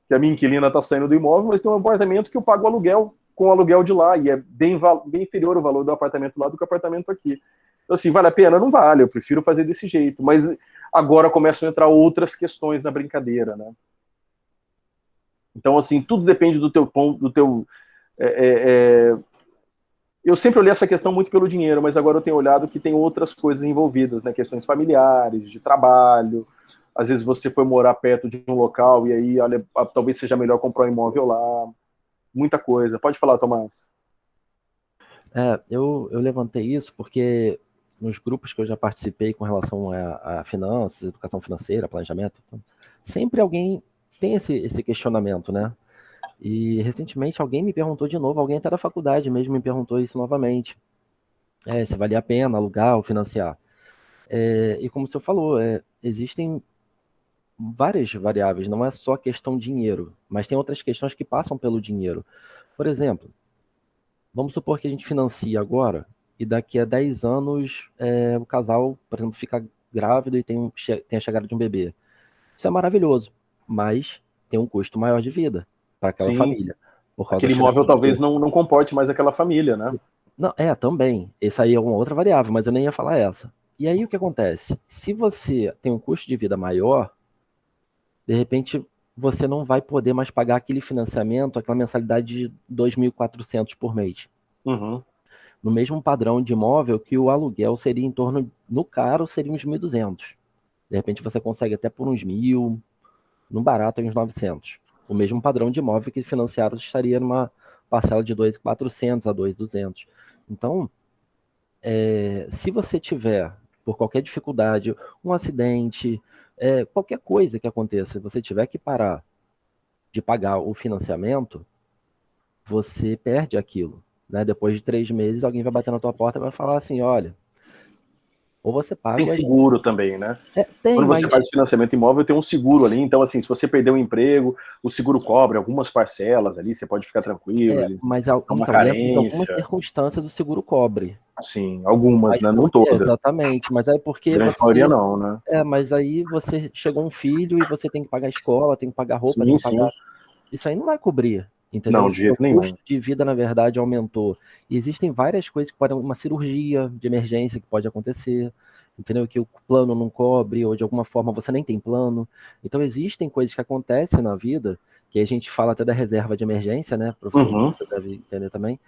Que a minha inquilina está saindo do imóvel, mas tem um apartamento que eu pago aluguel com o aluguel de lá, e é bem inferior o valor do apartamento lá do que o apartamento aqui. Então, assim, vale a pena? Não vale, eu prefiro fazer desse jeito. Mas agora começam a entrar outras questões na brincadeira, né? Então, assim, tudo depende do teu ponto, do teu... Eu sempre olhei essa questão muito pelo dinheiro, mas agora eu tenho olhado que tem outras coisas envolvidas, né? Questões familiares, de trabalho. Às vezes você foi morar perto de um local e aí, olha, talvez seja melhor comprar um imóvel lá. Muita coisa. Pode falar, Tomás. Eu levantei isso porque nos grupos que eu já participei com relação a finanças, educação financeira, planejamento, sempre alguém tem esse questionamento, né? E recentemente alguém me perguntou de novo, alguém até da faculdade mesmo me perguntou isso novamente. Se valia a pena alugar ou financiar. E como o senhor falou, existem várias variáveis, não é só questão dinheiro, mas tem outras questões que passam pelo dinheiro. Por exemplo, vamos supor que a gente financia agora e daqui a 10 anos o casal, por exemplo, fica grávido e tem a chegada de um bebê. Isso é maravilhoso, mas tem um custo maior de vida para aquela família. Aquele imóvel talvez não comporte mais aquela família, né? Não, também. Essa aí é uma outra variável, mas eu nem ia falar essa. E aí o que acontece? Se você tem um custo de vida maior, de repente você não vai poder mais pagar aquele financiamento, aquela mensalidade de 2.400 por mês. Uhum. No mesmo padrão de imóvel que o aluguel seria em torno, no caro, seria uns 1.200. De repente você consegue até por uns 1.000, no barato uns 900. O mesmo padrão de imóvel que financiado estaria numa parcela de 2.400 a 2.200. Então, se você tiver, por qualquer dificuldade, um acidente, qualquer coisa que aconteça, você tiver que parar de pagar o financiamento, você perde aquilo. Né? Depois de 3 meses, alguém vai bater na tua porta e vai falar assim, olha, ou você paga... Tem seguro também, né? Quando você faz financiamento imóvel, tem um seguro ali. Então, assim, se você perder o emprego, o seguro cobre algumas parcelas ali, você pode ficar tranquilo. Mas em algumas circunstâncias o seguro cobre. Sim, algumas, né? Não todas. Exatamente, mas é porque a grande maioria não, né? Mas aí você chegou um filho e você tem que pagar a escola, tem que pagar roupa, tem que pagar... Isso aí não vai cobrir. Entendeu? Não, de jeito nenhum. O custo de vida, na verdade, aumentou. E existem várias coisas que podem... Uma cirurgia de emergência que pode acontecer, entendeu? Que o plano não cobre, ou de alguma forma você nem tem plano. Então, existem coisas que acontecem na vida, que a gente fala até da reserva de emergência, né, professor? Você deve entender também.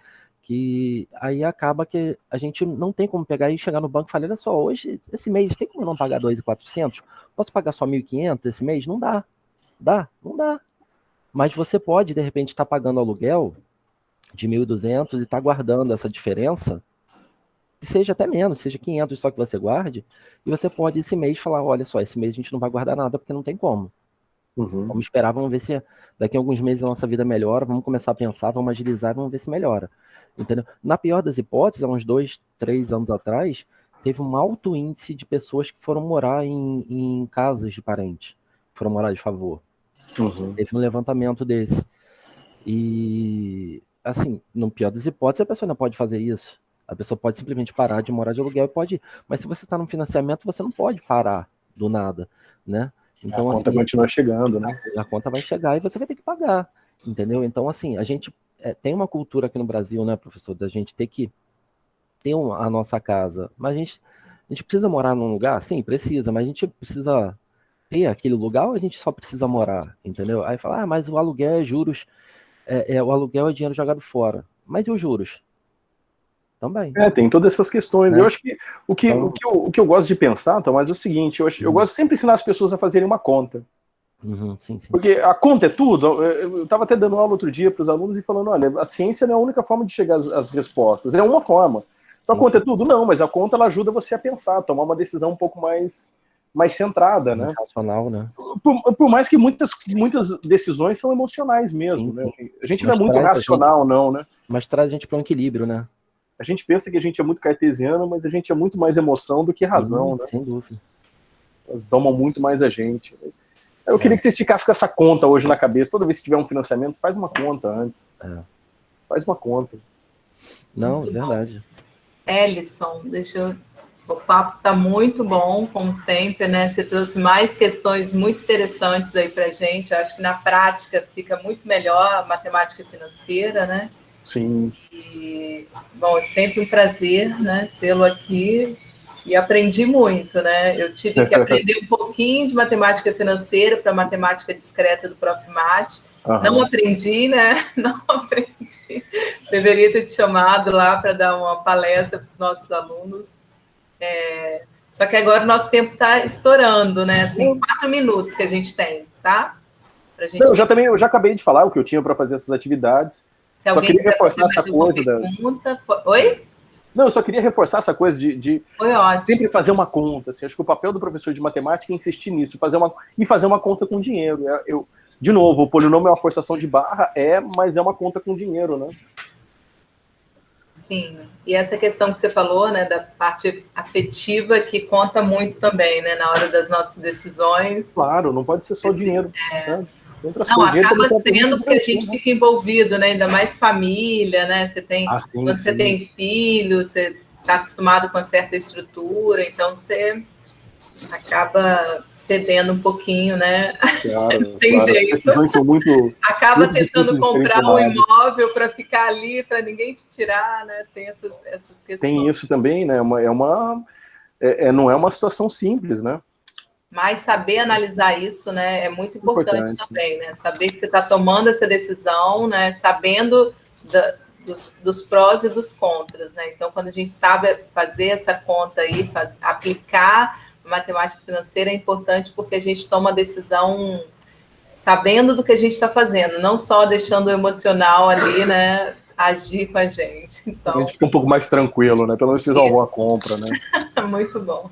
Que aí acaba que a gente não tem como pegar e chegar no banco e falar, olha só, hoje, esse mês, tem como eu não pagar 2.400? Posso pagar só 1.500 esse mês? Não dá. Não dá. Mas você pode, de repente, estar pagando aluguel de 1.200 e estar guardando essa diferença, que seja até menos, seja 500 só que você guarde, e você pode esse mês falar, olha só, esse mês a gente não vai guardar nada porque não tem como. Vamos esperar, vamos ver se daqui a alguns meses a nossa vida melhora, vamos começar a pensar, vamos agilizar, vamos ver se melhora. Entendeu? Na pior das hipóteses, há uns 2, 3 anos atrás, teve um alto índice de pessoas que foram morar em casas de parentes, foram morar de favor. Teve um levantamento desse. E, assim, no pior das hipóteses, a pessoa não pode fazer isso. A pessoa pode simplesmente parar de morar de aluguel e pode... Mas se você está num financiamento, você não pode parar do nada, né? Então, a conta continua chegando, né? A conta vai chegar e você vai ter que pagar, entendeu? Então, assim, a gente tem uma cultura aqui no Brasil, né, professor, da gente ter que ter a nossa casa. Mas a gente precisa morar num lugar? Sim, precisa, mas a gente precisa... ter aquele lugar ou a gente só precisa morar, entendeu? Aí fala, mas o aluguel é juros, o aluguel é dinheiro jogado fora. Mas e os juros? Também. Tem todas essas questões. Eu acho que o que eu gosto de pensar, Tomás, é o seguinte, eu gosto de sempre ensinar as pessoas a fazerem uma conta. Sim. Porque a conta é tudo. Eu estava até dando aula outro dia para os alunos e falando, olha, a ciência não é a única forma de chegar às respostas, é uma forma. Então a conta é tudo? Não, mas a conta ela ajuda você a pensar, a tomar uma decisão um pouco mais centrada, né? Racional, né? Por mais que muitas decisões são emocionais mesmo, né? A gente não é muito racional, não, né? Mas traz a gente para um equilíbrio, né? A gente pensa que a gente é muito cartesiano, mas a gente é muito mais emoção do que razão, né? Sem dúvida. Elas domam muito mais a gente. Eu queria que vocês ficassem com essa conta hoje na cabeça. Toda vez que tiver um financiamento, faz uma conta antes. Faz uma conta. Não, é verdade. Ellison, o papo está muito bom, como sempre, né? Você trouxe mais questões muito interessantes aí para a gente. Eu acho que na prática fica muito melhor a matemática financeira, né? Sim. E, bom, é sempre um prazer, né, tê-lo aqui. E aprendi muito, né? Eu tive que aprender um pouquinho de matemática financeira para matemática discreta do Prof. Mate. Não aprendi, né? Não aprendi. Deveria ter te chamado lá para dar uma palestra para os nossos alunos. Só que agora o nosso tempo está estourando, né? Assim, 4 minutos que a gente tem, tá? Pra gente... Eu já acabei de falar o que eu tinha para fazer essas atividades. Se só queria reforçar essa coisa Oi? Não, eu só queria reforçar essa coisa de sempre fazer uma conta. Assim, acho que o papel do professor de matemática é insistir nisso, fazer uma conta com dinheiro. De novo, o polinômio é uma forçação de barra, mas é uma conta com dinheiro, né? Sim, e essa questão que você falou, né, da parte afetiva, que conta muito também, né, na hora das nossas decisões. Claro, não pode ser só dinheiro. Né? Não, acaba sendo porque a gente fica envolvido, né? Ainda mais família, né? Quando você tem filho, você está acostumado com uma certa estrutura, então você acaba cedendo um pouquinho, né? Claro, Tem jeito. As decisões são muito. Acaba tentando comprar um imóvel para ficar ali, para ninguém te tirar, né? Tem essas questões. Tem isso também, né? Não é uma situação simples, né? Mas saber analisar isso, né, é muito importante também, né? Saber que você está tomando essa decisão, né? Sabendo dos prós e dos contras, né? Então, quando a gente sabe fazer essa conta aí, aplicar a matemática financeira, é importante porque a gente toma a decisão sabendo do que a gente está fazendo, não só deixando o emocional ali, né, agir com a gente. Então, a gente fica um pouco mais tranquilo, né? Pelo menos fiz alguma compra, né? Muito bom.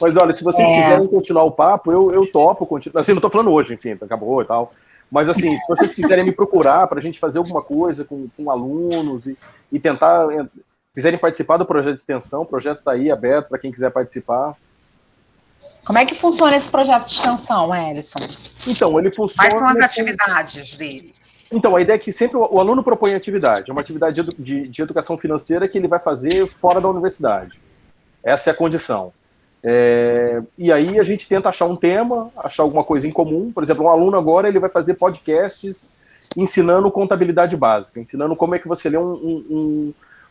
Mas olha, se vocês quiserem continuar o papo, eu topo continuar. Assim, não estou falando hoje, enfim, acabou e tal. Mas assim, se vocês quiserem me procurar para a gente fazer alguma coisa com alunos e tentar, quiserem participar do projeto de extensão, o projeto está aí aberto para quem quiser participar. Como é que funciona esse projeto de extensão, Ellison? Então, ele funciona... Quais são as atividades dele? Então, a ideia é que sempre o aluno propõe atividade. É uma atividade de educação financeira que ele vai fazer fora da universidade. Essa é a condição. E aí a gente tenta achar um tema, achar alguma coisa em comum. Por exemplo, um aluno agora ele vai fazer podcasts ensinando contabilidade básica, ensinando como é que você lê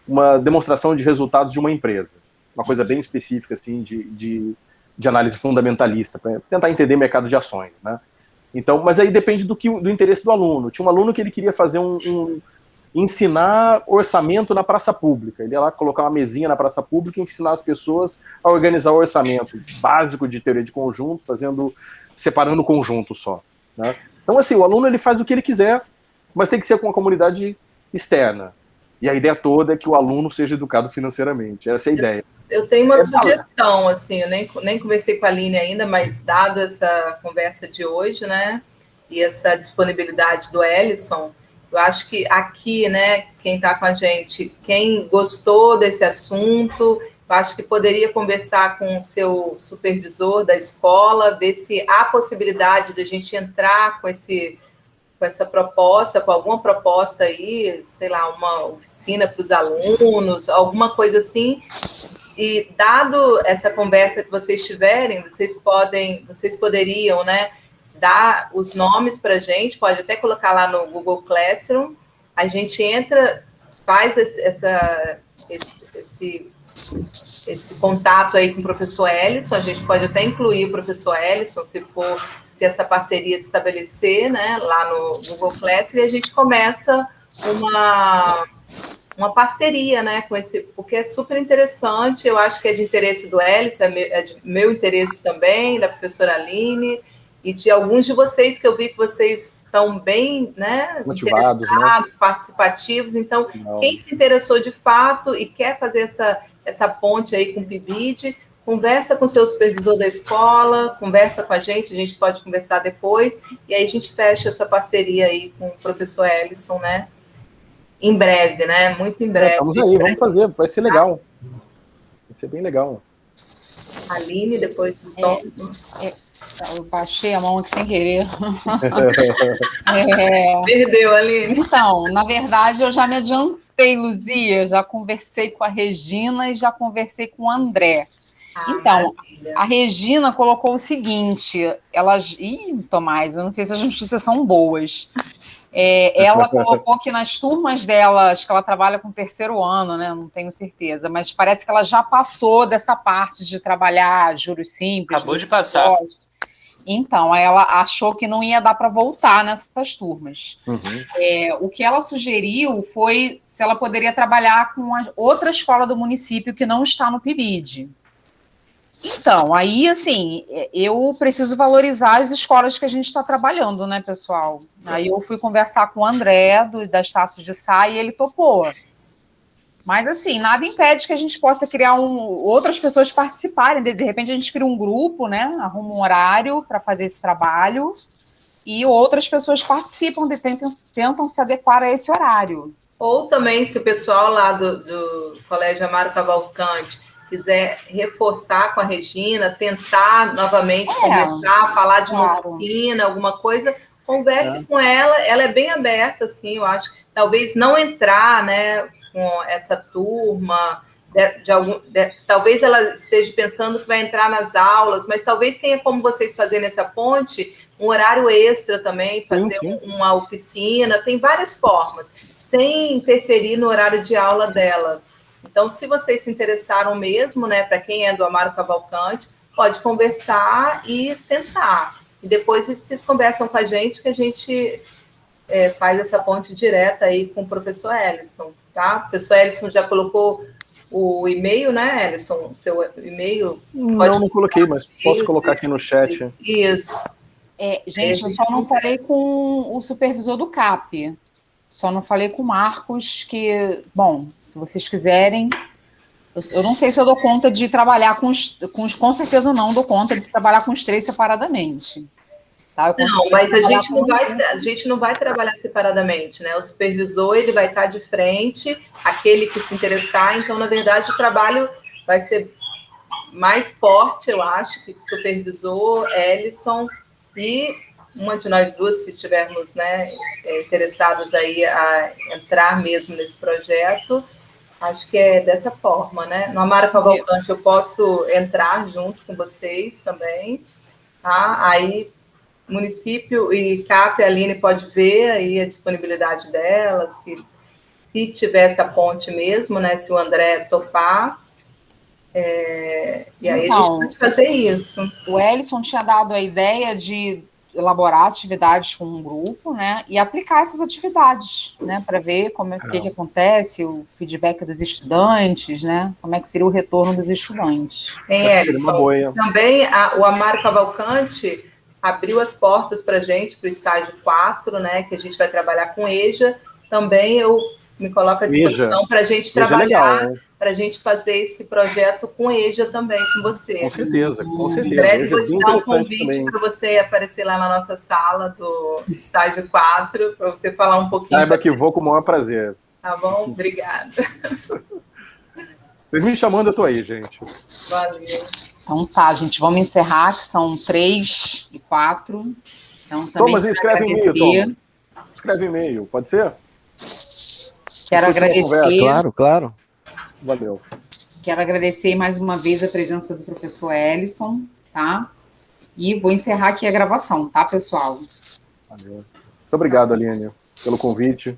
uma demonstração de resultados de uma empresa. Uma coisa bem específica, assim, de análise fundamentalista, para tentar entender mercado de ações, né? Então, mas aí depende do interesse do aluno. Tinha um aluno que ele queria fazer ensinar orçamento na praça pública. Ele ia lá colocar uma mesinha na praça pública e ensinar as pessoas a organizar o orçamento básico de teoria de conjuntos, separando conjuntos só, né? Então, assim, o aluno ele faz o que ele quiser, mas tem que ser com uma comunidade externa. E a ideia toda é que o aluno seja educado financeiramente. Essa é a ideia. Eu tenho uma sugestão, assim, eu nem conversei com a Aline ainda, mas dado essa conversa de hoje, né, e essa disponibilidade do Ellison, eu acho que aqui, né, quem está com a gente, quem gostou desse assunto, eu acho que poderia conversar com o seu supervisor da escola, ver se há possibilidade de a gente entrar com essa proposta, com alguma proposta aí, sei lá, uma oficina para os alunos, alguma coisa assim. E dado essa conversa que vocês tiverem, vocês poderiam, né, dar os nomes para a gente, pode até colocar lá no Google Classroom, a gente entra, faz esse contato aí com o professor Ellison, a gente pode até incluir o professor Ellison, se essa parceria se estabelecer, né, lá no Google Classroom, e a gente começa uma parceria, né, com porque é super interessante, eu acho que é de interesse do Ellison, é de meu interesse também, da professora Aline, e de alguns de vocês que eu vi que vocês estão bem, né, motivados, interessados, né? Participativos, então, quem se interessou de fato e quer fazer essa ponte aí com o PIBID, conversa com o seu supervisor da escola, conversa com a gente pode conversar depois, e aí a gente fecha essa parceria aí com o professor Ellison, né, em breve, né, muito em breve. Estamos aí, vamos fazer, vai ser legal, vai ser bem legal. Aline, depois... Eu baixei a mão aqui sem querer. Perdeu, Aline. Então, na verdade, eu já me adiantei, Luzia, já conversei com a Regina e já conversei com o André. Então, maravilha. A Regina colocou o seguinte, Tomás, eu não sei se as notícias são boas. Ela colocou que nas turmas dela, acho que ela trabalha com terceiro ano, né? Não tenho certeza, mas parece que ela já passou dessa parte de trabalhar juros simples. Acabou de passar. Então, ela achou que não ia dar para voltar nessas turmas. O que ela sugeriu foi se ela poderia trabalhar com outra escola do município que não está no PIBID. Então, aí, assim, eu preciso valorizar as escolas que a gente está trabalhando, né, pessoal? Sim. Aí eu fui conversar com o André, da Estácio de Sá, e ele topou. Mas, assim, nada impede que a gente possa criar outras pessoas participarem. De repente, a gente cria um grupo, né, arruma um horário para fazer esse trabalho, e outras pessoas participam, tentam se adequar a esse horário. Ou também, se o pessoal lá do Colégio Amaro Cavalcante quiser reforçar com a Regina, tentar novamente conversar, falar de uma oficina, alguma coisa, converse com ela. Ela é bem aberta, assim, eu acho. Talvez não entrar, né, com essa turma, talvez ela esteja pensando que vai entrar nas aulas, mas talvez tenha como vocês fazerem essa ponte, um horário extra também, fazer uma oficina, tem várias formas, sem interferir no horário de aula dela. Então, se vocês se interessaram mesmo, né, para quem é do Amaro Cavalcante, pode conversar e tentar. E depois vocês conversam com a gente, que a gente faz essa ponte direta aí com o professor Ellison, tá? O professor Ellison já colocou o e-mail, né, Ellison? O seu e-mail? Não coloquei, mas posso colocar aqui no chat. Isso. Gente, eu só não falei com o supervisor do CAP. Só não falei com o Marcos, que, bom, se vocês quiserem, eu não sei se eu dou conta de trabalhar com certeza não dou conta de trabalhar com os três separadamente. Tá? Não, mas a gente não vai trabalhar separadamente, né? O supervisor, ele vai estar de frente, aquele que se interessar, então, na verdade, o trabalho vai ser mais forte, eu acho, que o supervisor, Ellison, e uma de nós duas, se tivermos, né, interessados aí a entrar mesmo nesse projeto, acho que é dessa forma, né? No Amaro Cavalcante eu posso entrar junto com vocês também, tá? Aí município e CAP, a Aline pode ver aí a disponibilidade dela, se tiver essa ponte mesmo, né? Se o André topar, e aí a gente pode fazer isso. O Ellison tinha dado a ideia de elaborar atividades com um grupo, né, e aplicar essas atividades, né, para ver como que acontece, o feedback dos estudantes, né, como é que seria o retorno dos estudantes. Ellison, também o Amaro Cavalcante abriu as portas para a gente, para o estágio 4, né, que a gente vai trabalhar com EJA, também eu me coloco à disposição para a gente trabalhar, para a gente fazer esse projeto com EJA também, com você. Com certeza, com certeza. Em breve vou te dar um convite para você aparecer lá na nossa sala do estágio 4, para você falar um pouquinho. Saiba que vou com o maior prazer. Tá bom? Obrigada. Vocês me chamando, eu tô aí, gente. Valeu. Então tá, gente, vamos encerrar, que são 3 e 4. Então, também Thomas, escreve e-mail, Thomas. Escreve e-mail, pode ser? Quero agradecer. Claro. Valeu. Quero agradecer mais uma vez a presença do professor Ellison, tá? E vou encerrar aqui a gravação, tá, pessoal? Valeu. Muito obrigado, Aline, pelo convite.